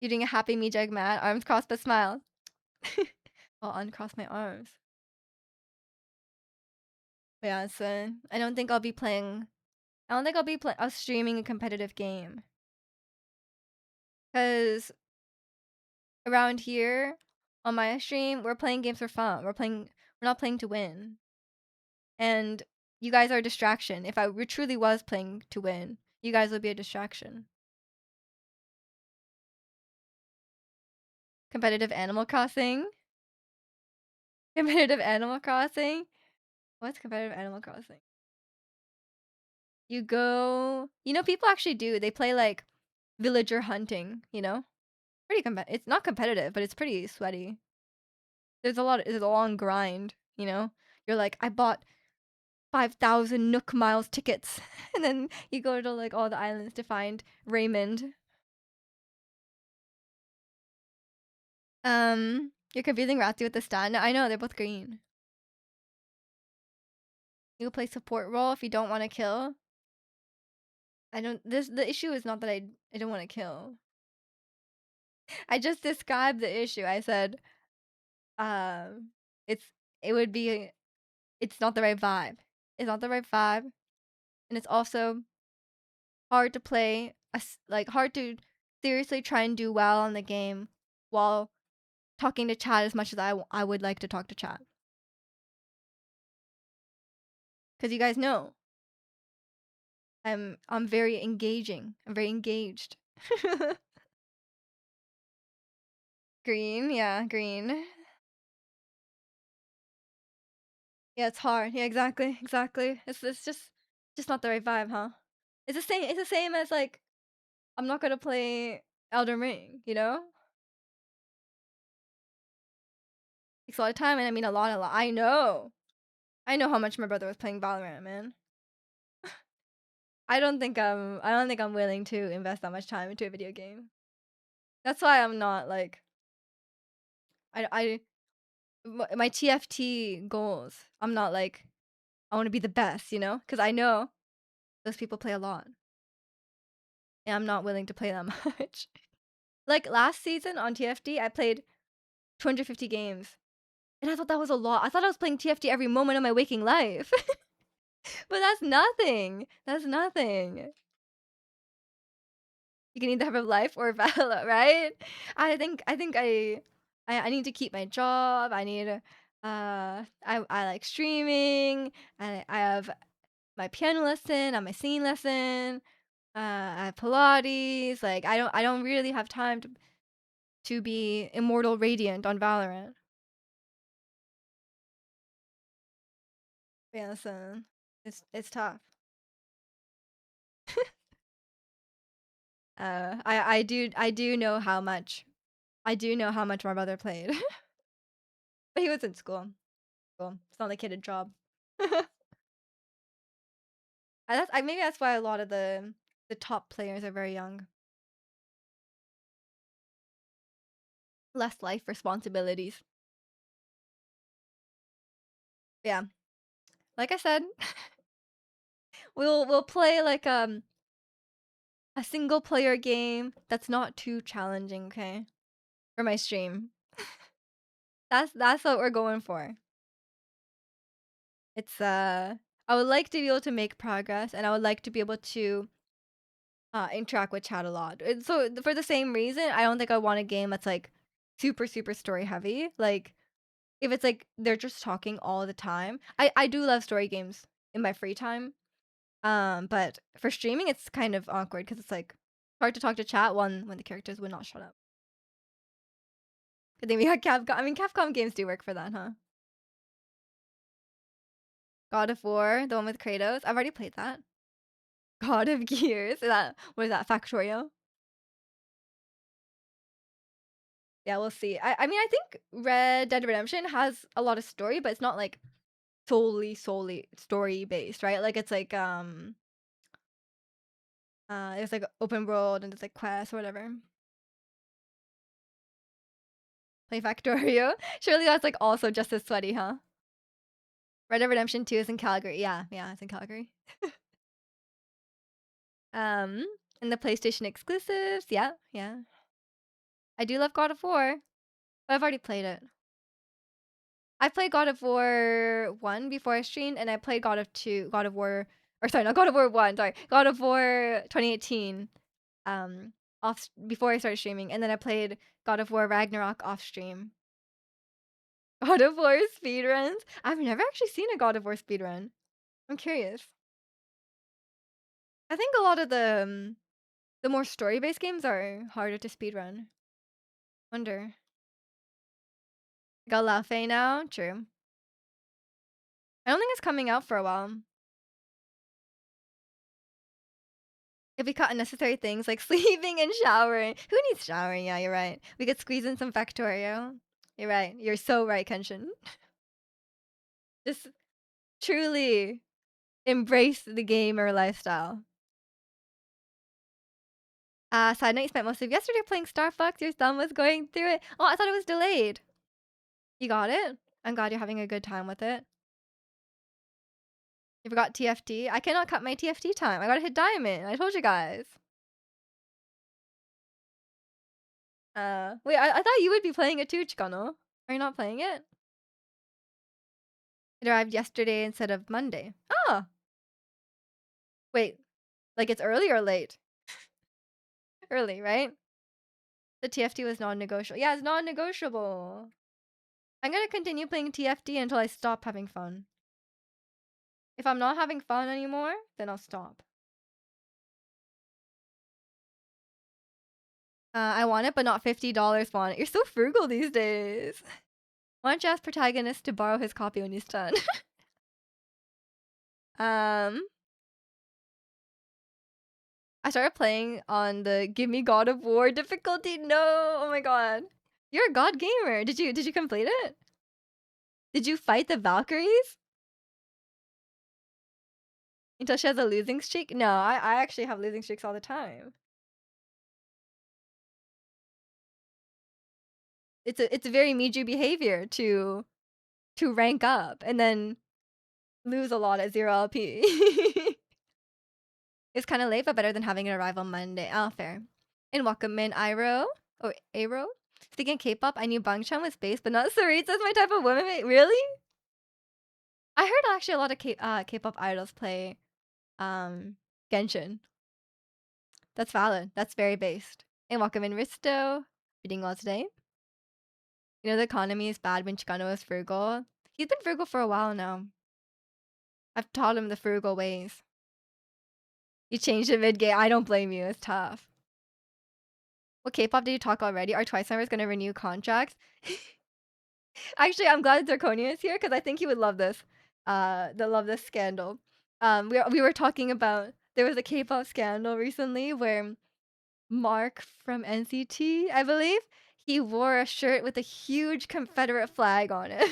doing a happy me jug mat, arms crossed but smile. I'll uncross my arms. Yeah, so I don't think I'll be playing. I don't think I'll be streaming a competitive game because around here on my stream, we're playing games for fun. We're not playing to win. And you guys are a distraction. If I truly was playing to win, you guys would be a distraction. Competitive Animal Crossing. Competitive Animal Crossing. What's competitive Animal Crossing? You go. You know, people actually do. They play like villager hunting. You know, pretty It's not competitive, but it's pretty sweaty. There's a long grind. You know, you're like, I bought 5,000 Nook Miles tickets, and then you go to like all the islands to find Raymond. You're confusing Ratsu with the stat. No, I know they're both green. You can play support role if you don't want to kill. I don't. The issue is not that I don't want to kill. I just described the issue. I said, um, it's it would be it's not the right vibe. It's not the right vibe, and it's also hard to play. Like hard to seriously try and do well on the game while talking to chat as much as I would like to talk to chat. Because you guys know I'm very engaging. I'm very engaged. Green, yeah, green. Yeah, it's hard. Yeah, exactly, exactly. It's just not the right vibe, huh? It's the same as like I'm not gonna play Elden Ring, you know? Takes a lot of time, and I mean a lot. I know. I know how much my brother was playing Valorant, man. I don't think I'm willing to invest that much time into a video game. That's why I'm not like I my TFT goals. I'm not like I want to be the best, you know? Cuz I know those people play a lot, and I'm not willing to play that much. Like last season on TFT, I played 250 games. And I thought that was a lot. I thought I was playing TFT every moment of my waking life. But that's nothing. That's nothing. You can either have a life or Valor, right? I need to keep my job. I need I like streaming. I have my piano lesson, I have my singing lesson, I have Pilates. Like I don't really have time to be immortal radiant on Valorant. Yeah, listen. It's tough. I do know how much. I do know how much my brother played. But he was in school. School. It's not like he had a job. Maybe that's why a lot of the top players are very young. Less life responsibilities. Yeah. Like I said, we'll play like a single player game that's not too challenging, okay? For my stream. That's what we're going for. It's I would like to be able to make progress, and I would like to be able to interact with chat a lot. And so for the same reason, I don't think I want a game that's like super story heavy. Like if it's like they're just talking all the time. I do love story games in my free time. But for streaming it's kind of awkward because it's like hard to talk to chat when the characters would not shut up. Good thing we got Capcom. I mean Capcom games do work for that, huh? God of War, the one with Kratos. I've already played that. God of Gears. Is that what is that, Factorio? Yeah, we'll see. I mean, I think Red Dead Redemption has a lot of story, but it's not like solely story based, right? Like it's like it's like open world and it's like quests or whatever. Play Factorio. Surely that's like also just as sweaty, huh? Red Dead Redemption 2 is in Calgary. Yeah, it's in Calgary. Um, and the PlayStation exclusives. Yeah. I do love God of War, but I've already played it. I played God of War 1 before I streamed, and I played God of War, or sorry, not God of War 1, sorry, God of War 2018, before I started streaming, and then I played God of War Ragnarok off stream. God of War speedruns? I've never actually seen a God of War speedrun. I'm curious. I think a lot of the more story-based games are harder to speedrun. Wonder. Got Laufey now? True. I don't think it's coming out for a while. If we cut unnecessary things like sleeping and showering. Who needs showering? Yeah, you're right. We could squeeze in some Factorio. You're right. You're so right, Kenshin. Just truly embrace the gamer lifestyle. Side note, you spent most of yesterday playing Star Fox. Your thumb was going through it. Oh, I thought it was delayed. You got it? I'm glad you're having a good time with it. You forgot TFT? I cannot cut my TFT time. I gotta hit diamond. I told you guys. Wait, I thought you would be playing it too, Chikano. Are you not playing it? It arrived yesterday instead of Monday. Oh! Wait, like it's early or late? Early, right? The TFT was non-negotiable. Yeah, it's non-negotiable. I'm gonna continue playing TFT until I stop having fun. If I'm not having fun anymore, then I'll stop. I want it, but not $50 want it. You're so frugal these days. Why don't you ask Protagonist to borrow his copy when he's done? I started playing on the Give Me God of War difficulty. No, oh my god. You're a god gamer. Did you complete it? Did you fight the Valkyries? Until she has a losing streak? No, I actually have losing streaks all the time. It's a very Miju behavior to rank up and then lose a lot at 0 LP. It's kind of late, but better than having it arrive on Monday. Oh, fair. And welcome in, Iroh. Or Aero. Speaking of K-pop, I knew Bangchan was based, but not Saritsa's my type of woman. Really? I heard actually a lot of K-pop idols play Genshin. That's valid. That's very based. And welcome in, Risto. Reading well today. You know the economy is bad when Chicano is frugal. He's been frugal for a while now. I've taught him the frugal ways. He changed it mid-game. I don't blame you. It's tough. What K-pop did you talk already? Are Twice members going to renew contracts? Actually, I'm glad Zirconia is here because I think he would love this. They'll love this scandal. We were talking about there was a K-pop scandal recently where Mark from NCT, I believe, he wore a shirt with a huge Confederate flag on it.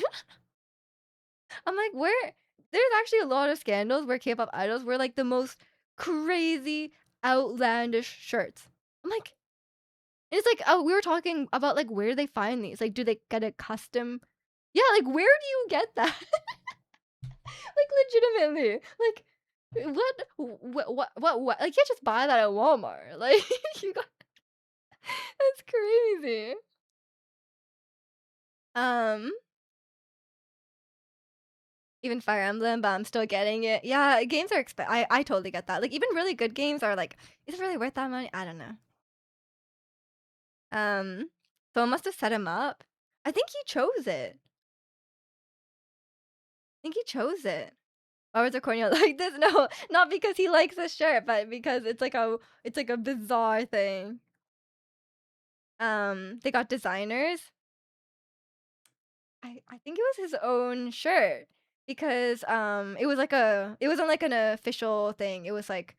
I'm like, where? There's actually a lot of scandals where K-pop idols wear like the most crazy, outlandish shirts. I'm like, and it's like, oh, we were talking about like where do they find these? Like, do they get a custom? Yeah, like where do you get that? Like legitimately, like what? Like you can't just buy that at Walmart. Like you got that's crazy. Um, even Fire Emblem, but I'm still getting it. Yeah, games are I totally get that. Like even really good games are like, is it really worth that money? I don't know. Someone must have set him up. I think he chose it. I think he chose it. Why was Corneo like this? No, not because he likes the shirt, but because it's like a bizarre thing. They got designers. I think it was his own shirt because it wasn't like an official thing. It was like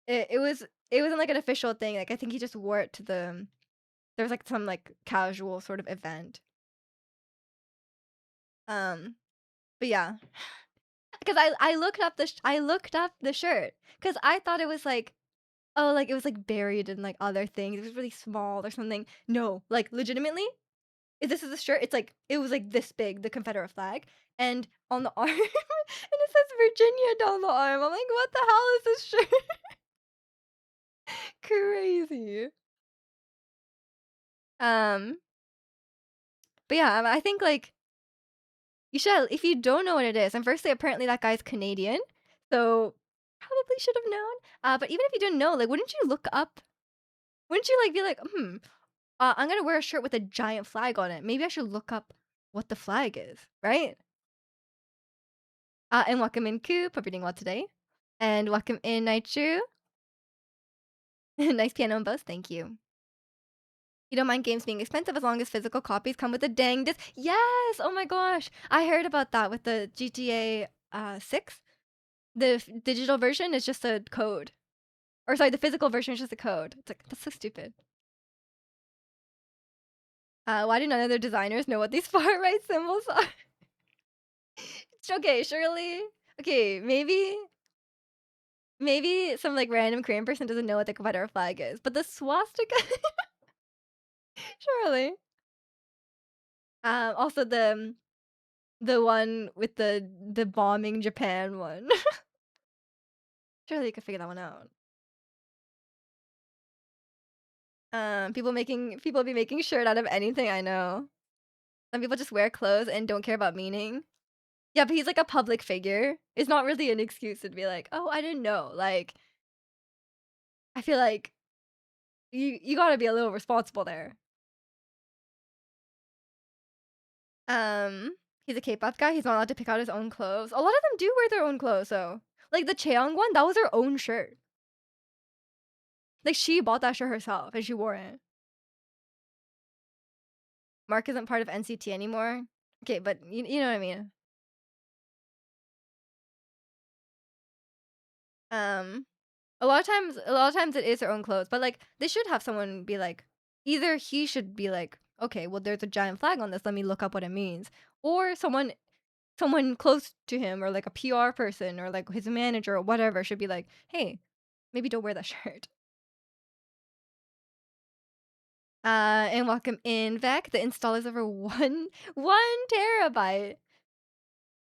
it wasn't like an official thing. Like I think he just wore it to there was like some like casual sort of event. But yeah, because I looked up the shirt because I thought it was like, oh, like it was like buried in like other things. It was really small or something. No, like legitimately, if this is a shirt, it's like it was like this big, the Confederate flag, and on the arm, and it says Virginia down the arm. I'm like, what the hell is this shirt? Crazy. Um, but yeah, I think like You should, if you don't know what it is, and firstly, apparently that guy's Canadian, so probably should have known. But even if you didn't know, like, wouldn't you look up? Wouldn't you like be like, I'm gonna wear a shirt with a giant flag on it. Maybe I should look up what the flag is, right? And welcome in Coop. Hope you're doing well today. And welcome in Naichu. Nice piano and bows. Thank you. You don't mind games being expensive as long as physical copies come with a dang disc. Yes! Oh my gosh. I heard about that with the GTA 6. The digital version is just a code. Or sorry, the physical version is just a code. It's like, that's so stupid. Why do none of their designers know what these far right symbols are? Okay, surely. Okay, maybe some like random Korean person doesn't know what the Confederate flag is, but the swastika, surely. Also the one with the bombing Japan one. Surely you could figure that one out. People be making shirt out of anything, I know. Some people just wear clothes and don't care about meaning. Yeah, but he's like a public figure. It's not really an excuse to be like, oh, I didn't know. Like, I feel like you gotta be a little responsible there. He's a K-pop guy. He's not allowed to pick out his own clothes. A lot of them do wear their own clothes, though. Like the Cheong one, that was her own shirt. Like she bought that shirt herself and she wore it. Mark isn't part of NCT anymore. Okay, but you know what I mean. A lot of times it is their own clothes, but like they should have someone be like, either he should be like, okay, well there's a giant flag on this, let me look up what it means, or someone close to him or like a PR person or like his manager or whatever should be like, hey, maybe don't wear that shirt. And welcome in, Vec. The install is over 1 terabyte.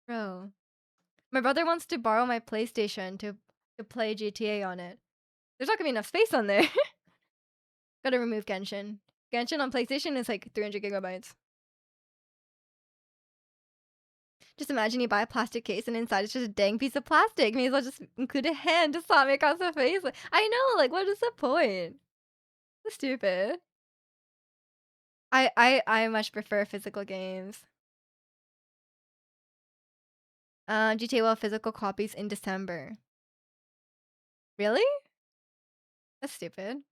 Bro. My brother wants to borrow my PlayStation to play GTA on it. There's not gonna be enough space on there. Gotta remove Genshin. Genshin on PlayStation is like 300 gigabytes. Just imagine you buy a plastic case and inside it's just a dang piece of plastic. May as well just include a hand to slap me across the face. Like, I know, like, what is the point? It's stupid. I much prefer physical games. GTA will have physical copies in December. Really? That's stupid.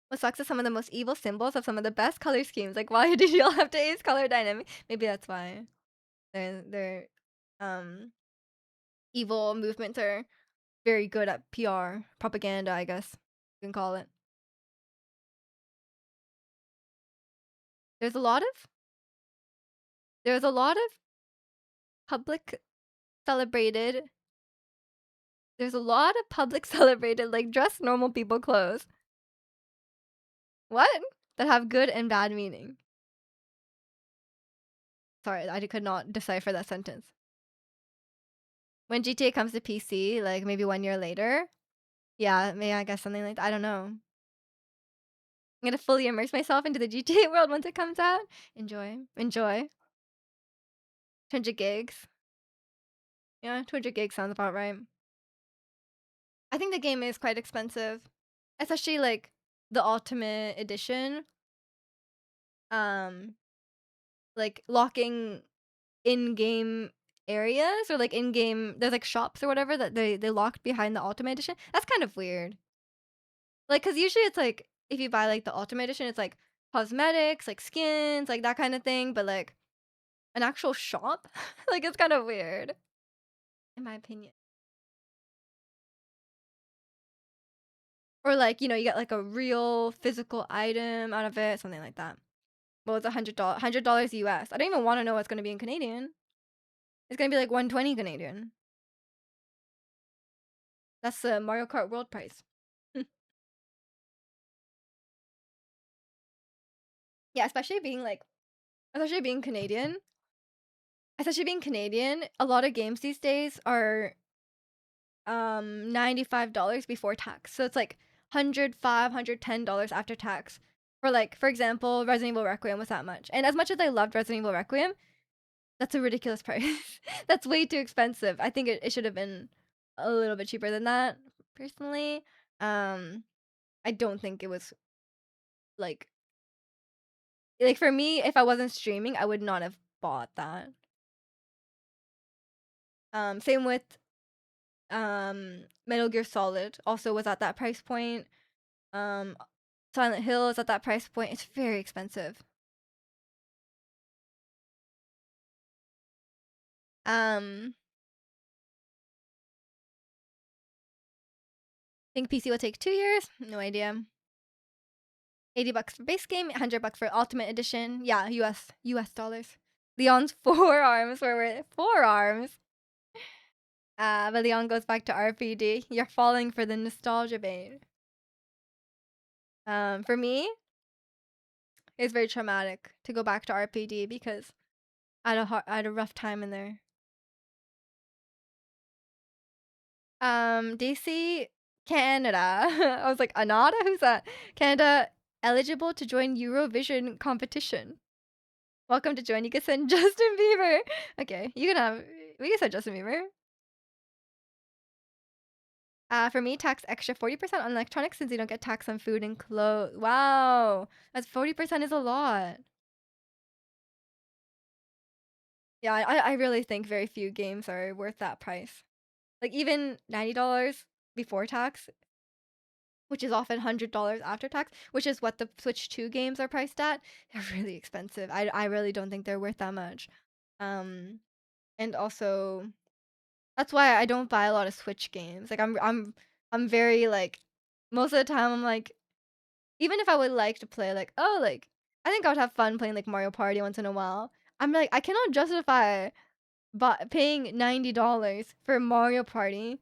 What sucks is some of the most evil symbols have some of the best color schemes. Like, why did you all have to ace color dynamic? Maybe that's why. Their evil movements are very good at PR propaganda, I guess you can call it. There's a lot of public celebrated. There's a lot of public celebrated like dress normal people clothes. What? That have good and bad meaning. Sorry, I could not decipher that sentence. When GTA comes to PC, like maybe 1 year later, yeah, maybe I guess something like that. I don't know. I'm gonna fully immerse myself into the GTA world once it comes out. Enjoy. 200 gigs. Yeah, 200 gigs sounds about right. I think the game is quite expensive, especially like the Ultimate Edition. Um, like locking in-game areas or like in-game, there's like shops or whatever that they locked behind the Ultimate Edition. That's kind of weird. Like, cause usually it's like if you buy like the Ultimate Edition, it's like cosmetics, like skins, like that kind of thing. But like an actual shop, like it's kind of weird, in my opinion. Or like, you know, you get like a real physical item out of it, something like that. Well, it's $100 US. I don't even want to know what's gonna be in Canadian. It's gonna be like 120 Canadian. That's the Mario Kart World price. Yeah, especially being Canadian. Especially being Canadian, a lot of games these days are $95 before tax. So it's like $110 after tax. For like, for example, Resident Evil Requiem was that much. And as much as I loved Resident Evil Requiem, That's a ridiculous price. That's way too expensive. I think it should have been a little bit cheaper than that, personally. Um, I don't think it was like for me, if I wasn't streaming, I would not have bought that. Same with Metal Gear Solid also was at that price point. Um, Silent Hill is at that price point. It's very expensive. Um, think PC will take 2 years. No idea. $80 for base game, $100 for Ultimate Edition. Yeah, US dollars. Leon's forearms were worth forearms. But Leon goes back to RPD. You're falling for the nostalgia bait. For me, it's very traumatic to go back to RPD because I had a rough time in there. DC, Canada. I was like, Anada? Who's that? Canada eligible to join Eurovision competition. Welcome to join. You can send Justin Bieber. Okay, we can send Justin Bieber. For me, tax extra 40% on electronics since you don't get tax on food and clothes. Wow, that's 40% is a lot. Yeah, I really think very few games are worth that price. Like even $90 before tax, which is often $100 after tax, which is what the Switch 2 games are priced at. They're really expensive. I really don't think they're worth that much. And also that's why I don't buy a lot of Switch games. Like I'm very like most of the time I'm like even if I would like to play like oh like I think I would have fun playing like Mario Party once in a while. I'm like I cannot justify paying $90 for Mario Party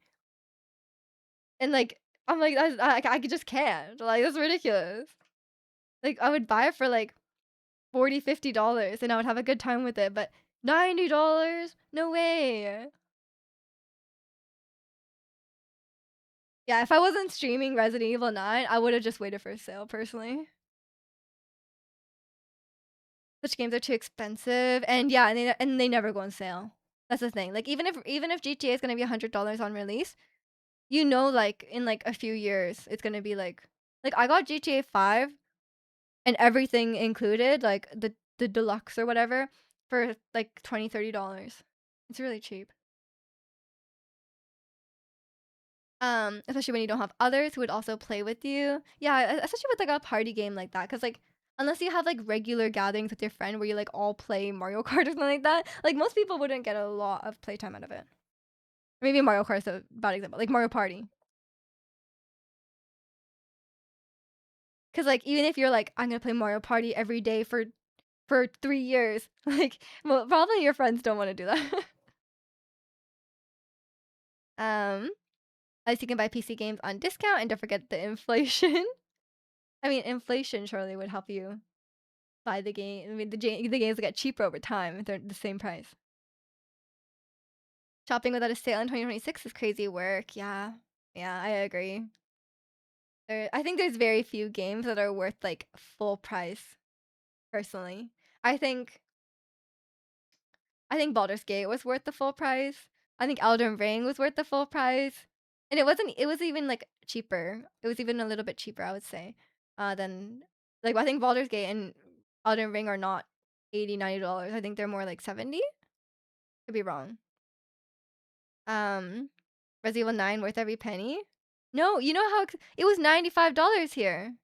and like I'm like I just can't. Like that's ridiculous. Like I would buy it for like $40, $50 and I would have a good time with it, but $90? No way. Yeah, if I wasn't streaming Resident Evil 9, I would have just waited for a sale personally. Such games are too expensive, and yeah, and they never go on sale. That's the thing. Like even if GTA is gonna be $100 on release, you know, like in like a few years, it's gonna be like I got GTA 5 and everything included, like the deluxe or whatever, for like $20-$30. It's really cheap. Especially when you don't have others who would also play with you. Yeah, especially with like a party game like that, because like unless you have like regular gatherings with your friend where you like all play Mario Kart or something like that, like most people wouldn't get a lot of playtime out of it. Maybe Mario Kart is a bad example, like Mario Party. Because like even if you're like I'm gonna play Mario Party every day for 3 years, like well probably your friends don't want to do that. um, at least you can buy PC games on discount and don't forget the inflation. I mean, inflation surely would help you buy the game. I mean, the games get cheaper over time. They're the same price. Shopping without a sale in 2026 is crazy work. Yeah, yeah, I agree. I think there's very few games that are worth like full price. Personally, I think I think Baldur's Gate was worth the full price. I think Elden Ring was worth the full price, and it wasn't. It was even like cheaper. It was even a little bit cheaper, I would say, than like I think Baldur's Gate and Elden Ring are not $80-$90. I think they're more like 70. Could be wrong. Resident Evil 9 worth every penny? No, you know how it was $95 here.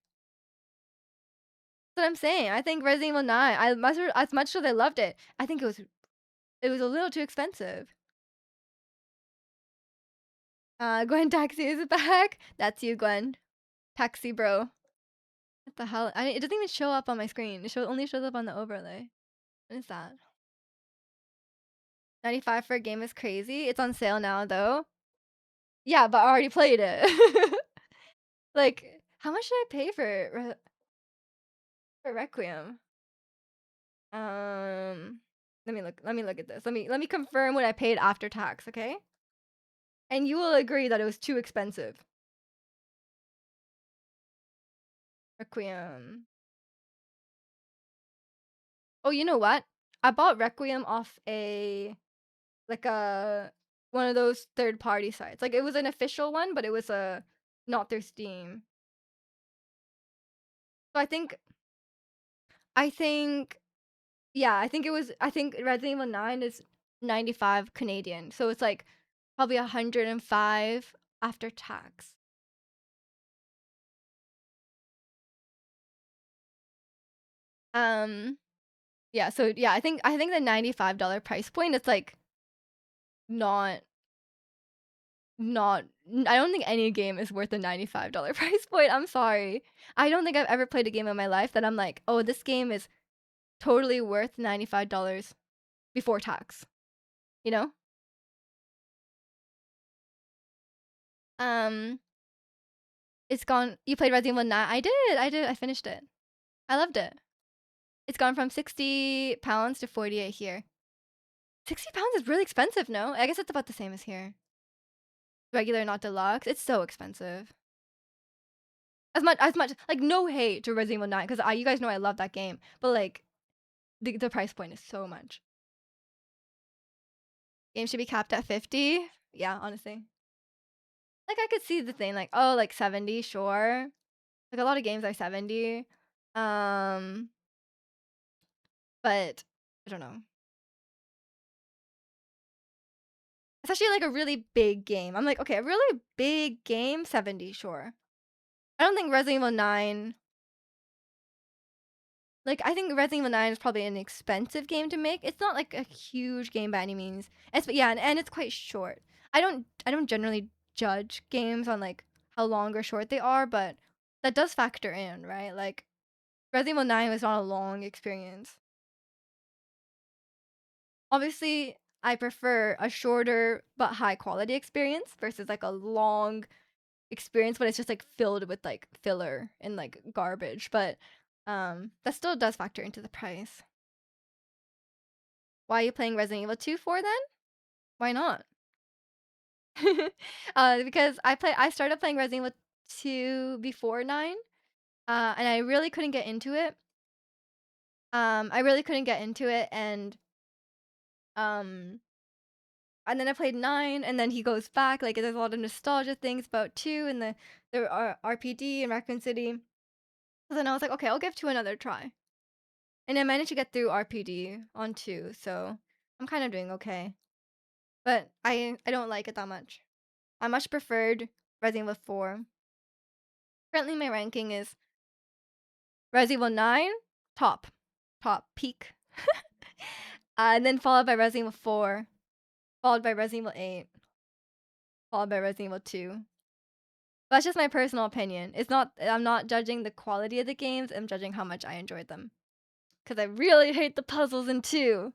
That's what I'm saying. I think Resident Evil 9, as much as I loved it, I think it was a little too expensive. Gwen Taxi is back. That's you, Gwen. Taxi bro. What the hell? It doesn't even show up on my screen. Only shows up on the overlay. What is that? 95 for a game is crazy. It's on sale now though. Yeah, but I already played it. Like, how much should I pay for Requiem? Let me look at this. Let me confirm what I paid after tax, okay? And you will agree that it was too expensive. Requiem. Oh, you know what? I bought Requiem off a like a one of those third party sites. Like it was an official one, but it was a not through Steam. So I think yeah, I think Resident Evil 9 is 95 Canadian. So it's like probably 105 after tax. Um yeah, so yeah, I think the $95 price point is like not not I don't think any game is worth a $95 price point. I'm sorry. I don't think I've ever played a game in my life that I'm like, "Oh, this game is totally worth $95 before tax." You know? Um it's gone You played Resident Evil 9? I did. I finished it. I loved it. It's gone from £60 to 48 here. £60 is really expensive, no? I guess it's about the same as here. Regular, not deluxe. It's so expensive. As much like no hate to Resident Evil 9 because I you guys know I love that game, but like the price point is so much. Game should be capped at 50. Yeah, honestly. Like I could see the thing like oh like 70, sure. Like a lot of games are 70. Um but I don't know. Especially like a really big game. I'm like, okay, a really big game, 70, sure. I don't think Resident Evil 9 like I think Resident Evil 9 is probably an expensive game to make. It's not like a huge game by any means. Yeah, and it's quite short. I don't generally judge games on like how long or short they are, but that does factor in, right? Like Resident Evil 9 was not a long experience. Obviously, I prefer a shorter but high quality experience versus like a long experience but it's just like filled with like filler and like garbage, but that still does factor into the price. Why are you playing Resident Evil 2 for then? Why not? Because I started playing Resident Evil 2 before 9, and I really couldn't get into it. I really couldn't get into it, um, and then I played 9, and then he goes back. Like there's a lot of nostalgia things about 2 and there are RPD and Raccoon City. So then I was like, okay, I'll give 2 another try, and I managed to get through RPD on 2, so I'm kind of doing okay. But I don't like it that much. I much preferred Resident Evil 4. Currently, my ranking is Resident Evil 9, top, peak, and then followed by Resident Evil 4, followed by Resident Evil 8, followed by Resident Evil 2. That's just my personal opinion. I'm not judging the quality of the games. I'm judging how much I enjoyed them. Because I really hate the puzzles in 2.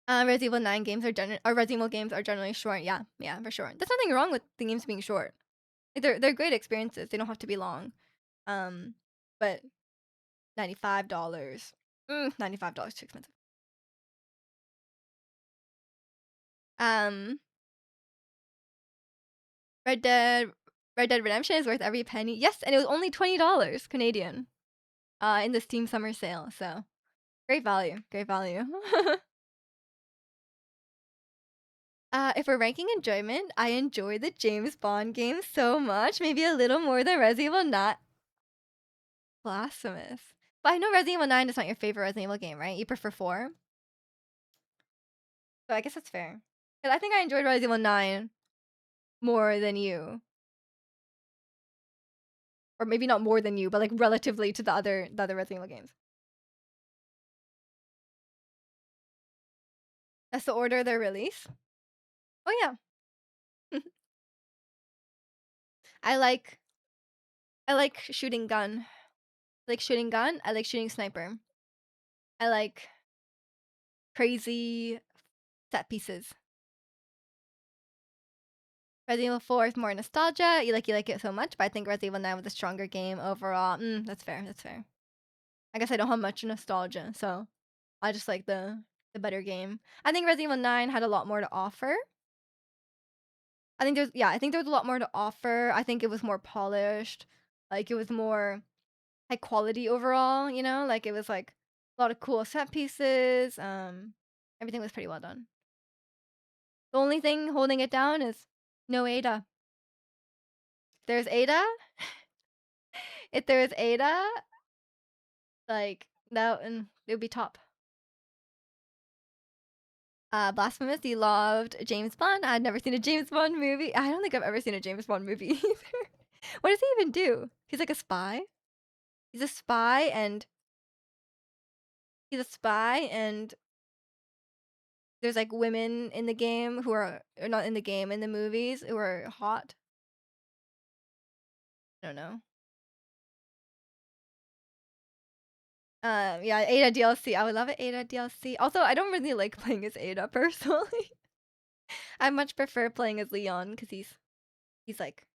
Resident Evil 9 games or Resident Evil games are generally short. Yeah, yeah, for sure. There's nothing wrong with the games being short. Like, they're great experiences. They don't have to be long. But $95. $95 too expensive. Um, Red Dead Red Dead Redemption is worth every penny. Yes, and it was only $20 Canadian. In the Steam summer sale. So great value. Great value. If we're ranking enjoyment, I enjoy the James Bond games so much. Maybe a little more than Resident Evil. Not blasphemous. But I know Resident Evil 9 is not your favorite Resident Evil game, right? You prefer 4? So I guess that's fair. Because I think I enjoyed Resident Evil 9 more than you. Or maybe not more than you, but like relatively to the other Resident Evil games. That's the order of their release. Oh yeah. I like shooting gun. I like shooting gun. I like shooting sniper. I like crazy set pieces. Resident Evil 4 is more nostalgia. You like it so much, but I think Resident Evil 9 was a stronger game overall. That's fair. That's fair. I guess I don't have much nostalgia, so I just like the better game. I think Resident Evil 9 had a lot more to offer. I think there's a lot more to offer. I think it was more polished. Like, it was more high quality overall, like, it was, like, a lot of cool set pieces, everything was pretty well done. The only thing holding it down is no Ada. There's Ada. If there's Ada, like, that and it would be top. Blasphemous, you loved James Bond. I'd never seen a James Bond movie. I don't think I've ever seen a James Bond movie either. What does he even do? He's like a spy? He's a spy and he's a spy and there's like women in the game who are or not in the game, in the movies who are hot. I don't know. Yeah, Ada DLC. I would love it, Ada DLC. Also, I don't really like playing as Ada personally. I much prefer playing as Leon because he's like,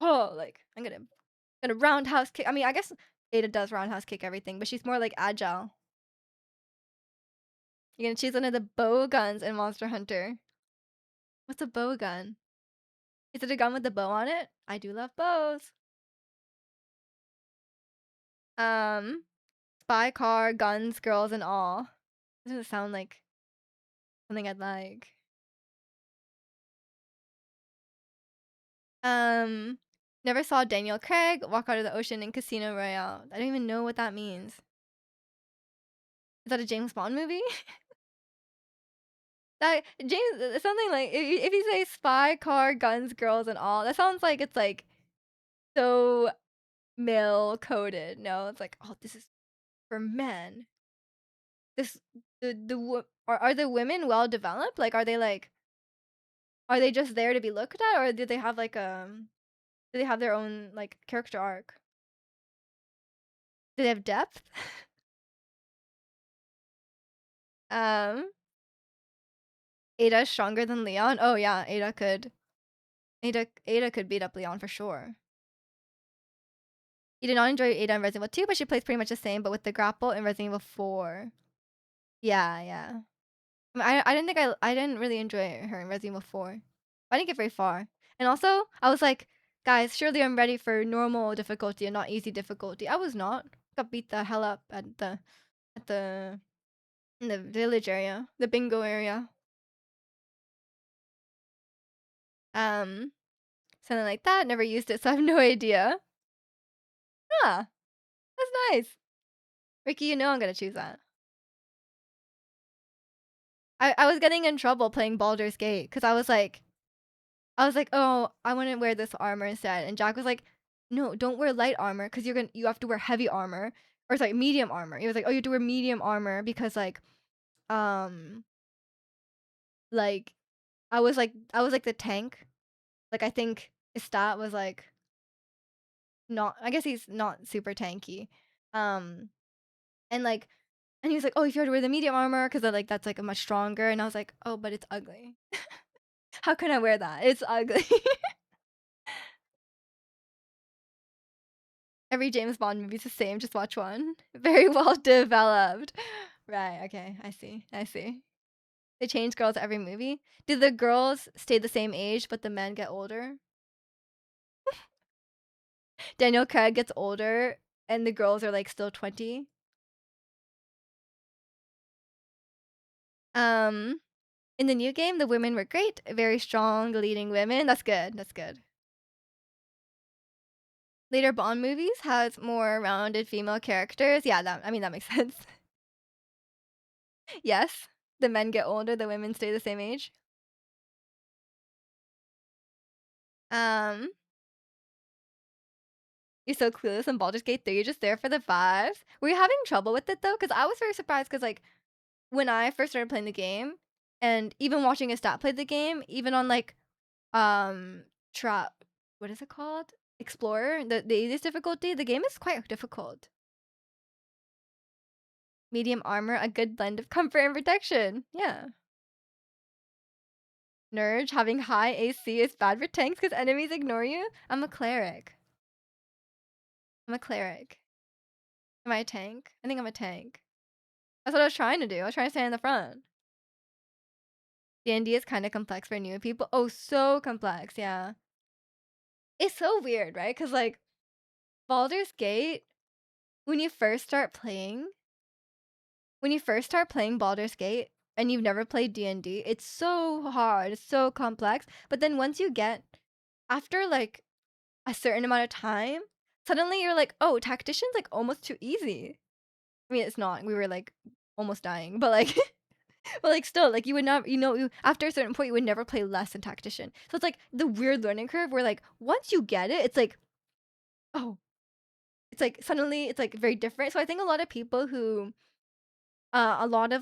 oh, like I'm gonna roundhouse kick. I mean, I guess Ada does roundhouse kick everything, but she's more like agile. You're gonna choose one of the bow guns in Monster Hunter. What's a bow gun? Is it a gun with the bow on it? I do love bows. Um, spy car, guns, girls, and all. Doesn't sound like something I'd like. Um, never saw Daniel Craig walk out of the ocean in Casino Royale. I don't even know what that means. Is that a James Bond movie? That James something like if you say spy car, guns, girls, and all, that sounds like it's like so male coded. No, it's like, oh, this is for men. This are the women well developed? Like, are they just there to be looked at, or do they have like do they have their own like character arc? Do they have depth? um, Ada's stronger than Leon. Oh yeah, Ada could beat up Leon for sure. You did not enjoy Ada in Resident Evil 2, but she plays pretty much the same, but with the grapple in Resident Evil 4. Yeah, yeah. I mean, I didn't think I didn't really enjoy her in Resident Evil 4. I didn't get very far. And also, I was like, guys, surely I'm ready for normal difficulty and not easy difficulty. I was not. Got beat the hell up at the in the village area, the bingo area. Um, something like that. Never used it, so I have no idea. Huh, that's nice. Ricky, you know I'm gonna choose that. I was getting in trouble playing Baldur's Gate because I was like, oh, I want to wear this armor instead, and Jack was like, no, don't wear light armor because you have to wear heavy armor or sorry, medium armor. He was like, oh, you have to wear medium armor because um like I was like the tank. Like I think his stat was like not. I guess he's not super tanky. Um and like and he was like, oh, if you had to wear the medium armor because like that's like a much stronger. And I was like, oh, but it's ugly. How can I wear that? It's ugly. Every James Bond movie's the same, just watch one. Very well developed. Right, okay, I see, I see. They change girls every movie? Do the girls stay the same age, but the men get older? Daniel Craig gets older, and the girls are, like, still 20? Um, in the new game, the women were great, very strong leading women. That's good, that's good. Later Bond movies has more rounded female characters. Yeah, I mean, that makes sense. Yes, the men get older, the women stay the same age. Um, you're so clueless in Baldur's Gate 3. You're just there for the vibes. Were you having trouble with it though? Because I was very surprised. Because like when I first started playing the game, and even watching a stat play the game, even on like trap, what is it called? Explorer, the easiest difficulty. The game is quite difficult. Medium armor, a good blend of comfort and protection. Yeah. Nurge, having high AC is bad for tanks because enemies ignore you. I'm a cleric. I'm a cleric. Am I a tank? I think I'm a tank. That's what I was trying to do. I was trying to stand in the front. D&D is kind of complex for new people. Oh, so complex, yeah. It's so weird, right? Because, like, Baldur's Gate, when you first start playing, when you first start playing Baldur's Gate and you've never played D&D, it's so hard, it's so complex. But then once you get after like a certain amount of time, suddenly you're like, "Oh, tactician's like almost too easy." I mean, it's not. We were like almost dying, but like but like still like you would not after a certain point you would never play less than tactician. So it's like the weird learning curve where like once you get it, it's like, "Oh, it's like suddenly it's like very different." So I think a lot of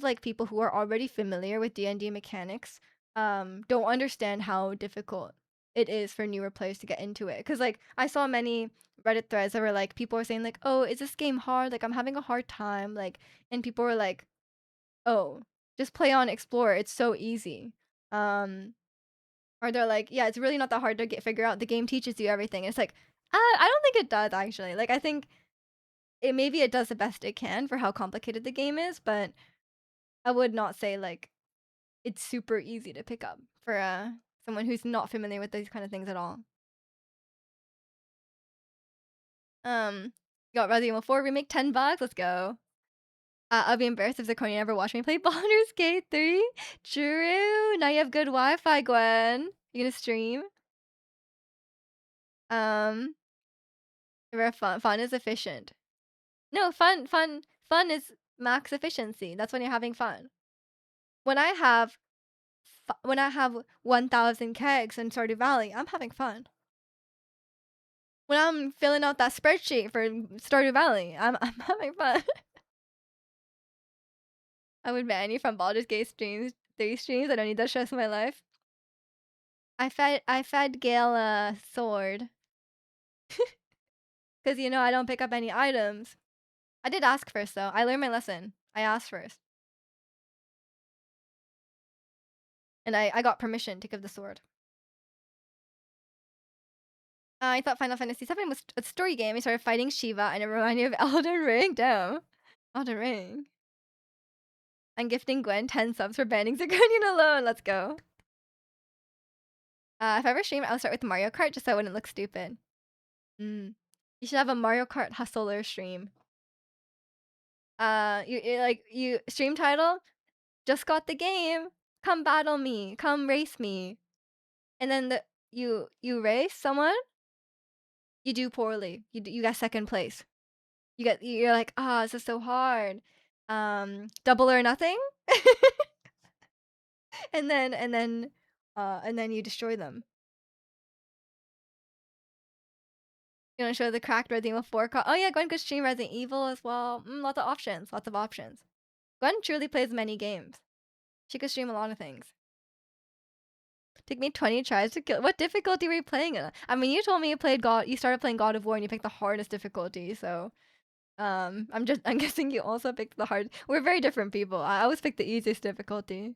like people who are already familiar with D&D mechanics don't understand how difficult it is for newer players to get into it. Cuz like I saw many Reddit threads that were like people were saying like, "Oh, is this game hard? Like I'm having a hard time." Like and people were like, "Oh, just play on Explorer. It's so easy." Um or they're like, "Yeah, it's really not that hard to figure out. The game teaches you everything." And it's like, I don't think it does actually. Like I think it does the best it can for how complicated the game is, but I would not say like it's super easy to pick up for someone who's not familiar with these kind of things at all. Got Resident Evil 4 remake, $10. Let's go. I'll be embarrassed if Zirconia never watched me play Baldur's Gate 3. True. Now you have good Wi-Fi, Gwen. You gonna stream? Um, very fun. Fun is efficient. No, fun is max efficiency. That's when you're having fun. When I have when I have 1,000 kegs in Stardew Valley, I'm having fun. When I'm filling out that spreadsheet for Stardew Valley, I'm having fun. I would ban you from Baldur's Gate streams, 3 streams. I don't need that stress in my life. I fed Gail a sword. Cause I don't pick up any items. I did ask first though. I learned my lesson. I asked first. And I got permission to give the sword. I thought Final Fantasy VII was a story game. I started fighting Shiva and it reminded me of Elden Ring. Damn. Elden Ring. I'm gifting Gwen 10 subs for banning Zirconian alone. Let's go. If I ever stream, I'll start with Mario Kart just so I wouldn't look stupid. You should have a Mario Kart hustler stream. You stream title, just got the game. Come battle me. Come race me. And then you race someone, you do poorly. You got second place. You're like, this is so hard. Double or nothing. and then you destroy them. You want to show the cracked Resident Evil 4 Oh yeah, Gwen could stream Resident Evil as well. Lots of options. Lots of options. Gwen truly plays many games. She could stream a lot of things. Took me 20 tries to kill. What difficulty were you playing it? I mean, you told me you started playing God of War and you picked the hardest difficulty. So, I'm guessing you also picked the hard. We're very different people. I always pick the easiest difficulty.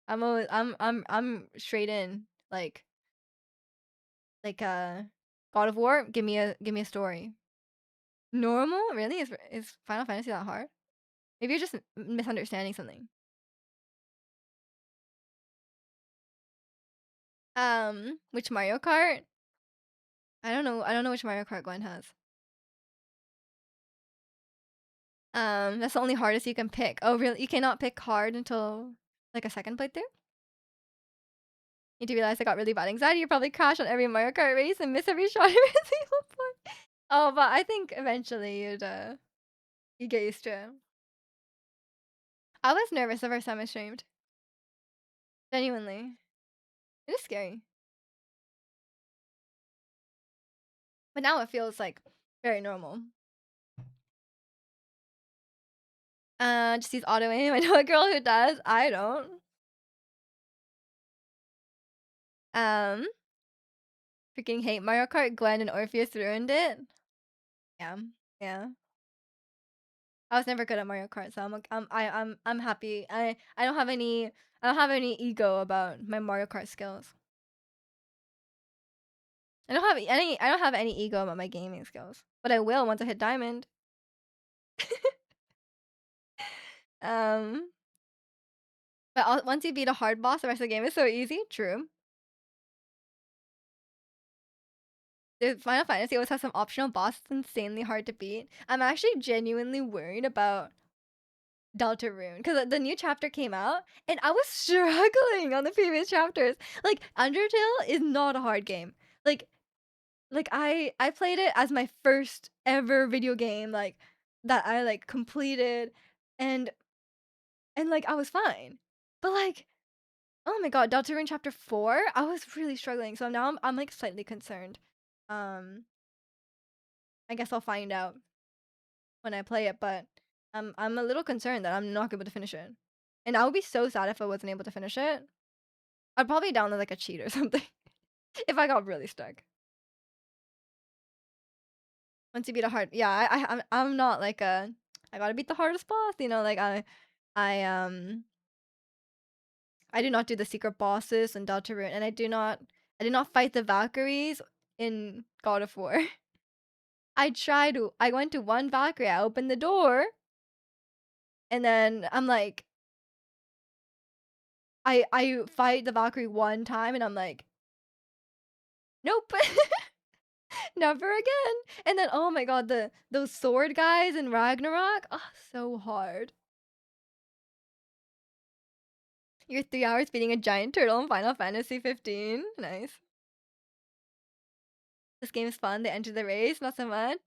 I'm straight in like God of War. Give me a story. Normal? Really? Is Final Fantasy that hard? Maybe you're just misunderstanding something. Which Mario Kart? I don't know. I don't know which Mario Kart Gwen has. That's the only hardest you can pick. Oh, really? You cannot pick hard until like a second playthrough? You do realize I got really bad anxiety. You probably crash on every Mario Kart race and miss every shot in Resident Evil 4. Oh, but I think eventually you'd get used to it. I was nervous the first time I streamed. Genuinely. It is scary. But now it feels like very normal. Just use auto aim. I know a girl who does. I don't. Freaking hate Mario Kart. Gwen and Orpheus ruined it. Yeah, yeah. I was never good at Mario Kart, so I'm happy. I don't have any ego about my Mario Kart skills. I don't have any ego about my gaming skills, but I will once I hit diamond. um, but once you beat a hard boss, the rest of the game is so easy. True. The Final Fantasy always has some optional boss that's insanely hard to beat. I'm actually genuinely worried about Deltarune because the new chapter came out and I was struggling on the previous chapters. Like Undertale is not a hard game. Like I played it as my first ever video game like that I like completed and like I was fine. But like oh my god, Deltarune chapter 4, I was really struggling. So now I'm like slightly concerned. Um I guess I'll find out when I play it, but I'm a little concerned that I'm not able to finish it. And I would be so sad if I wasn't able to finish it. I'd probably download like a cheat or something if I got really stuck. Once you beat a hard, yeah, I'm not like a I gotta beat the hardest boss, you know, like I I do not do the secret bosses in Deltarune, and I did not fight the Valkyries in God of War. I went to one Valkyrie, I opened the door, and then I'm like I fight the Valkyrie one time and I'm like, nope, never again. And then oh my god, those sword guys in Ragnarok, oh, so hard. You're 3 hours beating a giant turtle in Final Fantasy 15. Nice. This game is fun. They enter the race, not so much.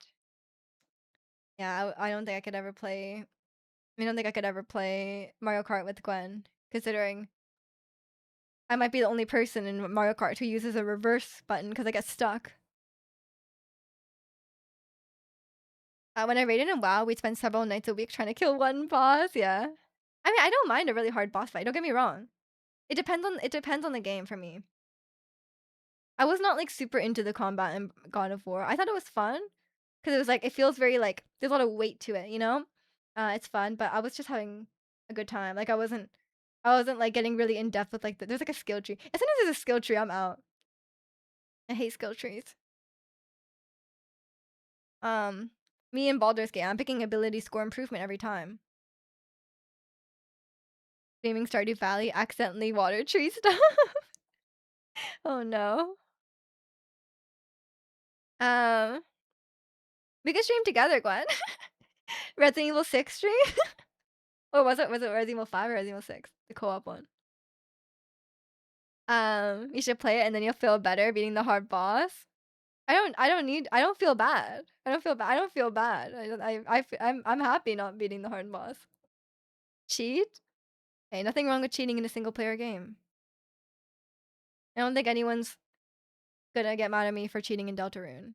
Yeah, I don't think I could ever play. I don't think I could ever play Mario Kart with Gwen, considering I might be the only person in Mario Kart who uses a reverse button because I get stuck. When I raided in WoW, we'd spend several nights a week trying to kill one boss. Yeah, I mean, I don't mind a really hard boss fight. Don't get me wrong. It depends on the game for me. I was not like super into the combat in God of War. I thought it was fun because it was like it feels very like there's a lot of weight to it. You know, it's fun. But I was just having a good time. Like I wasn't like getting really in depth with like there's like a skill tree. As soon as there's a skill tree, I'm out. I hate skill trees. Um, Me and Baldur's Gate, I'm picking ability score improvement every time. Streaming Stardew Valley, accidentally water tree stuff. Oh no. Um, we could stream together, Gwen. Resident Evil 6 stream? Or was it Resident Evil 5 or Resident Evil 6? The co-op one. You should play it and then you'll feel better beating the hard boss. I don't feel bad. I don't feel bad. I don't feel bad. I'm happy not beating the hard boss. Cheat? Hey, nothing wrong with cheating in a single player game. I don't think anyone's gonna get mad at me for cheating in Deltarune.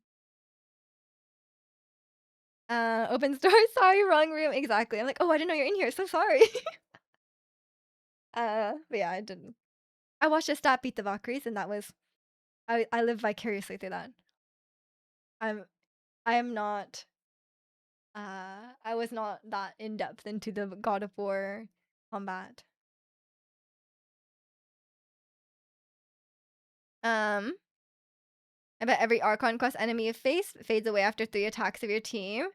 Open store, sorry, wrong room. Exactly. I'm like, oh, I didn't know you're in here. So sorry. But yeah, I didn't. I watched a stat beat the Valkyries, and that was I live vicariously through that. I'm I am not I was not that in depth into the God of War combat. Um, I bet every Archon quest enemy you face fades away after 3 attacks of your team.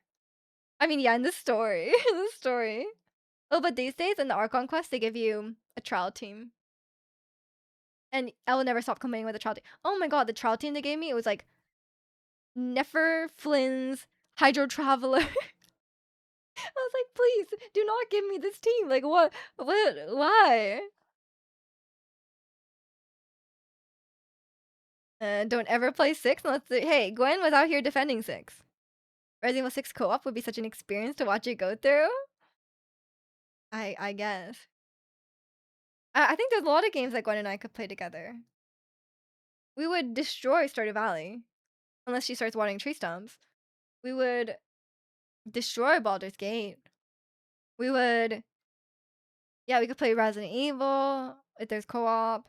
I mean, yeah, in the story, in the story. Oh, but these days in the Archon quest, they give you a trial team. And I will never stop complaining with the trial team. Oh my god, the trial team they gave me, it was like Nefer, Flynn's, Hydro Traveler. I was like, please, do not give me this team. Like, what, why? Don't ever play 6 unless, hey, Gwen was out here defending 6. Resident Evil 6 co-op would be such an experience to watch you go through. I guess. I think there's a lot of games that Gwen and I could play together. We would destroy Stardew Valley. Unless she starts watering tree stumps. We would destroy Baldur's Gate. We would, yeah, we could play Resident Evil if there's co-op.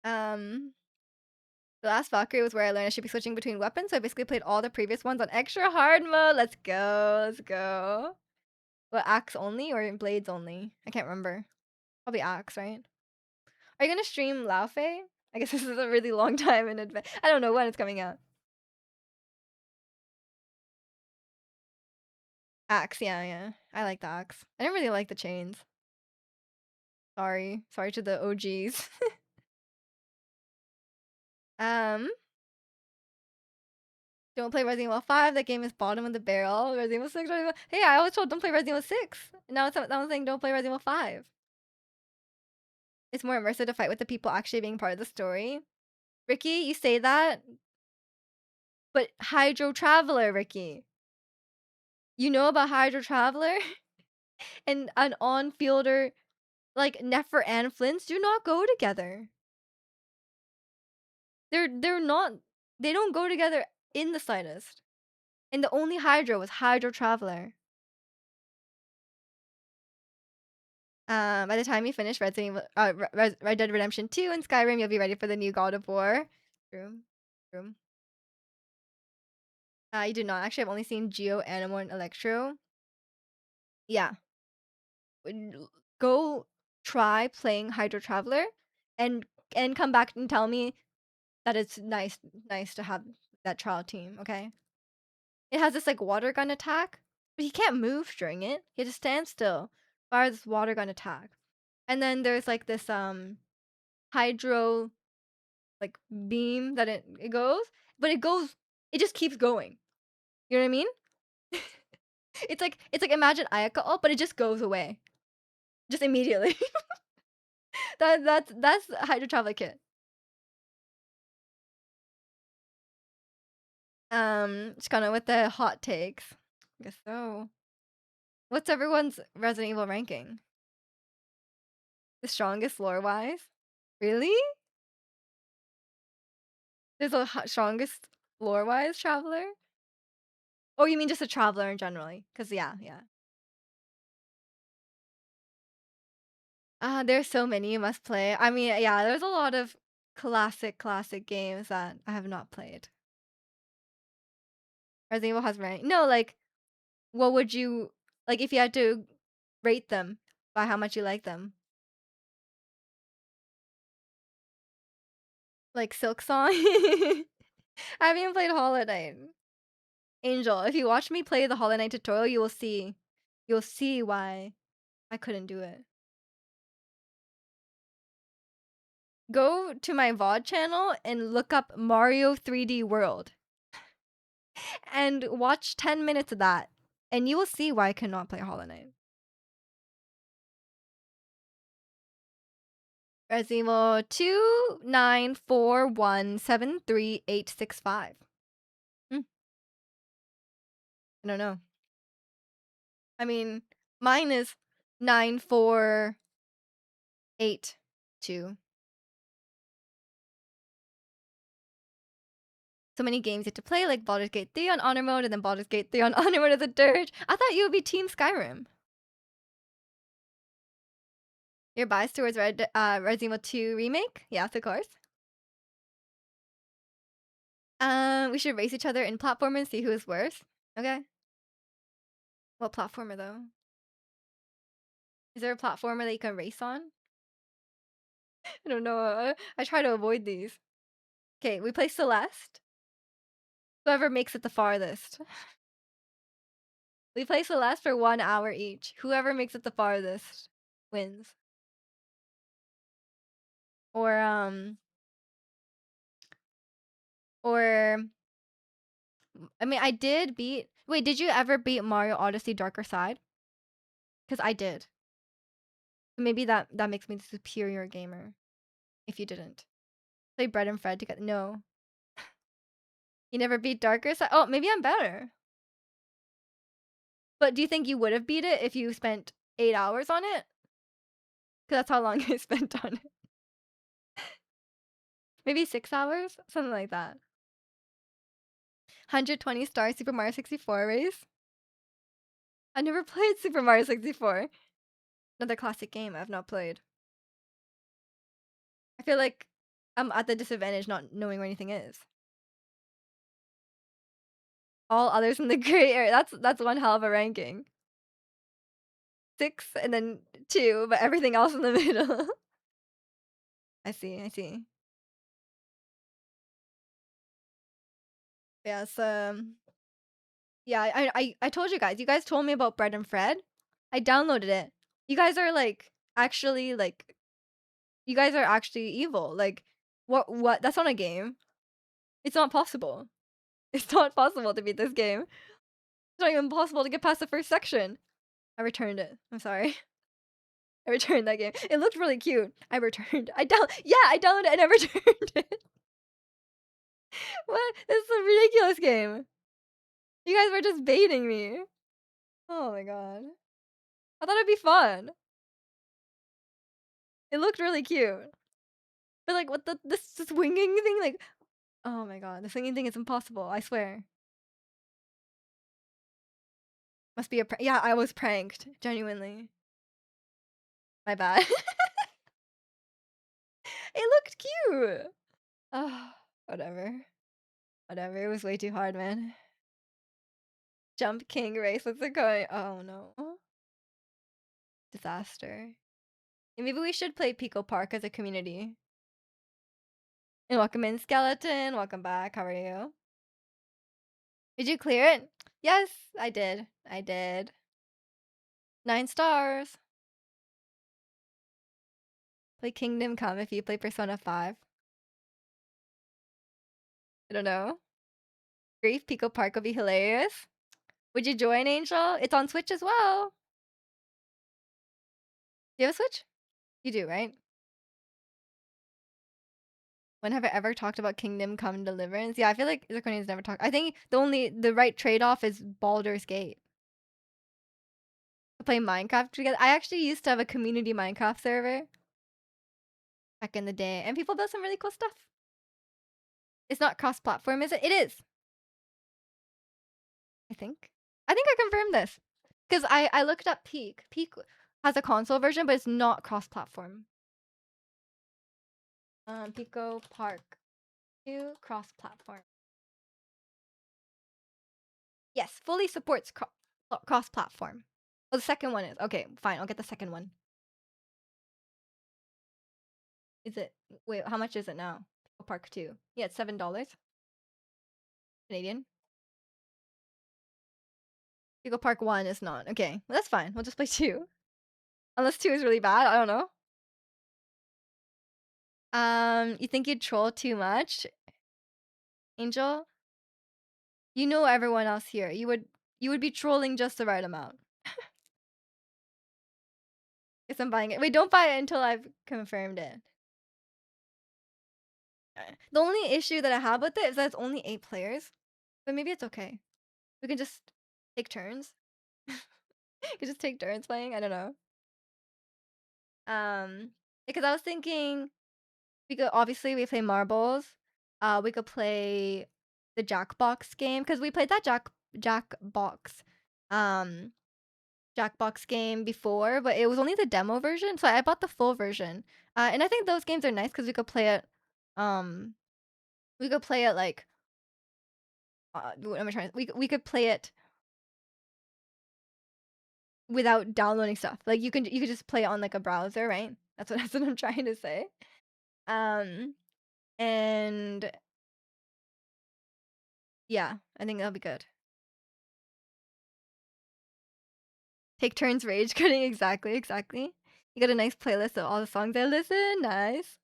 The last Valkyrie was where I learned I should be switching between weapons, so I basically played all the previous ones on extra hard mode. Let's go, let's go. What, axe only or blades only? I can't remember. Probably axe, right? Are you gonna stream Laufey? I guess this is a really long time in advance. I don't know when it's coming out. Axe, yeah, yeah. I like the axe. I didn't really like the chains. Sorry to the OGs. Um, don't play Resident Evil 5. That game is bottom of the barrel. Resident Evil 6. Hey, I always told don't play Resident Evil 6. Now I'm saying don't play Resident Evil 5. It's more immersive to fight with the people actually being part of the story. Ricky, you say that, but Hydro Traveler, Ricky. You know about Hydro Traveler? And an on-fielder like Nefer and Flint's do not go together. They're not, they don't go together in the slightest. And the only Hydro was Hydro Traveler. By the time you finish Red Dead Redemption 2 and Skyrim, you'll be ready for the new God of War. True. True. You do not. Actually, I've only seen Geo, Animal, and Electro. Yeah. Go try playing Hydro Traveler and come back and tell me that it's nice to have that trial team, okay? It has this like water gun attack, but he can't move during it. He has to stand still, fire this water gun attack. And then there's like this hydro like beam that it goes, but it just keeps going. You know what I mean? It's like imagine Ayaka, but it just goes away. Just immediately. That's Hydro Traveler Kit. Just kind of with the hot takes. I guess so. What's everyone's Resident Evil ranking? The strongest lore-wise? Really? There's a strongest lore-wise traveler? Oh, you mean just a traveler in generally? Cause yeah. There's so many you must play. I mean, yeah, there's a lot of classic games that I have not played. Resident Evil has rank. No, like, what would you like if you had to rate them by how much you like them? Like Silk Song? I haven't even played Hollow Knight. Angel, if you watch me play the Hollow Knight tutorial, you will see. You'll see why I couldn't do it. Go to my VOD channel and look up Mario 3D World. And watch 10 minutes of that. And you will see why I cannot play Hollow Knight. Resident Evil 294173865. I don't know. I mean, mine is 9482. So many games you have to play, like Baldur's Gate 3 on Honor Mode, and then Baldur's Gate 3 on Honor Mode as a dirge. I thought you would be Team Skyrim. You're biased towards Resident Evil 2 Remake? Yes, of course. We should race each other in platformer and see who is worse. Okay. What platformer though? Is there a platformer that you can race on? I don't know. I try to avoid these. Okay, we play Celeste. Whoever makes it the farthest. We play Celeste for 1 hour each. Whoever makes it the farthest wins. Or I mean, I did beat. Wait, did you ever beat Mario Odyssey Darker Side? Because I did. Maybe that makes me the superior gamer. If you didn't play Bread and Fred together, no. You never beat Darker Side. Oh, maybe I'm better. But do you think you would have beat it if you spent 8 hours on it? Because that's how long I spent on it. Maybe 6 hours, something like that. 120 star Super Mario 64 race. I never played Super Mario 64. Another classic game I've not played. I feel like I'm at the disadvantage not knowing where anything is. All others in the gray area. That's one hell of a ranking. 6 and then 2, but everything else in the middle. I see. Yes, yeah, I told you guys. You guys told me about Bread and Fred. I downloaded it. You guys are like actually like you guys are actually evil. Like what that's not a game. It's not possible. It's not possible to beat this game. It's not even possible to get past the first section. I returned it. I'm sorry. I returned that game. It looked really cute. I returned. I downloaded it and I returned it. What? This is a ridiculous game. You guys were just baiting me. Oh my god. I thought it'd be fun. It looked really cute. But like what the this swinging thing, like, oh my god, the swinging thing is impossible, I swear. Must be a yeah, I was pranked, genuinely. My bad. It looked cute. Oh, whatever. Whatever. It was way too hard, man. Jump King race. What's it going? Oh no. Disaster. Yeah, maybe we should play Pico Park as a community. And welcome in, Skeleton. Welcome back. How are you? Did you clear it? Yes, I did. I did. 9 stars. Play Kingdom Come if you play Persona 5. I don't know. Grief Pico Park would be hilarious. Would you join, Angel? It's on Switch as well. Do you have a Switch? You do, right? When have I ever talked about Kingdom Come Deliverance? Yeah, I feel like Zirconia's never talked. I think the right trade-off is Baldur's Gate. To play Minecraft together. I actually used to have a community Minecraft server back in the day, and people built some really cool stuff. It's not cross-platform, is it? It is. I think. I think I confirmed this. Because I looked up Peak. Peak has a console version, but it's not cross-platform. Pico Park 2 cross-platform. Yes, fully supports cross-platform. Oh, the second one is. Okay, fine. I'll get the second one. Is it? Wait, how much is it now? Pico Park 2. Yeah, it's $7 Canadian. Pico Park 1 is not. Okay, well, that's fine. We'll just play 2. Unless 2 is really bad. I don't know. You think you'd troll too much? Angel? You know everyone else here. You would be trolling just the right amount. Guess I'm buying it. Wait, don't buy it until I've confirmed it. The only issue that I have with it is that it's only 8 players. But maybe it's okay. We can just take turns. We can just take turns playing. I don't know. Because I was thinking we could obviously we play marbles. We could play the Jackbox game because we played that Jackbox Jackbox game before, but it was only the demo version, so I bought the full version. And I think those games are nice because um we could play it like what am I trying? We could play it without downloading stuff. Like you could just play it on like a browser, right? That's what I'm trying to say. And yeah, I think that'll be good. Take turns rage quitting. Exactly. You got a nice playlist of all the songs I listen. Nice.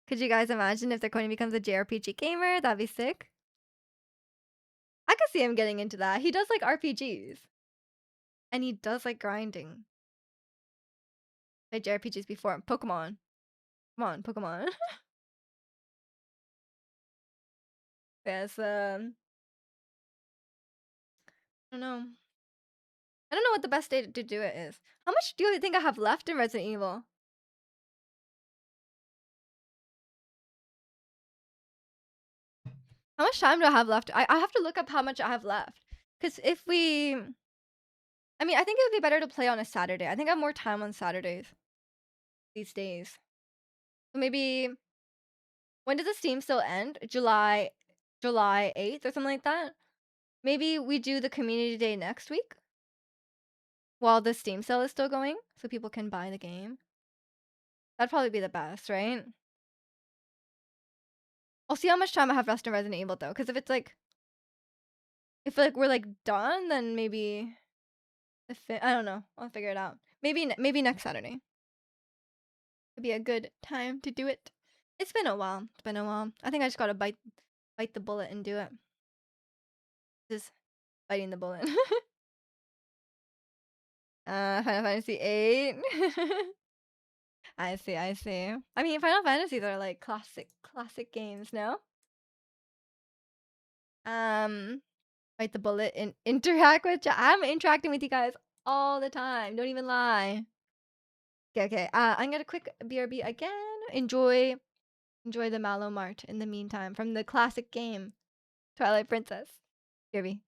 Could you guys imagine if Zirconia becomes a JRPG gamer? That'd be sick. I could see him getting into that. He does like RPGs. And he does like grinding. Played JRPGs before. Pokemon. Come on, Pokemon. Yes, I don't know. I don't know what the best day to do it is. How much do you think I have left in Resident Evil? How much time do I have left? I have to look up how much I have left. Because if we... I mean, I think it would be better to play on a Saturday. I think I have more time on Saturdays these days. So maybe... When does the Steam still end? July 8th or something like that? Maybe we do the community day next week? While the Steam sale is still going? So people can buy the game? That'd probably be the best, right? I'll see how much time I have left in Resident Evil though, because if it's like... If like we're like done, then maybe... I don't know. I'll figure it out. Maybe next Saturday. Would be a good time to do it. It's been a while. It's been a while. I think I just gotta bite the bullet and do it. Just biting the bullet. Final Fantasy 8. I see, I see. I mean, Final Fantasies are like classic games, no? Um, bite the bullet and interact with I'm interacting with you guys all the time. Don't even lie. Okay, okay. I'm gonna quick BRB again. Enjoy the Mallow Mart in the meantime from the classic game Twilight Princess. BRB.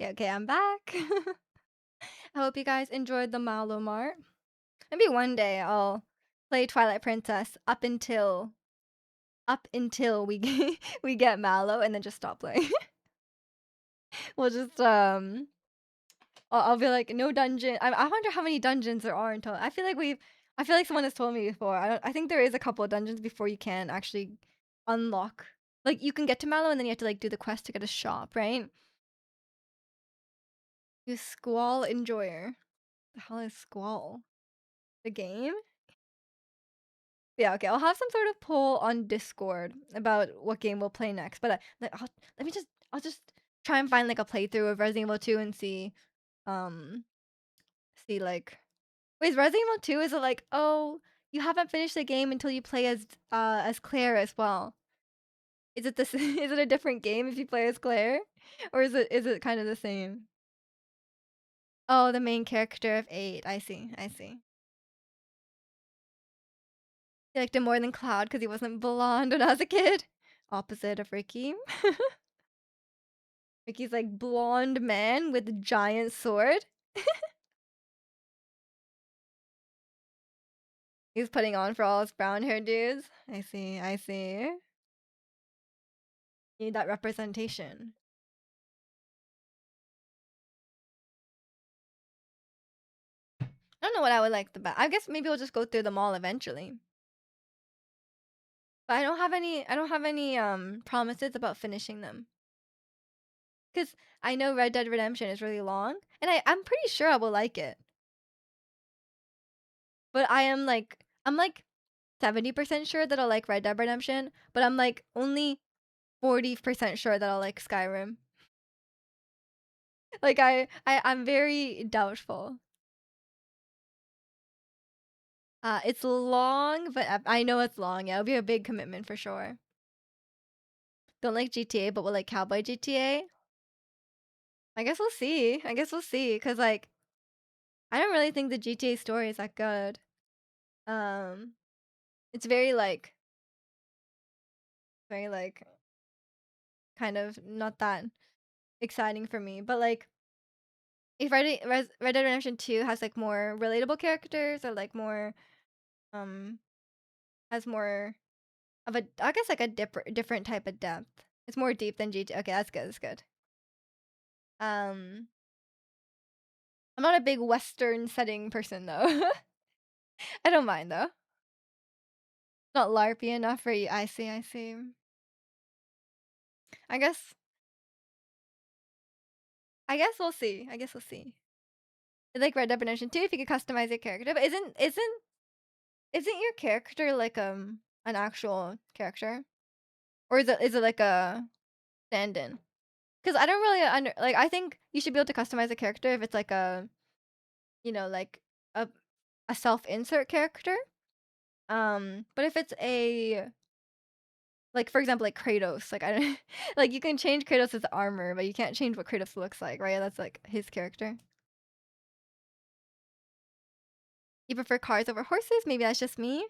Okay, okay, I'm back. I hope you guys enjoyed the Mallow Mart. Maybe one day I'll play Twilight Princess up until we get we get Mallow and then just stop playing. We'll just I'll be like no dungeon. I wonder how many dungeons there are in total. I feel like someone has told me before. I think there is a couple of dungeons before you can actually unlock. Like you can get to Mallow and then you have to like do the quest to get a shop, right? You Squall Enjoyer. The hell is Squall? The game? Yeah, okay. I'll have some sort of poll on Discord about what game we'll play next. But let me just I'll just try and find like a playthrough of Resident Evil 2 and um see like wait, is Resident Evil 2 is it like, oh, you haven't finished the game until you play as Claire as well. Is it this is it a different game if you play as Claire? Or is it kind of the same? Oh, the main character of 8. I see. I see. He liked him more than Cloud because he wasn't blonde when I was a kid. Opposite of Ricky. Ricky's like blonde man with a giant sword. He's putting on for all his brown hair dudes. I see, I see. Need that representation. I don't know what I would like the best. I guess maybe we'll just go through them all eventually. But I don't have any promises about finishing them. Cause I know Red Dead Redemption is really long, and I'm pretty sure I will like it. But I'm like 70% sure that I'll like Red Dead Redemption, but I'm like only 40% sure that I'll like Skyrim. Like I'm very doubtful. It's long, but I know it's long. Yeah, it'll be a big commitment for sure. Don't like GTA, but will like Cowboy GTA. I guess we'll see. I guess we'll see, cause like I don't really think the GTA story is that good. Um, It's very like kind of not that exciting for me. But like if Red Dead Redemption 2 has like more relatable characters or like more um has more of a, I guess like a different type of depth. It's more deep than GT. Okay, that's good. That's good. Um, I'm not a big Western setting person though. I don't mind though. Not LARPy enough for you. I see. I see. I guess. I guess we'll see. I guess we'll see. It's like Red Dead Redemption 2 if you could customize your character, but isn't your character like an actual character, or is it like a stand-in? Because I don't really like. I think you should be able to customize a character if it's like a, like a a self-insert character. But if it's a, like, for example, like Kratos, like I don't like you can change Kratos' armor, but you can't change what Kratos looks like, right? That's like his character. You prefer cars over horses? Maybe that's just me.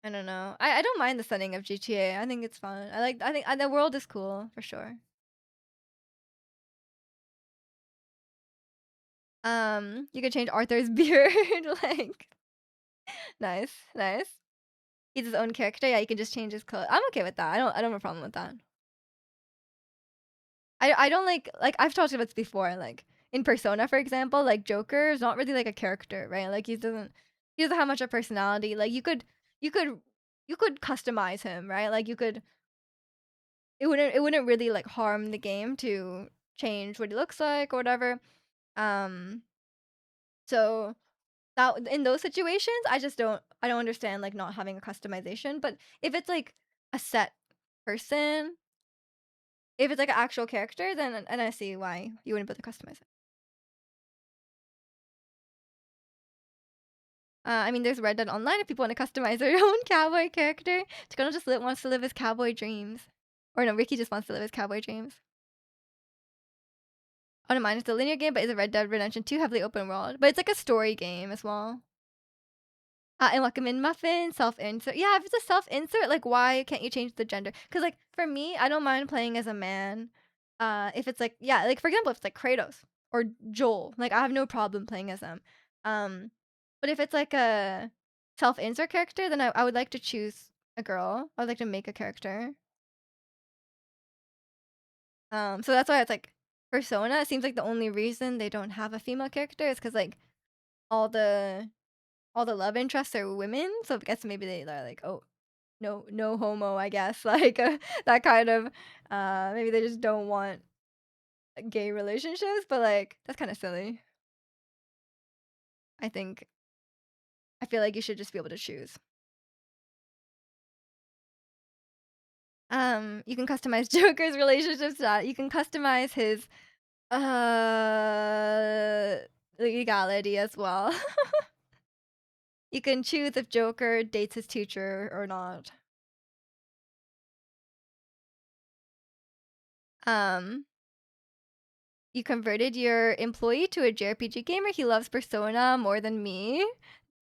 I don't know. I don't mind the setting of GTA. I think it's fun. I think the world is cool for sure. You can change Arthur's beard, like nice, nice. He's his own character. Yeah, you can just change his clothes. I'm okay with that. I don't have a problem with that. I don't like I've talked about this before, like in Persona, for example, like Joker is not really like a character, right? Like he doesn't have much of a personality. Like you could you could customize him, right? Like you could, it wouldn't really like harm the game to change what he looks like or whatever. Um so that in those situations, I don't understand like not having a customization, but if it's like a set person, if it's like an actual character, then and I see why you wouldn't be able to customize it. I mean, there's Red Dead Online if people want to customize their own cowboy character. Chikano just wants to live his cowboy dreams. Or no, Ricky just wants to live his cowboy dreams. Oh, no, mine is a linear game, but it's a Red Dead Redemption 2 heavily open world. But it's like a story game as well. And welcome in muffin, self-insert. Yeah, if it's a self-insert, like why can't you change the gender? Because like for me, I don't mind playing as a man. If it's like, yeah, like for example, if it's like Kratos or Joel, like I have no problem playing as them. Um, but if it's like a self-insert character, then I would like to choose a girl. I would like to make a character. So that's why it's like Persona. It seems like the only reason they don't have a female character is because like all the all the love interests are women. So I guess maybe they are like, oh, no homo, I guess. Like that kind of maybe they just don't want gay relationships, but like that's kind of silly. I think I feel like you should just be able to choose. You can customize Joker's relationship style. You can customize his uh legality as well. You can choose if Joker dates his teacher or not. Um, you converted your employee to a JRPG gamer. He loves Persona more than me.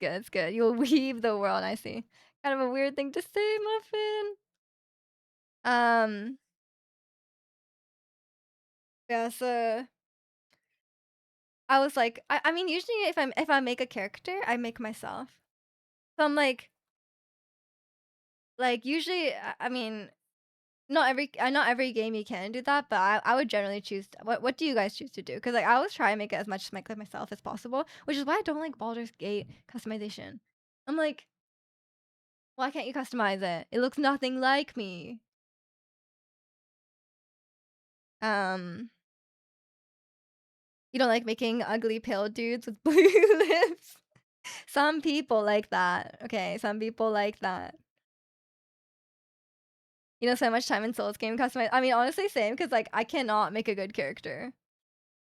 Good, it's good. You'll weave the world. I see. Kind of a weird thing to say, Muffin. Um, yeah. So I was like, I mean, usually if I make a character, I make myself. So I'm like usually, I mean, not every game you can do that, but I would generally choose. What do you guys choose to do? Because like I always try and make it as much like myself as possible, which is why I don't like Baldur's Gate customization. I'm like, why can't you customize it? It looks nothing like me. Um, you don't like making ugly pale dudes with blue lips. Some people like that. Okay, some people like that. So much time in Souls game customize. I mean, honestly, same because like I cannot make a good character.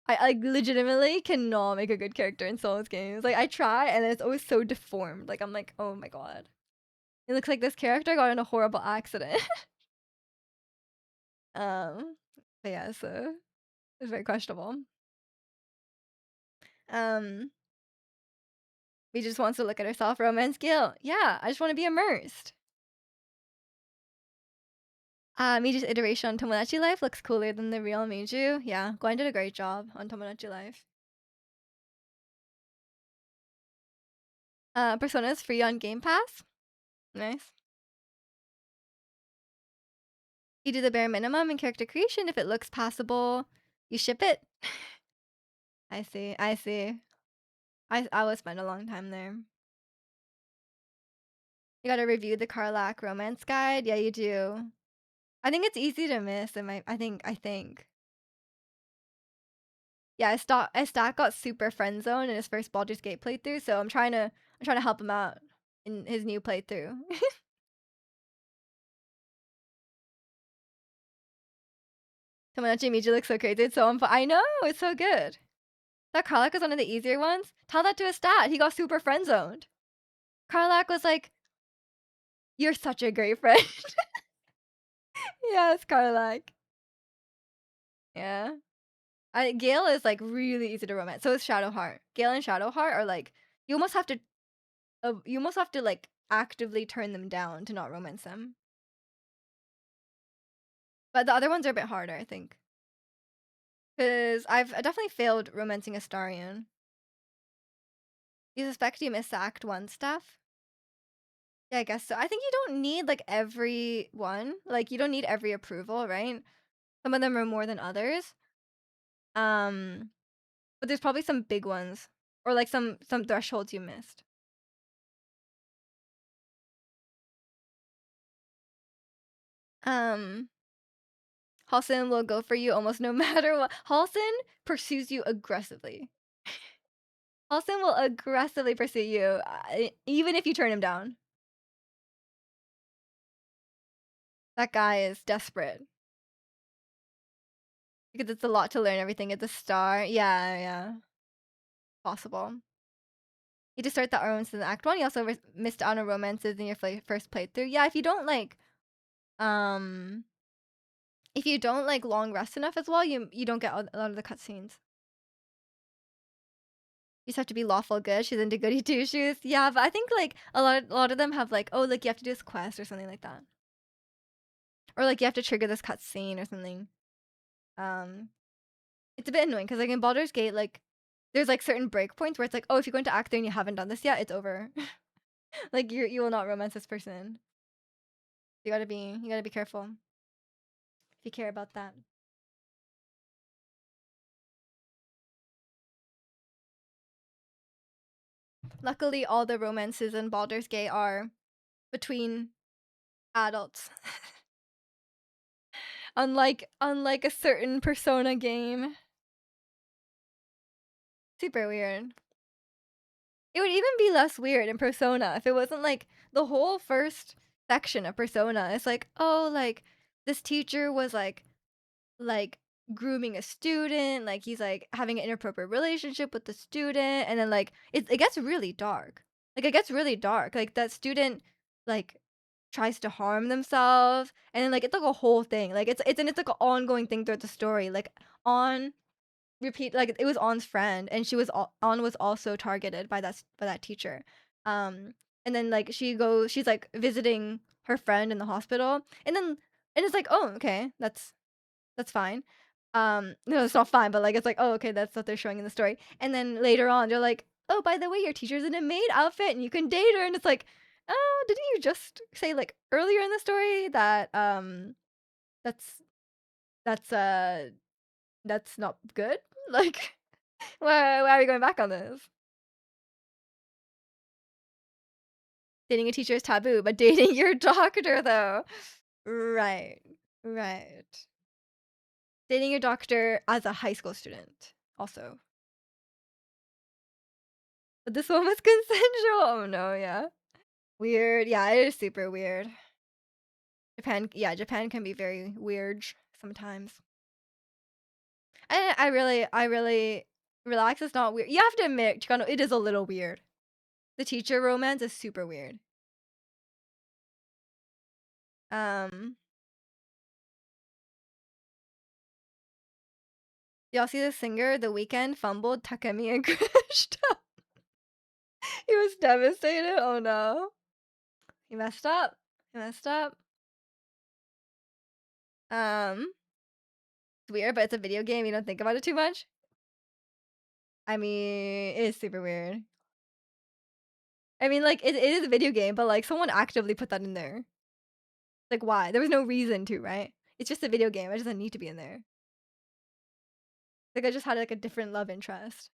I legitimately cannot make a good character in Souls games. Like I try and it's always so deformed. Like I'm like, oh my god. It looks like this character got in a horrible accident. um but yeah, so it's very questionable. Um He just wants to look at herself. Romance Gale. Yeah, I just want to be immersed. Miju's iteration on Tomodachi Life looks cooler than the real Miju. Yeah, Gwen did a great job on Tomodachi Life. Persona is free on Game Pass. Nice. You do the bare minimum in character creation. If it looks passable, you ship it. I see. I see. I would spend a long time there. You gotta review the Carlac romance guide. Yeah, you do. I think it's easy to miss. I think. Yeah, Estat got super friend zoned in his first Baldur's Gate playthrough, so I'm trying to help him out in his new playthrough. Tomodachi Miju looks so crazy. It's so I know, it's so good. That Carlac was one of the easier ones. Tell that to Estat. He got super friend zoned. Carlac was like, "You're such a great friend." Yes, Carlac. Yeah. Gale is like really easy to romance. So is Shadowheart. Gale and Shadowheart are like you almost have to like actively turn them down to not romance them. But the other ones are a bit harder, I think. Because I've definitely failed romancing Astarion. You suspect you missed the Act 1 stuff? Yeah, I guess so. I think you don't need like every one. Like you don't need every approval, right? Some of them are more than others. Um, but there's probably some big ones. Or like some thresholds you missed. Um Halson will go for you almost no matter what. Halson pursues you aggressively. Halson will aggressively pursue you, even if you turn him down. That guy is desperate. Because it's a lot to learn everything at the start. Yeah, yeah. Possible. You just start the romance in Act 1. You also missed out on romances in your first playthrough. Yeah, if you don't like long rest enough as well, you don't get a lot of the cutscenes. You just have to be lawful good. She's into goody two shoes. Yeah, but I think like a lot of them have like, oh, like you have to do this quest or something like that, or like you have to trigger this cutscene or something. It's a bit annoying because like in Baldur's Gate, like there's like certain breakpoints where it's like, oh, if you go into Act 3 and you haven't done this yet, it's over. Like you will not romance this person. You gotta be careful if you care about that. Luckily, all the romances in Baldur's Gate are between adults. unlike a certain Persona game. Super weird. It would even be less weird in Persona if it wasn't like the whole first section of Persona. It's like, oh, like this teacher was like grooming a student, like he's like having an inappropriate relationship with the student, and then like it gets really dark. Like it gets really dark. Like that student like tries to harm themselves, and then like it's like a whole thing. Like it's like an ongoing thing throughout the story. Like on repeat, like it was On's friend, and On was also targeted by that teacher. And then like she's like visiting her friend in the hospital, and it's like, oh, okay, that's fine. No, it's not fine, but like it's like, oh, okay, that's what they're showing in the story. And then later on, they're like, oh, by the way, your teacher's in a maid outfit and you can date her. And it's like, oh, didn't you just say like earlier in the story that that's that's uh that's not good? Like, why are we going back on this? Dating a teacher is taboo, but dating your doctor though. Right. Right. Dating your doctor as a high school student also. But this one was consensual. Oh no, yeah. Weird. Yeah, it is super weird. Japan can be very weird sometimes. I really Relax is not weird. You have to admit, Chicano, it is a little weird. The teacher romance is super weird. Um, y'all see the singer The Weeknd fumbled Takemi and crushed. He was devastated. Oh no. He messed up. He messed up. It's weird, but it's a video game. You don't think about it too much. I mean, it's super weird. I mean, like, it is a video game, but, like, someone actively put that in there. Like, why? There was no reason to, right? It's just a video game. It doesn't need to be in there. Like, I just had, like, a different love interest.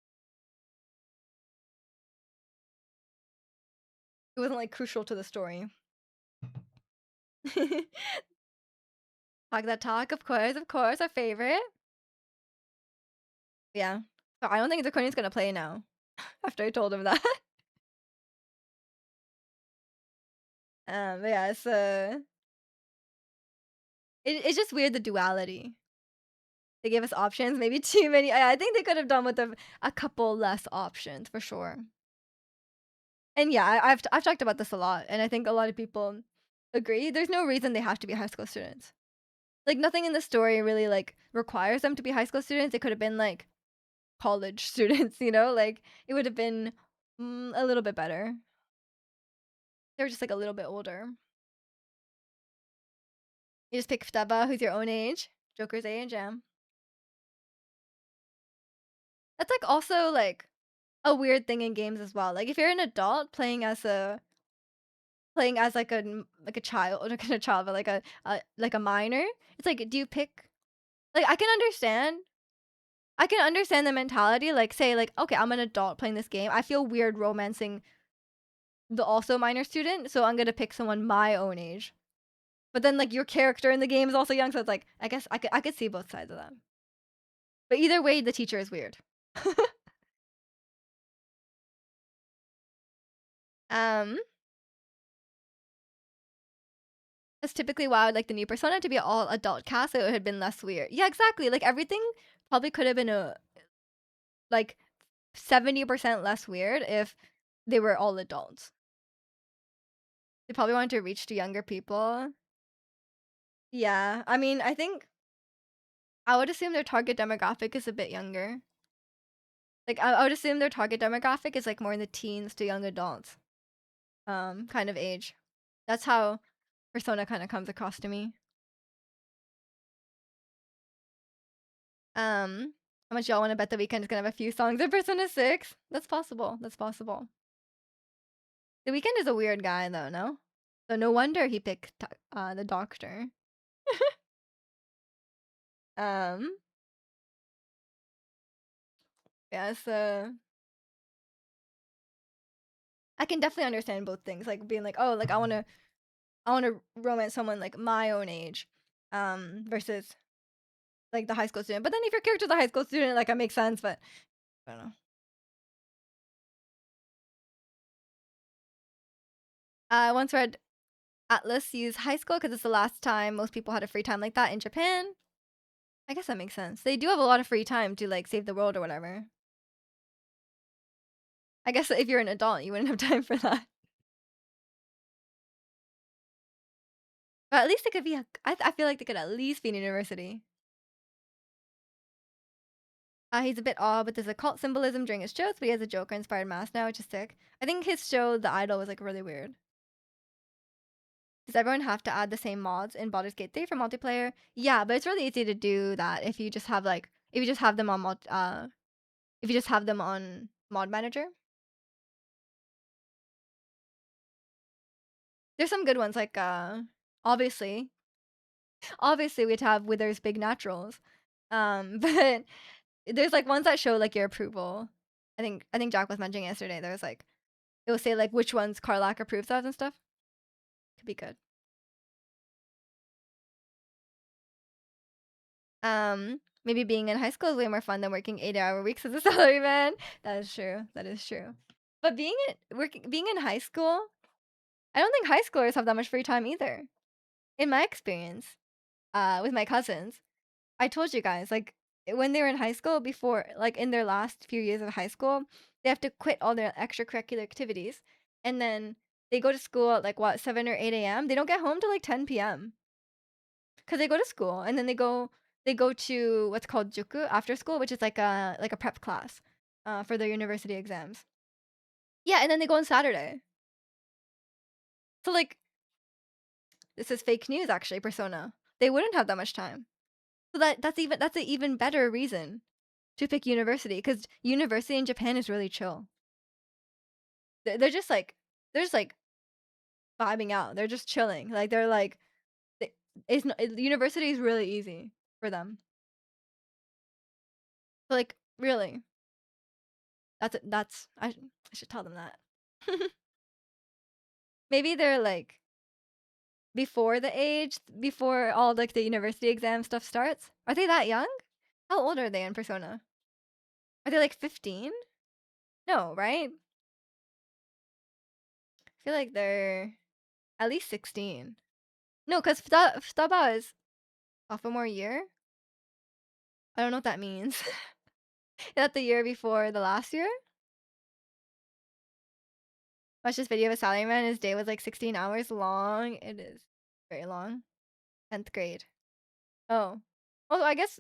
It wasn't, like, crucial to the story. Talk that talk, of course, our favorite. Yeah. So I don't think Zakoni's gonna play now after I told him that. But yeah, it's just weird, the duality. They gave us options, maybe too many. I think they could have done with a couple less options for sure. And yeah, I've talked about this a lot, and I think a lot of people agree. There's no reason they have to be high school students. Like, nothing in the story really, like, requires them to be high school students. It could have been, like, college students, you know? Like, it would have been, a little bit better. They were just, like, a little bit older. You just pick Futaba, who's your own age. Joker's age, yeah. That's, like, also, like, a weird thing in games as well. Like, if you're an adult playing as, like a child, like a child, but like a minor, it's like, do you pick like, I can understand the mentality, like, say, like, "Okay, I'm an adult playing this game. I feel weird romancing the also minor student, so I'm gonna pick someone my own age." But then, like, your character in the game is also young, so it's like, I guess I could see both sides of that. But either way, the teacher is weird. Um, that's typically why I would like the new Persona to be all adult cast, so it would have been less weird. Yeah, exactly. Like, everything probably could have been like 70% less weird if they were all adults. They probably wanted to reach to younger people. Yeah, I mean, I think I would assume their target demographic is a bit younger. Like, I would assume their target demographic is, like, more in the teens to young adults, kind of age. That's how Persona kinda comes across to me. How much y'all wanna bet the Weeknd is gonna have a few songs in Persona 6? That's possible, that's possible. The Weeknd is a weird guy though, no? So no wonder he picked, the Doctor. Um, yeah, so I can definitely understand both things, like, being like, "Oh, like, I wanna romance someone, like, my own age," versus, like, the high school student. But then if your character's a high school student, like, it makes sense, but I don't know. I once read Atlas use high school because it's the last time most people had a free time like that in Japan. I guess that makes sense. They do have a lot of free time to, like, save the world or whatever. I guess if you're an adult, you wouldn't have time for that. But at least it could be I feel like they could at least be in university. He's a bit odd, but there's a cult symbolism during his shows, but he has a Joker-inspired mask now, which is sick. I think his show, The Idol, was, like, really weird. Does everyone have to add the same mods in Baldur's Gate 3 for multiplayer? Yeah, but it's really easy to do that if you just have, like if you just have them on if you just have them on Mod Manager. There's some good ones, like, obviously obviously we'd have Wither's Big Naturals, but there's, like, ones that show, like, your approval. I think Jack was mentioning yesterday, there was, like it will say, like, which ones Karlach approves of and stuff. Could be good. Maybe being in high school is way more fun than working 8-hour weeks as a salaryman. That is true, that is true. But being in high school, I don't think high schoolers have that much free time either. In my experience, with my cousins, I told you guys, like, when they were in high school before like, in their last few years of high school, they have to quit all their extracurricular activities, and then they go to school at, like, what, 7 or 8 AM? They don't get home till, like, 10 PM. 'Cause they go to school, and then they go to what's called Juku after school, which is like a prep class, for their university exams. Yeah, and then they go on Saturday. So like, this is fake news actually, Persona. They wouldn't have that much time. So that's an even better reason to pick university, because university in Japan is really chill. They're just like they're just like vibing out. They're just chilling. Like they're like they, it's not, university is really easy for them. So like really, that's I should tell them that. Maybe they're like before the age, before all like the university exam stuff starts. Are they that young? How old are they in Persona? Are they like 15? No, right? I feel like they're at least 16. No, because Futaba is sophomore year. I don't know what that means. Is that the year before the last year? Watched this video of a salaryman. His day was like 16 hours long. It is very long. 10th grade. Oh. Oh, I guess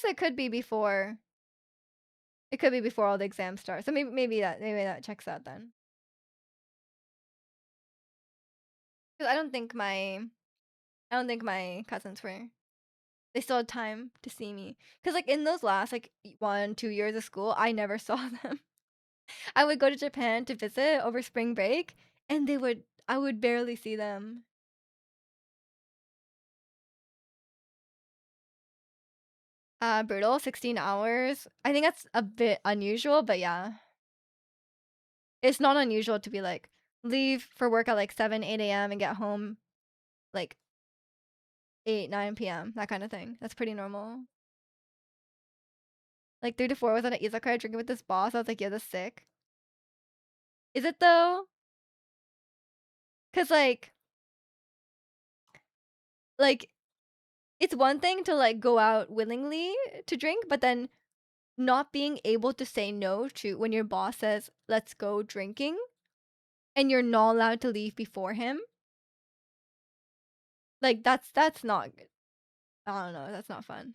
it could be before. It could be before all the exams start. So maybe that checks out then. 'Cause I don't think my cousins were. They still had time to see me. Cause like in those last like 1-2 years of school, I never saw them. I would go to Japan to visit over spring break, and I would barely see them. Brutal, 16 hours. I think that's a bit unusual, but yeah. It's not unusual to be like leave for work at like 7, 8 a.m. and get home like 8, 9 p.m. That kind of thing. That's pretty normal. Like 3 to 4 was at an izakaya drinking with this boss. I was like, yeah, that's sick. Is it though? Cause like it's one thing to like go out willingly to drink, but then not being able to say no to when your boss says, let's go drinking, and you're not allowed to leave before him. Like that's not good. I don't know, that's not fun.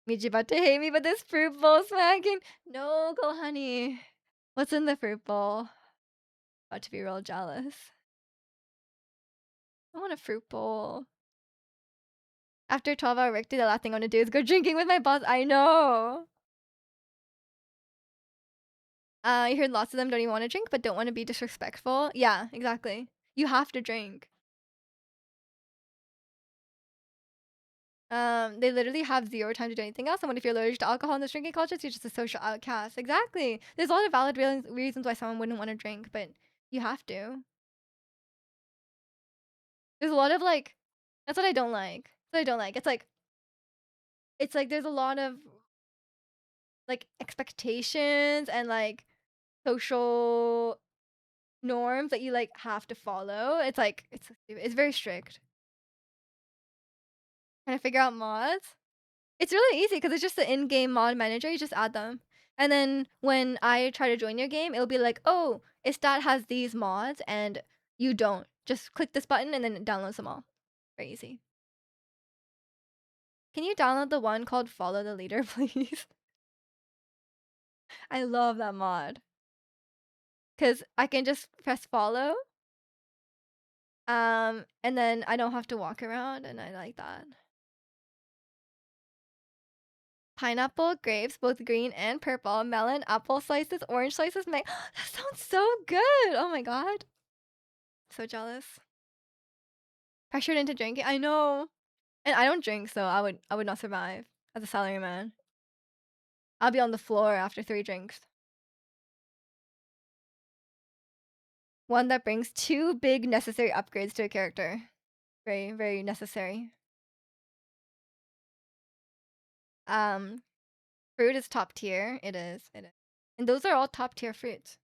Michi about to hate me, but this fruit bowl smacking. No, go honey. What's in the fruit bowl? About to be real jealous. I want a fruit bowl. After a 12-hour workday, the last thing I want to do is go drinking with my boss. I know. You heard lots of them don't even want to drink, but don't want to be disrespectful. Yeah, exactly. You have to drink. They literally have zero time to do anything else. And what if you're allergic to alcohol in this drinking culture? You're just a social outcast. Exactly. There's a lot of valid reasons why someone wouldn't want to drink, but you have to. There's a lot of like, that's what I don't like. That's what I don't like. It's like there's a lot of like expectations and like social norms that you like have to follow. It's like it's very strict. Trying to figure out mods. It's really easy because it's just the in-game mod manager. You just add them, and then when I try to join your game, it'll be like, "Oh, Istat has these mods, and you don't." Just click this button, and then it downloads them all. Very easy. Can you download the one called "Follow the Leader," please? I love that mod because I can just press follow, and then I don't have to walk around, and I like that. Pineapple, grapes, both green and purple, melon, apple slices, orange slices. That sounds so good. Oh my god. So jealous. Pressured into drinking. I know. And I don't drink, so I would not survive as a salaryman. I'll be on the floor after 3 drinks. One that brings 2 big necessary upgrades to a character. Very, very necessary. Um, Fruit is top tier. It is. It is. And those are all top tier fruits,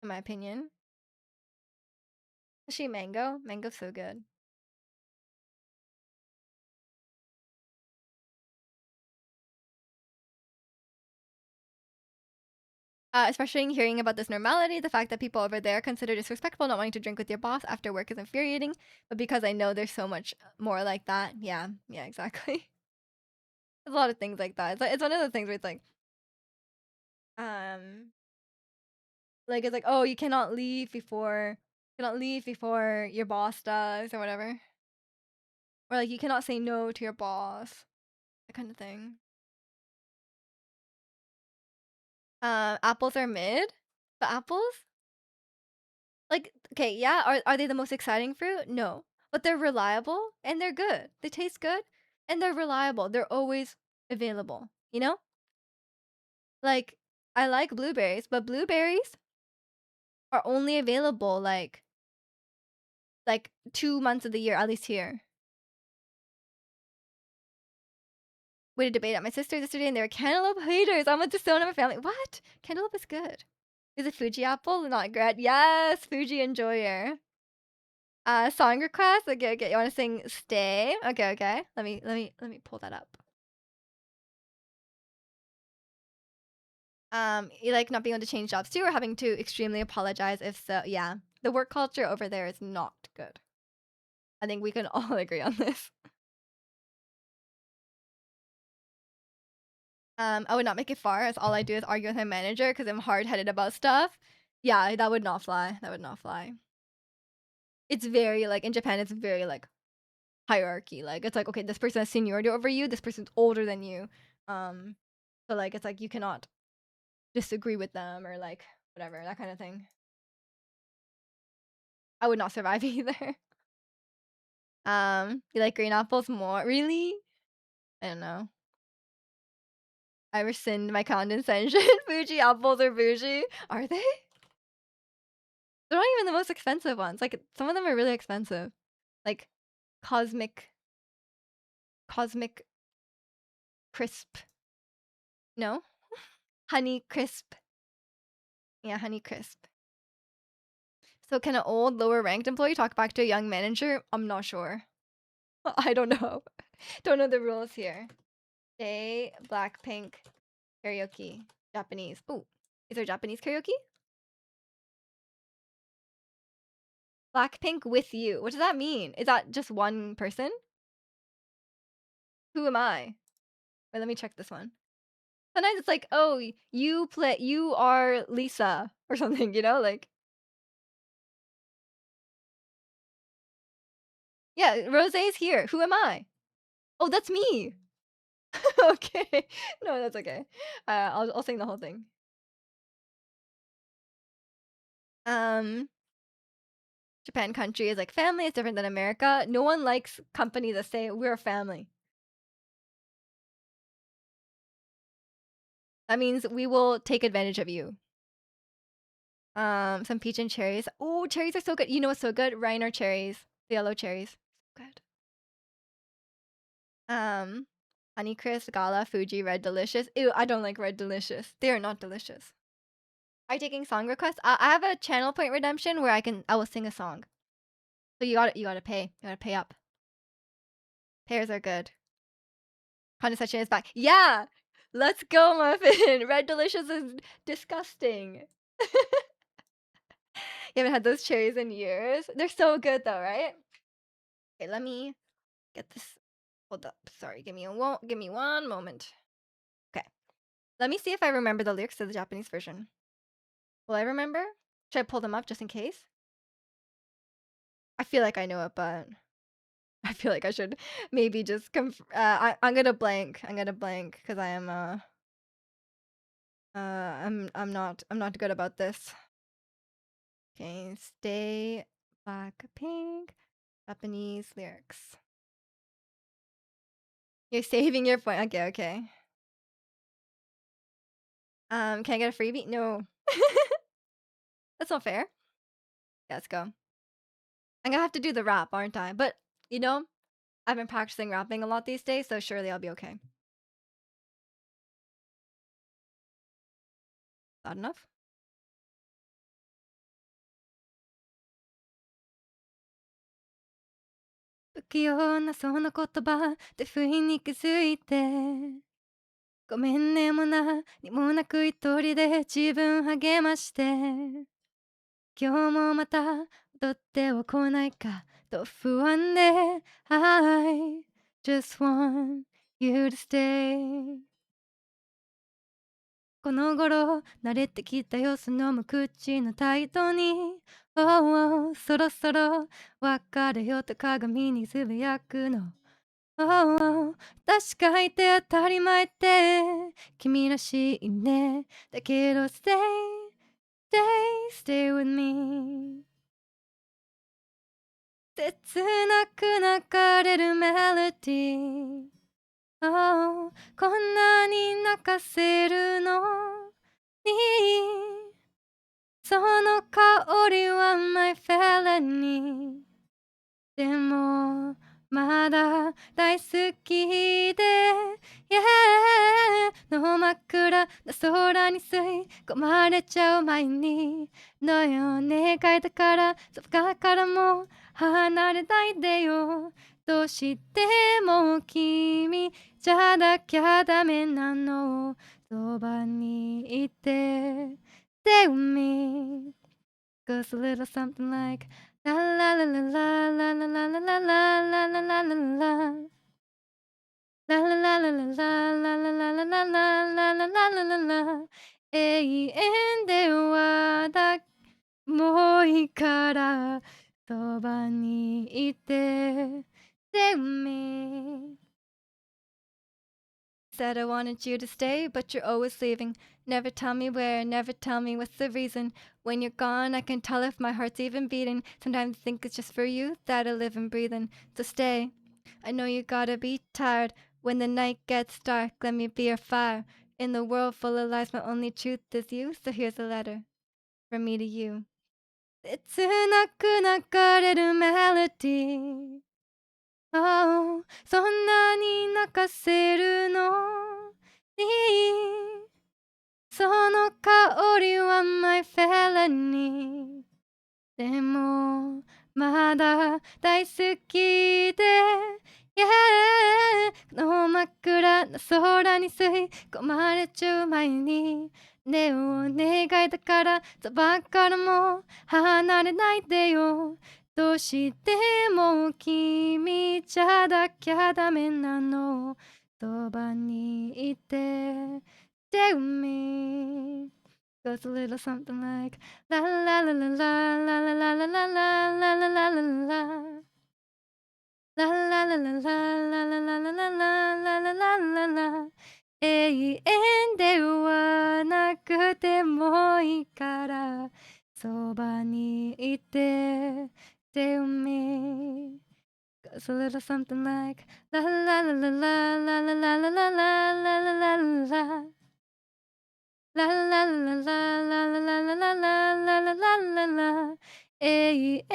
in my opinion. Especially mango. Mango's so good. Especially hearing about this normality, the fact that people over there consider disrespectful not wanting to drink with your boss after work is infuriating. But because I know there's so much more like that, yeah, exactly. There's a lot of things like that. It's one of the things where it's like, Um, like it's like, oh, you cannot leave before your boss does or whatever, or like you cannot say no to your boss, that kind of thing. Apples are mid, but apples, like, okay, yeah, are they the most exciting fruit? No, but they're reliable and they're good. They taste good and they're reliable. They're always available. You know, like I like blueberries, but blueberries are only available like 2 months of the year, at least here. We had a debate at my sister's yesterday, and they were cantaloupe haters. I'm a disown of my family. What? Cantaloupe is good. Is it Fuji apple? Not good. Yes, Fuji enjoyer. Song request. Okay, okay. You want to sing "Stay"? Okay, okay. Let me pull that up. You like not being able to change jobs too, or having to extremely apologize if so. Yeah, the work culture over there is not good. I think we can all agree on this. I would not make it far, as all I do is argue with my manager because I'm hard-headed about stuff. Yeah, that would not fly. That would not fly. It's very like in Japan, it's very like hierarchy. Like it's like, okay, this person has seniority over you, this person's older than you. Um, so like it's like you cannot disagree with them or like whatever, that kind of thing. I would not survive either. You like green apples more? Really? I don't know. I rescind my condescension. Fuji apples are bougie. Are they? They're not even the most expensive ones. Like some of them are really expensive. Like cosmic cosmic crisp. No? Honey crisp. Yeah, honey crisp. So can an old lower ranked employee talk back to a young manager? I'm not sure. I don't know. Don't know the rules here. J Blackpink karaoke. Japanese. Oh, is there Japanese karaoke? Blackpink with you. What does that mean? Is that just one person? Who am I? Wait, let me check this one. Sometimes it's like, oh, you are Lisa or something, you know? Like, yeah, Rosé's here. Who am I? Oh, that's me. Okay. No, that's okay. I'll sing the whole thing. Um, Japan country is like family is different than America. No one likes companies that say we're a family. That means we will take advantage of you. Some peach and cherries. Oh, cherries are so good. You know what's so good? Reiner cherries. The yellow cherries. Good. Um, Honeycrisp, Gala, Fuji, Red Delicious. Ew, I don't like Red Delicious. They are not delicious. Are you taking song requests? I have a channel point redemption where I will sing a song. So you gotta pay. You gotta pay up. Pears are good. Condescension is back. Yeah! Let's go, Muffin! Red Delicious is disgusting. You haven't had those cherries in years. They're so good though, right? Okay, let me get this. Hold up. Sorry, give me one moment. Okay. Let me see if I remember the lyrics to the Japanese version. Will I remember? Should I pull them up just in case? I feel like I know it, but I feel like I should maybe just I'm gonna blank. I'm gonna blank because I am I'm not good about this. Okay, stay Blackpink Japanese lyrics. You're saving your point. Okay, okay. Can I get a freebie? No. That's not fair. Yeah, let's go. I'm gonna have to do the rap, aren't I? But you know, I've been practicing rapping a lot these days, so surely I'll be okay. Not enough? 不器用なその言葉で不意に気づいてごめんねも何もなく一人で自分励まして今日もまた踊っては来ないかと不安で I just want you to stay この頃慣れてきたよその無口の態度に Oh, oh そろそろ別れよと鏡につぶやくの Oh, oh 確かいて当たり前って君らしいねだけど stay with me 切なく流れるメロディー Oh こんなに泣かせるのにその香りは my felony でもまだ大好きで Yeah の真っ暗な空に吸い込まれちゃう前にのよ願いだからそばからも離れないでよどうしても君じゃなきゃダメなのそばにいて Stay with me goes a little something like la la la la la la la la la la la la la la la La la la la la la la la la la la la la la la la la 永遠ではだもういいからそばにいて Stay with me Said I wanted you to stay, but you're always leaving. Never tell me where, never tell me what's the reason. When you're gone, I can tell if my heart's even beating. Sometimes I think it's just for you that I live and breathe in. So stay. I know you gotta be tired. When the night gets dark, let me be your fire. In the world full of lies, my only truth is you. So here's a letter from me to you. 切なく流れるメロディー Oh そんなに泣かせるのにその香りは my felony でもまだ大好きで Yeah の真っ暗な空に吸い込まれちゃう前にねお願いだからそばからも離れないでよどうしても君じゃなきゃダメなのそばにいて Stay with me Goes a little something like la la la la la la la la la la la la la la la la La la la la la la la la la la la la la la la 永遠ではなくてもいいからそばにいて Stay with me Goes a little something like la la la la la la la la la la la la la la la La la la la la la la la la la la la la la la 永遠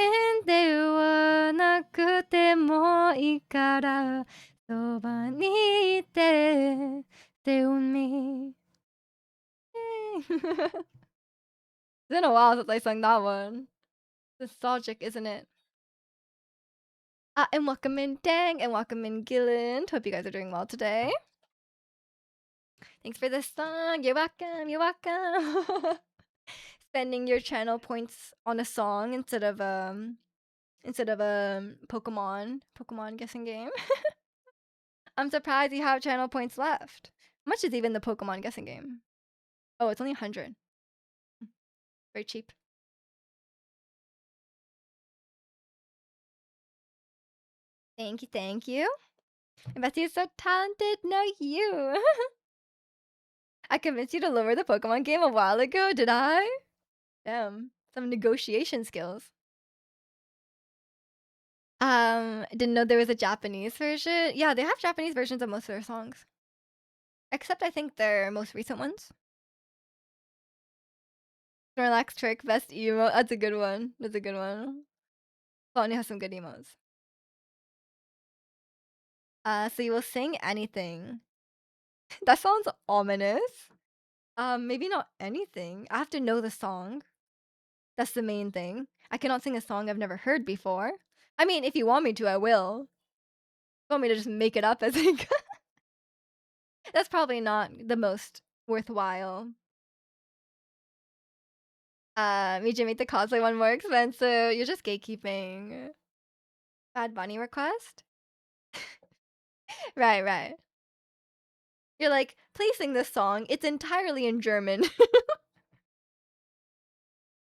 ではなくてもいいからそばにいて Stay with me It's been a while since I sung that one. Nostalgic, isn't it? And welcome in Dang and welcome in Gilland. Hope you guys are doing well today. Thanks for the song. You're welcome. You're welcome. Spending your channel points on a song instead of Pokemon guessing game. I'm surprised you have channel points left. How much is even the Pokemon guessing game? Oh, it's only 100. Very cheap. Thank you, thank you. Bessie is so talented. No, you. I convinced you to lower the Pokemon game a while ago, did I? Damn, some negotiation skills. Didn't know there was a Japanese version. Yeah, they have Japanese versions of most of their songs. Except I think their most recent ones. Snorlax Trick, best emo. That's a good one. That's a good one. Bonnie has some good emos. So you will sing anything. That sounds ominous. Maybe not anything. I have to know the song. That's the main thing. I cannot sing a song I've never heard before. I mean, if you want me to, I will. If you want me to just make it up as I go. That's probably not the most worthwhile. Me to make the cosplay one more expensive. You're just gatekeeping. Bad Bunny request? Right. You're like, "Please sing this song. It's entirely in German."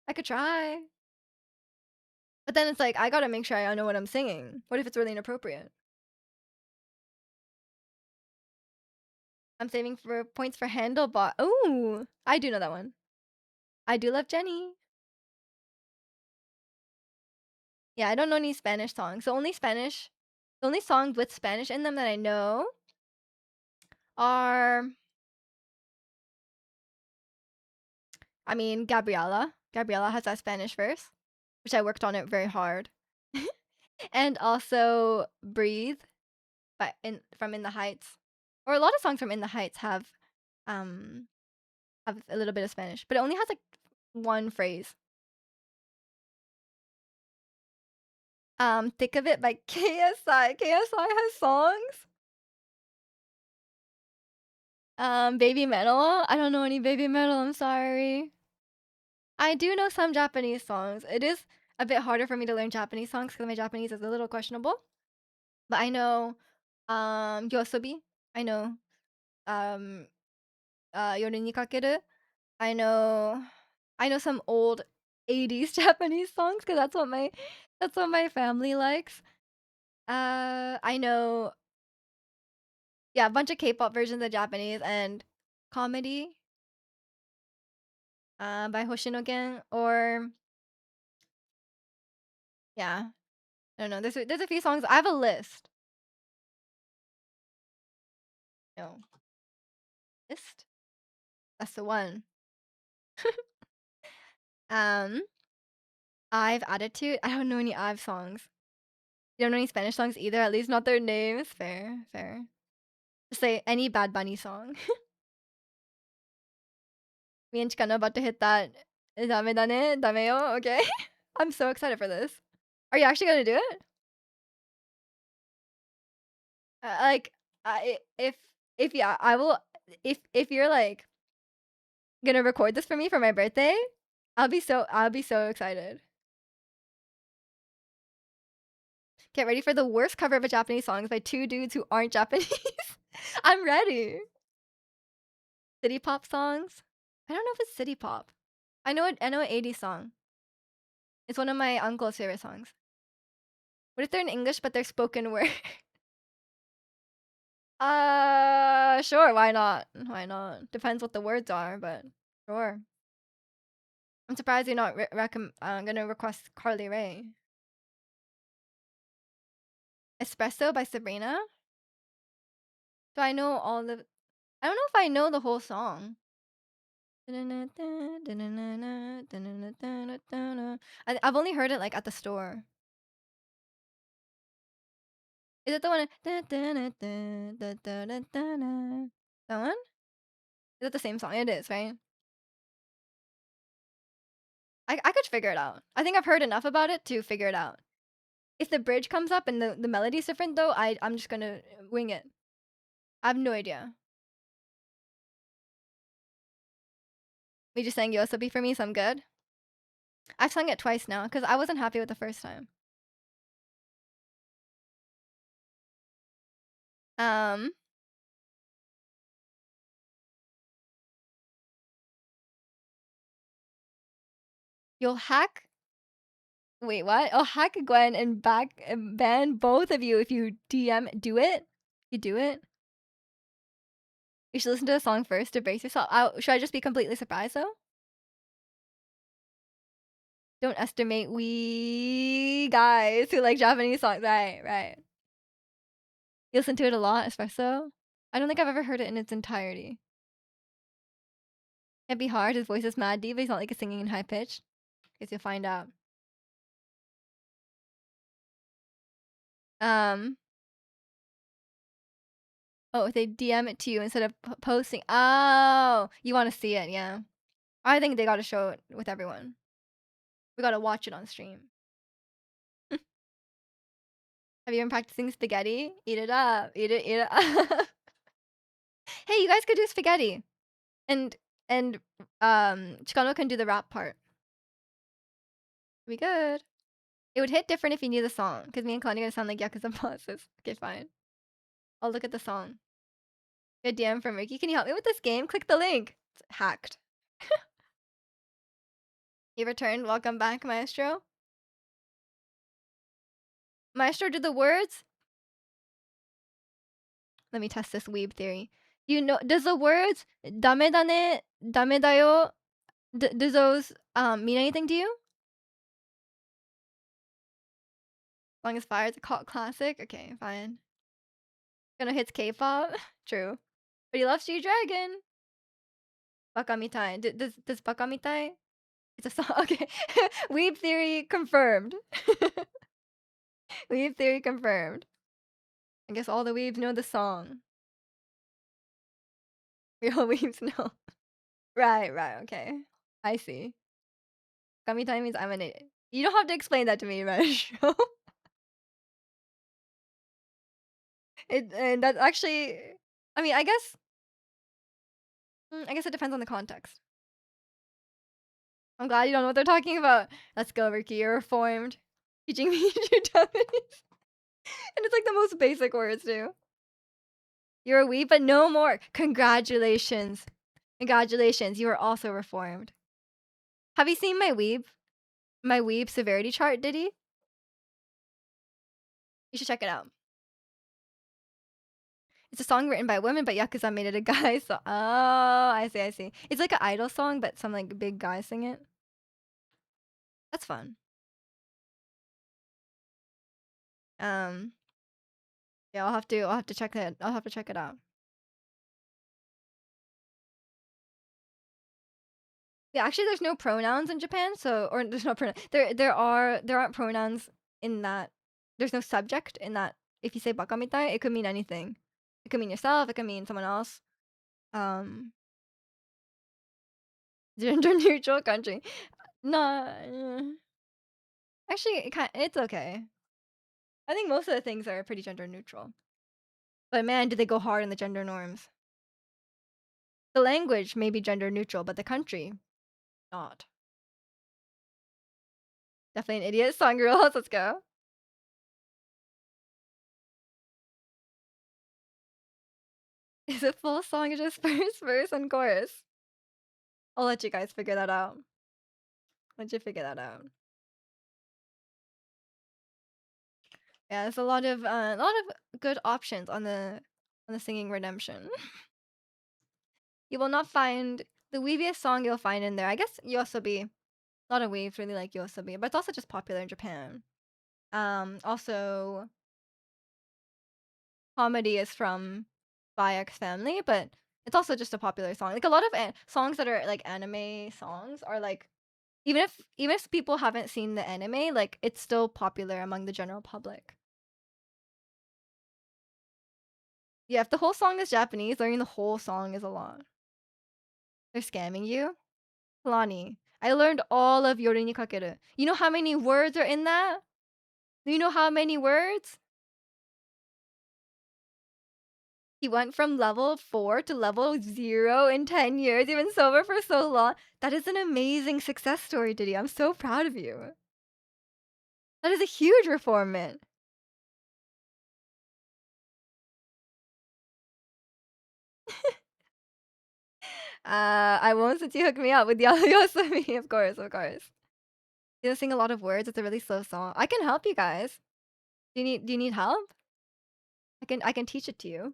I could try. But then it's like, I gotta make sure I know what I'm singing. What if it's really inappropriate? I'm saving for points for Handlebot. Ooh, I do know that one. I do love Jenny. Yeah, I don't know any Spanish songs. The only songs with Spanish in them that I know are, I mean, Gabriela. Gabriela has that Spanish verse, which I worked on it very hard. And also Breathe by from In the Heights. Or a lot of songs from In the Heights um have a little bit of Spanish, but it only has like one phrase. Think of It by KSI. KSI has songs. Baby Metal. I don't know any Baby Metal, I'm sorry. I do know some Japanese songs. It is a bit harder for me to learn Japanese songs because my Japanese is a little questionable. But I know Yosobi. I know um Yoru ni Kakeru. I know I know some old 80s Japanese songs because that's what my family likes. I know, yeah, a bunch of K-pop versions of Japanese and Comedy by Hoshinogen, or yeah, I don't know. There's a few songs. I have a list. No, list. That's the one. Um, I've Attitude. I don't know any I've songs. You don't know any Spanish songs either. At least not their names. Fair, fair. Just say any Bad Bunny song. Me and Chikano about to hit that. Dame da ne, dame yo. Okay. I'm so excited for this. Are you actually gonna do it? Like, if yeah, I will. If you're like gonna record this for me for my birthday, I'll be so excited. Get ready for the worst cover of a Japanese song by two dudes who aren't Japanese. I'm ready. City pop songs. I don't know if it's city pop. I know an 80s song. It's one of my uncle's favorite songs. What if they're in English but they're spoken word? Sure, why not? Why not? Depends what the words are, but sure. I'm surprised you're not gonna request Carly Rae. Espresso by Sabrina? Do I know all the I don't know if I know the whole song. I've only heard it like at the store. Is it the one? That one? Is it the same song? It is, right? I could figure it out. I think I've heard enough about it to figure it out. If the bridge comes up and the melody's different though, I'm just gonna wing it. I have no idea. We just sang Yosobi for me, so I'm good. I've sung it twice now because I wasn't happy with the first time. Um, you'll hack. Wait, what? I'll hack Gwen and back and ban both of you if you DM. Do it. You do it. You should listen to the song first to brace yourself. Should I just be completely surprised though? Don't estimate we guys who like Japanese songs. Right, right. You listen to it a lot, espresso. I don't think I've ever heard it in its entirety. It'd be hard. His voice is mad deep, but he's not like singing in high pitch. Guess you'll find out. Um. Oh, if they DM it to you instead of posting. Oh, you want to see it? Yeah. I think they got to show it with everyone. We got to watch it on stream. Have you been practicing spaghetti? Eat it up. Eat it up. Hey, you guys could do spaghetti. And Chicano can do the rap part. We good. It would hit different if you knew the song, because me and Connie are gonna sound like Yakuza bosses. Okay, fine. I'll look at the song. Good DM from Ricky. Can you help me with this game? Click the link. It's hacked. You returned. Welcome back, Maestro. Maestro, do the words? Let me test this weeb theory. You know, does the words "dame da ne," "dame da yo," does those mean anything to you? As long as fire is a cult classic. Okay, fine. Gonna hits K-pop. True. But he loves G-Dragon. Baka mitai. Does baka mitai? It's a song. Okay. Weeb theory confirmed. Weeb theory confirmed. I guess all the weebs know the song. Real weebs know. Right, okay. I see. Kamitai means I'm an idiot. You don't have to explain that to me, Maestro. And that's actually, I mean, I guess it depends on the context. I'm glad you don't know what they're talking about. Let's go, Ricky. You're reformed. Teaching me Japanese. And it's like the most basic words, too. You're a weeb, but no more. Congratulations. Congratulations. You are also reformed. Have you seen my weeb? My weeb severity chart, did he? You should check it out. It's a song written by women, but Yakuza made it a guy. So, oh, I see. It's like an idol song, but some like big guy sing it. That's fun. Um, yeah, I'll have to check that. I'll have to check it out. Yeah, actually, there's no pronouns in Japan, so or there's no pronoun. There aren't pronouns in that. There's no subject in that. If you say bakamitai, it could mean anything. It could mean yourself. It could mean someone else. Um, gender neutral country. No, actually, it's okay. I think most of the things are pretty gender neutral. But man, do they go hard on the gender norms. The language may be gender neutral, but the country, not. Definitely an idiot. Song girls, let's go. Is it full song or just first verse and chorus? I'll let you guys figure that out. Let you figure that out. Yeah, there's a lot of good options on the singing redemption. You will not find the weaviest song you'll find in there. I guess Yosobi. A lot of waves really like Yosobi, but it's also just popular in Japan. Also, comedy is from Bayek's family, but it's also just a popular song. Like a lot of songs that are like anime songs are like even if people haven't seen the anime, like it's still popular among the general public. Yeah, if the whole song is Japanese, learning the whole song is a lot. They're scamming you? Kalani, I learned all of Yori ni Kakeru. You know how many words are in that? Do you know how many words? He went from level 4 to level 0 in 10 years. You've been sober for so long. That is an amazing success story, Diddy. I'm so proud of you. That is a huge reformment. I won't since you hooked me up with Yosemi, of course. He doesn't sing a lot of words. It's a really slow song. I can help you guys. Do you need help? I can teach it to you.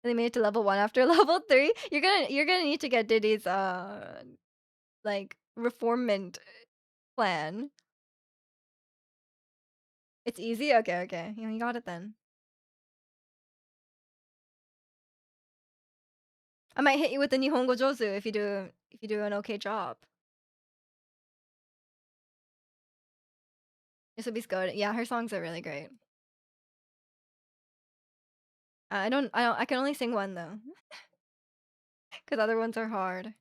And they made it to level 1 after level 3. You're gonna need to get Diddy's like reformment plan. It's easy? Okay. You got it then. I might hit you with the Nihongo Jozu if you do an okay job. This would be good. Yeah, her songs are really great. I can only sing one though. Because other ones are hard.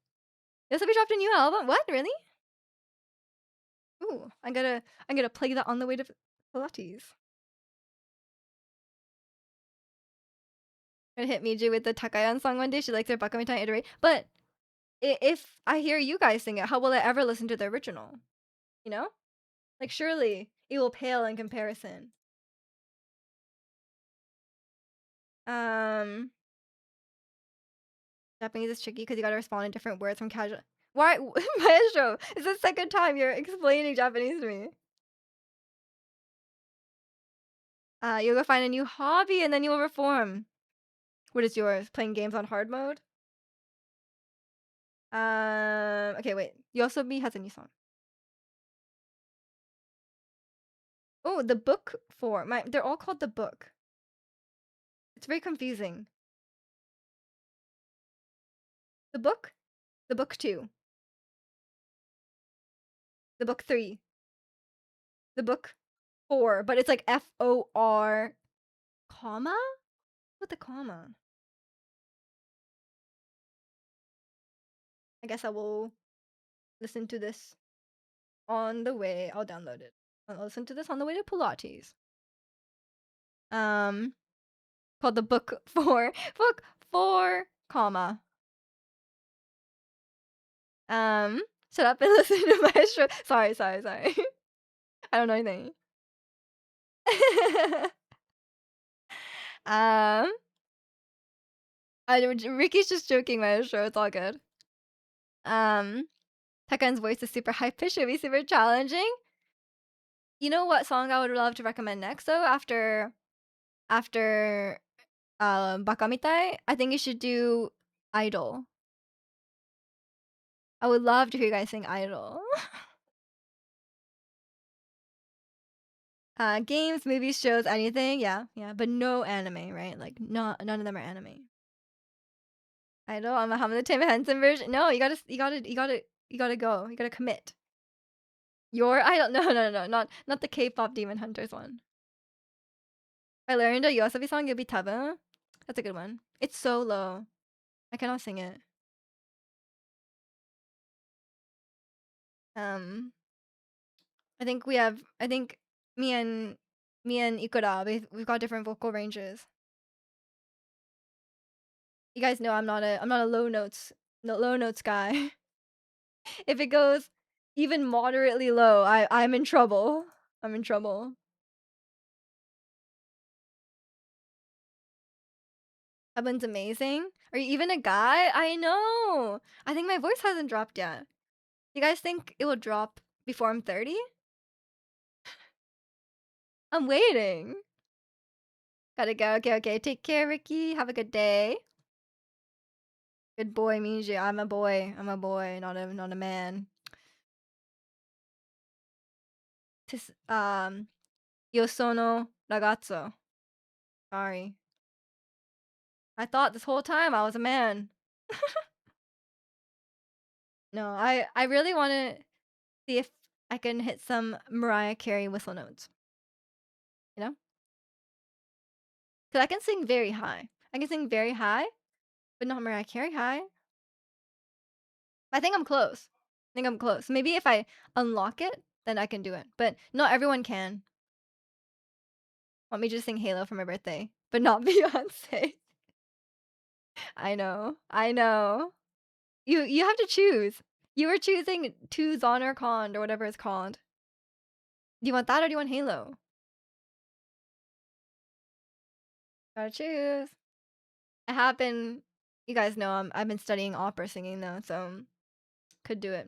This will be dropped a new album? What? Really? Ooh, I'm gonna play that on the way to Pilates. Gonna hit Miju with the Takayan song one day. She likes their Bakamitan iterate. But if I hear you guys sing it, how will I ever listen to the original? You know? Like surely it will pale in comparison. Um, Japanese is tricky because you gotta respond in different words from casual. Why, Maestro? It's the second time you're explaining Japanese to me. You'll go find a new hobby and then you'll reform. What is yours? Playing games on hard mode? Okay, wait. Yosobi has a new song. Oh, the book four. They're all called the book. It's very confusing. The book, the book two, the book three, the book four, but it's like FOR, comma? What the comma? I guess I will listen to this on the way. I'll download it. I'll listen to this on the way to Pilates. Um, called the book four, book four, comma. Shut up and listen to my show. Sorry. I don't know anything. um, Ricky's just joking, my show. It's all good. Tekan's voice is super high pitched. It would be super challenging. You know what song I would love to recommend next though? After Bakamitai, I think you should do Idol. I would love to hear you guys sing Idol. Games, movies, shows, anything, yeah, but no anime, right? Like, none of them are anime. Idol, I'm a Hamada Tim Henson version. No, you gotta go. You gotta commit. Your idol? No, not the K-pop Demon Hunters one. If I learned a Yoasobi song, it'll be Tabu. That's a good one. It's so low. I cannot sing it. I think me and Ikura, we've got different vocal ranges. You guys know I'm not a low notes guy. If it goes even moderately low, I'm in trouble. I'm in trouble. Evan's amazing. Are you even a guy? I know. I think my voice hasn't dropped yet. You guys think it will drop before I'm 30? I'm waiting. Gotta go. Okay. Take care, Ricky. Have a good day. Good boy means you. I'm a boy. I'm a boy, not a man. Io sono ragazzo. Sorry. I thought this whole time I was a man. No, I really want to see if I can hit some Mariah Carey whistle notes. You know? Because I can sing very high. I can sing very high, but not Mariah Carey high. I think I'm close. Maybe if I unlock it, then I can do it. But not everyone can. Want me to just sing Halo for my birthday, but not Beyonce. I know. You have to choose. You were choosing to Zon or Con or whatever it's called. Do you want that or do you want Halo? Gotta choose. I have been. You guys know I've been studying opera singing though, so could do it.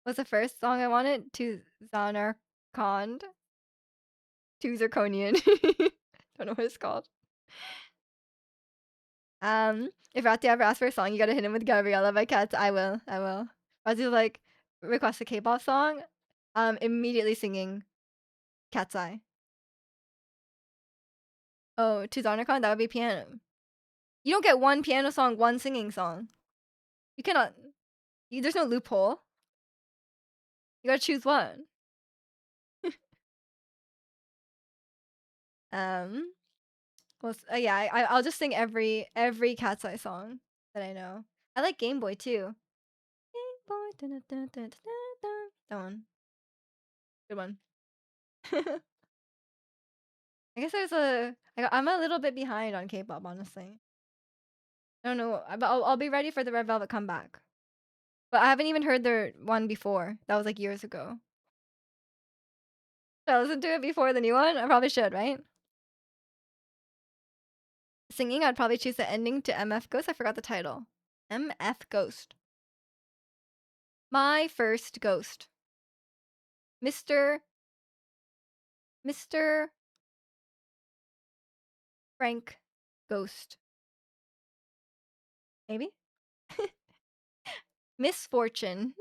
What's the first song I wanted? To Zanarkand. To Zirconian. Don't know what it's called. If Rati ever asks for a song, you gotta hit him with Gabriella by Cats. I will. Rati like request a K-pop song. Immediately singing Cat's Eye. Oh, to Zanarkand, that would be piano. You don't get one piano song, one singing song. You cannot. There's no loophole. You gotta choose one. Well, yeah, I'll just sing every Cat's Eye song that I know. I like Game Boy too. Game Boy, that one, good one. I guess I'm a little bit behind on K-pop, honestly. I don't know, but I'll be ready for the Red Velvet comeback. But I haven't even heard their one before. That was like years ago. Should I listen to it before the new one? I probably should, right? singing, I'd probably choose the ending to MF Ghost. I forgot the title. MF Ghost. My first ghost. Mr. Mr. Frank Ghost. Maybe? Misfortune.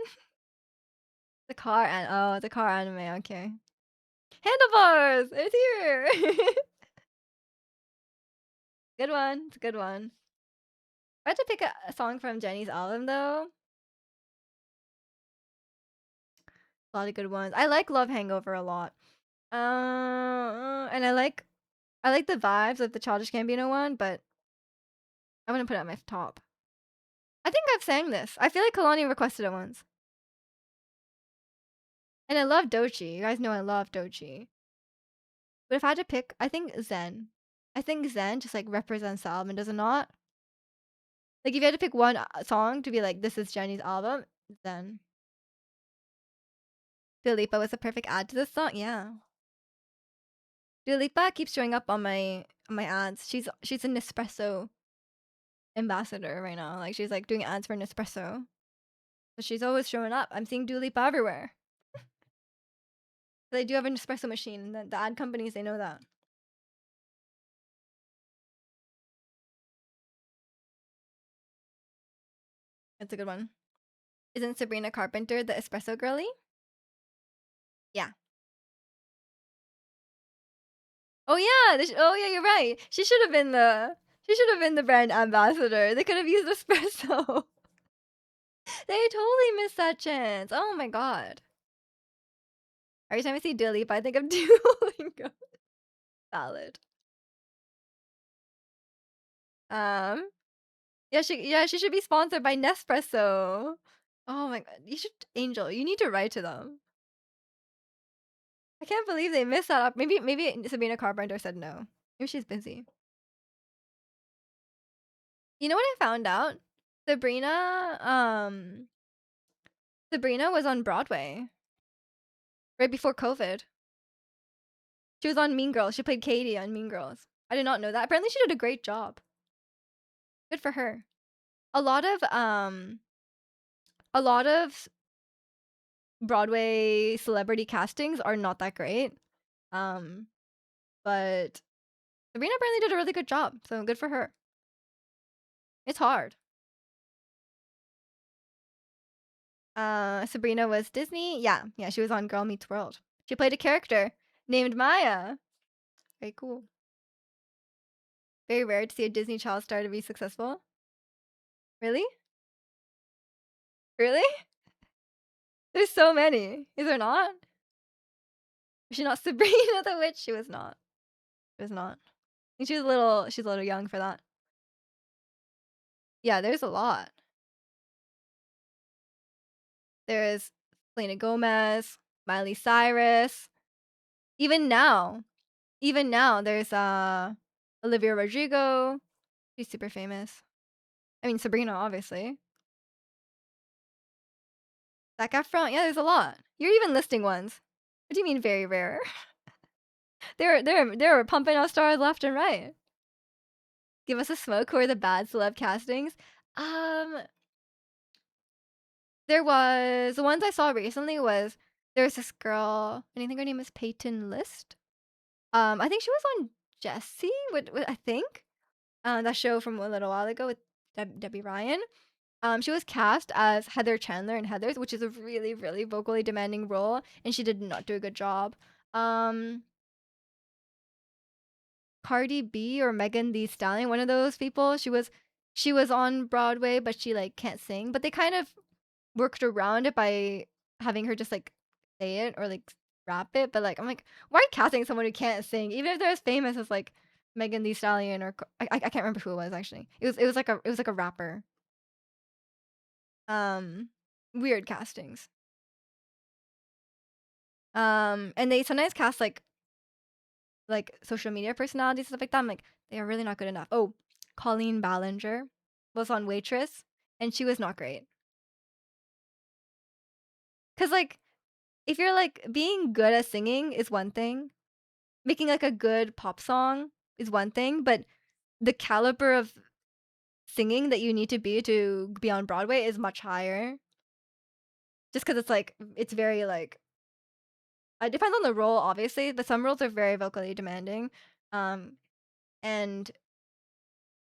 The car anime, okay. Handlebars! It's here! Good one. It's a good one. If I had to pick a song from Jennie's album, though, a lot of good ones. I like Love Hangover a lot. And I like the vibes of the Childish Gambino one, but I wouldn't put it at my top. I think I've sang this. I feel like Kalani requested it once. And I love Dochi. You guys know I love Dochi. But if I had to pick, I think Zen. I think Zen just like represents the album, does it not? Like if you had to pick one song to be like, this is Jennie's album, Zen. Dua Lipa was a perfect ad to this song. Yeah. Dua Lipa keeps showing up on my ads. She's an Nespresso ambassador right now. Like she's like doing ads for Nespresso. So she's always showing up. I'm seeing Dua Lipa everywhere. They do have an espresso machine. The ad companies, they know that. It's a good one. Isn't Sabrina Carpenter the espresso girly? Yeah. Oh yeah. Oh yeah. You're right. She should have been the brand ambassador. They could have used espresso. They totally missed that chance. Oh my god. Every time I see Dua Lipa, I think of Duolingo. Valid. Yeah, she should be sponsored by Nespresso. Oh my god, Angel, you need to write to them. I can't believe they missed that up. Maybe Sabrina Carpenter said no. Maybe she's busy. You know what I found out? Sabrina was on Broadway right before COVID. She was on Mean Girls. She played Katie on Mean Girls. I did not know that. Apparently she did a great job. Good for her. A lot of Broadway celebrity castings are not that great. But Sabrina apparently did a really good job, so good for her. It's hard. Sabrina was Disney. Yeah, she was on Girl Meets World. She played a character named Maya. Very cool. Very rare to see a Disney child star to be successful. Really? Really? There's so many. Is there not? Was she not Sabrina the Witch? She was not. She was not. I think she's a little young for that. Yeah, there's a lot. There's Selena Gomez, Miley Cyrus. Even now, there's Olivia Rodrigo. She's super famous. I mean, Sabrina, obviously. Zac Efron. Yeah, there's a lot. You're even listing ones. What do you mean very rare? They're pumping out stars left and right. Give us a smoke. Who are the bad celeb castings? There was the ones I saw recently was there's this girl, and I think her name is Peyton List. I think she was on Jessie. I think that show from a little while ago with Debbie Ryan. She was cast as Heather Chandler in Heathers, which is a really, really vocally demanding role, and she did not do a good job. Cardi B or Megan Thee Stallion, one of those people. She was on Broadway, but she like can't sing. But they kind of worked around it by having her just like say it or like rap it. But like I'm like, why casting someone who can't sing, even if they're as famous as like Megan Thee Stallion or I can't remember who it was actually. It was like a rapper. Weird castings. And they sometimes cast like social media personalities stuff like that. I'm like, they are really not good enough. Oh, Colleen Ballinger was on Waitress, and she was not great. Cause like, if you're like being good at singing is one thing, making like a good pop song is one thing, but the caliber of singing that you need to be on Broadway is much higher. Just because it's like it's very like it depends on the role, obviously, but some roles are very vocally demanding, um, and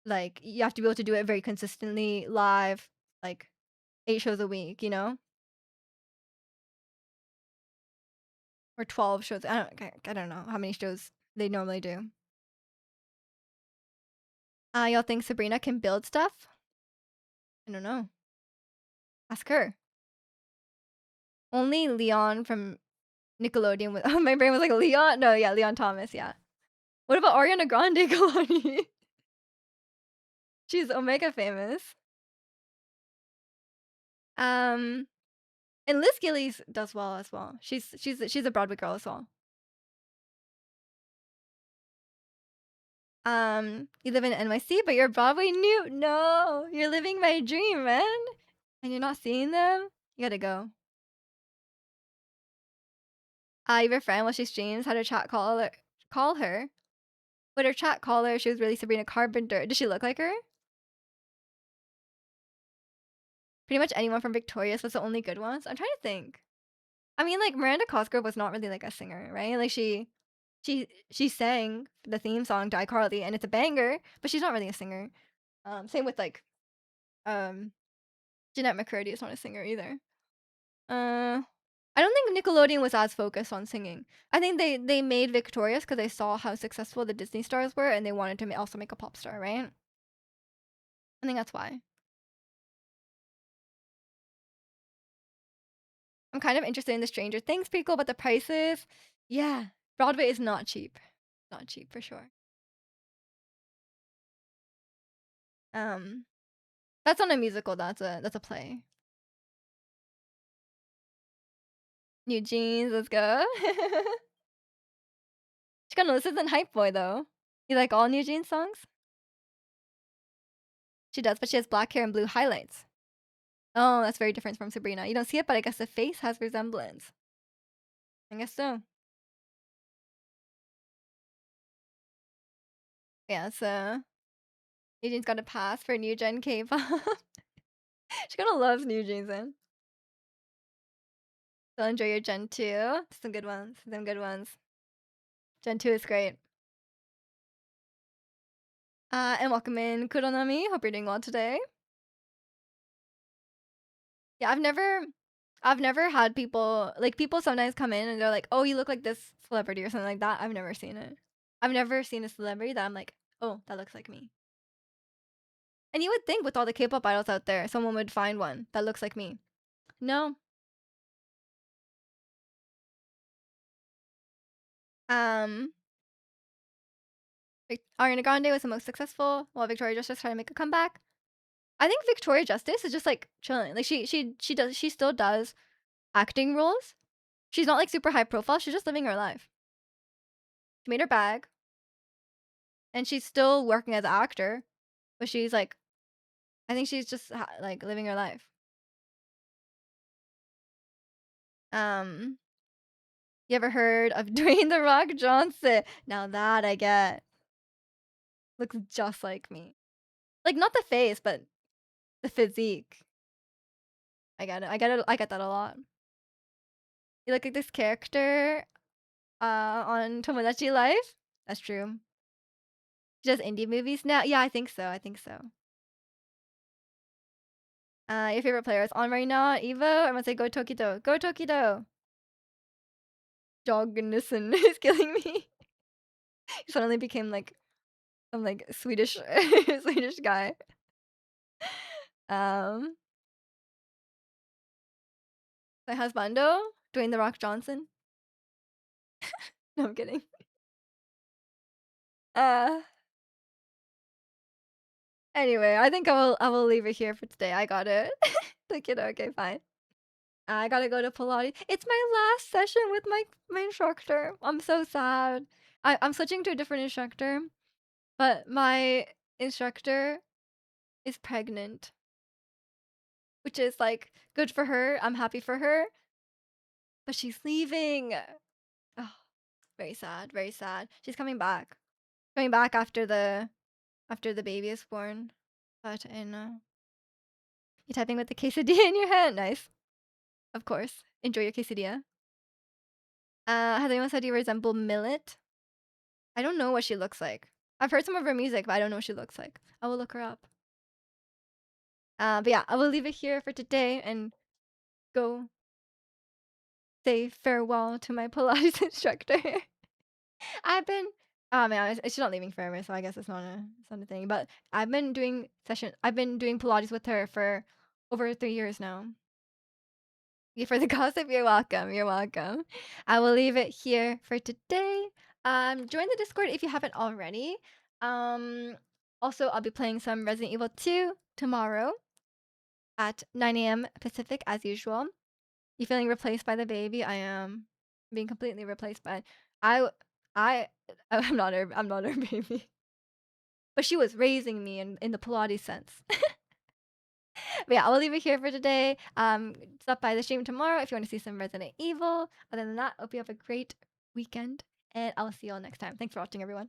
like you have to be able to do it very consistently live, like 8 shows a week, you know, or 12 shows. I don't know how many shows they normally do. Y'all think Sabrina can build stuff? I don't know. Ask her. Only Leon from Nickelodeon was. Oh, my brain was like Leon. No, yeah, Leon Thomas. Yeah. What about Ariana Grande, Kalani? She's Omega famous. Um, and Liz Gillies does well as well. She's a Broadway girl as well. You live in NYC, but you're Broadway new. No, you're living my dream, man. And you're not seeing them. You gotta go. You have a friend while she streams had her chat call her. But her chat call her, she was really Sabrina Carpenter. Does she look like her? Pretty much anyone from Victorious was the only good ones. I'm trying to think. I mean, like Miranda Cosgrove was not really like a singer, right? Like she sang the theme song to iCarly, and it's a banger, but she's not really a singer. Same with like um Jeanette McCurdy is not a singer either. I don't think Nickelodeon was as focused on singing. I think they made Victorious because they saw how successful the Disney stars were, and they wanted to also make a pop star, right? I think that's why. I'm kind of interested in the Stranger Things prequel, but the prices, yeah, Broadway is not cheap. Not cheap for sure. Um, that's not a musical. That's a play. New Jeans, let's go. Chicano, this isn't Hype Boy though. You like all New Jeans songs? She does, but she has black hair and blue highlights. Oh, that's very different from Sabrina. You don't see it, but I guess the face has resemblance. I guess so. Yeah, so New Jeans got a pass for new gen K-pop. Chicano loves New Jeans, then. So enjoy your Gen 2. Some good ones. Some good ones. Gen 2 is great. And welcome in Kuronami. Hope you're doing well today. Yeah, I've never had people sometimes come in and they're like, "Oh, you look like this celebrity" or something like that. I've never seen it. I've never seen a celebrity that I'm like, "Oh, that looks like me." And you would think with all the K-pop idols out there, someone would find one that looks like me. No. Um, Ariana Grande was the most successful, while Victoria Justice tried to make a comeback. I think Victoria Justice is just like chilling. Like she still does acting roles. She's not like super high profile. She's just living her life. She made her bag, and she's still working as an actor, but she's like, I think she's just like living her life. Um, you ever heard of Dwayne the Rock Johnson? Now that I get, looks just like me. Like not the face, but the physique. I get it. I get it. I get that a lot. You look like this character on Tomodachi Life. That's true. She does indie movies now. Yeah, I think so. I think so. Your favorite player is on right now. Evo. I'm gonna say go Tokido. Go Tokido. Jognissen is killing me. He suddenly became like some like Swedish Swedish guy. Um, my husbando, Dwayne the Rock Johnson. No, I'm kidding. Uh, anyway, I think I will leave it here for today. I got it. The kid. Okay, fine. I gotta go to Pilates. It's my last session with my instructor. I'm so sad. I'm switching to a different instructor, but my instructor is pregnant, which is like good for her. I'm happy for her, but she's leaving. Oh, very sad, very sad. She's coming back. Coming back after the after the baby is born. But you typing with the quesadilla in your hand? Nice. Of course. Enjoy your quesadilla. Has anyone said you resemble Millet? I don't know what she looks like. I've heard some of her music, but I don't know what she looks like. I will look her up. But yeah, I will leave it here for today and go say farewell to my Pilates instructor. I've been oh man, she's not leaving forever, so I guess it's not a thing. But I've been doing Pilates with her for over 3 years now. Yeah, for the gossip, you're welcome. You're welcome. I will leave it here for today. Join the Discord if you haven't already. Um, Also, I'll be playing some Resident Evil 2 tomorrow at 9 a.m. Pacific as usual. You feeling replaced by the baby? I am being completely replaced by I I I'm not her baby. But she was raising me in the Pilates sense. But yeah, I'll leave it here for today. Stop by the stream tomorrow if you want to see some Resident Evil. Other than that, hope you have a great weekend, and I'll see you all next time. Thanks for watching, everyone.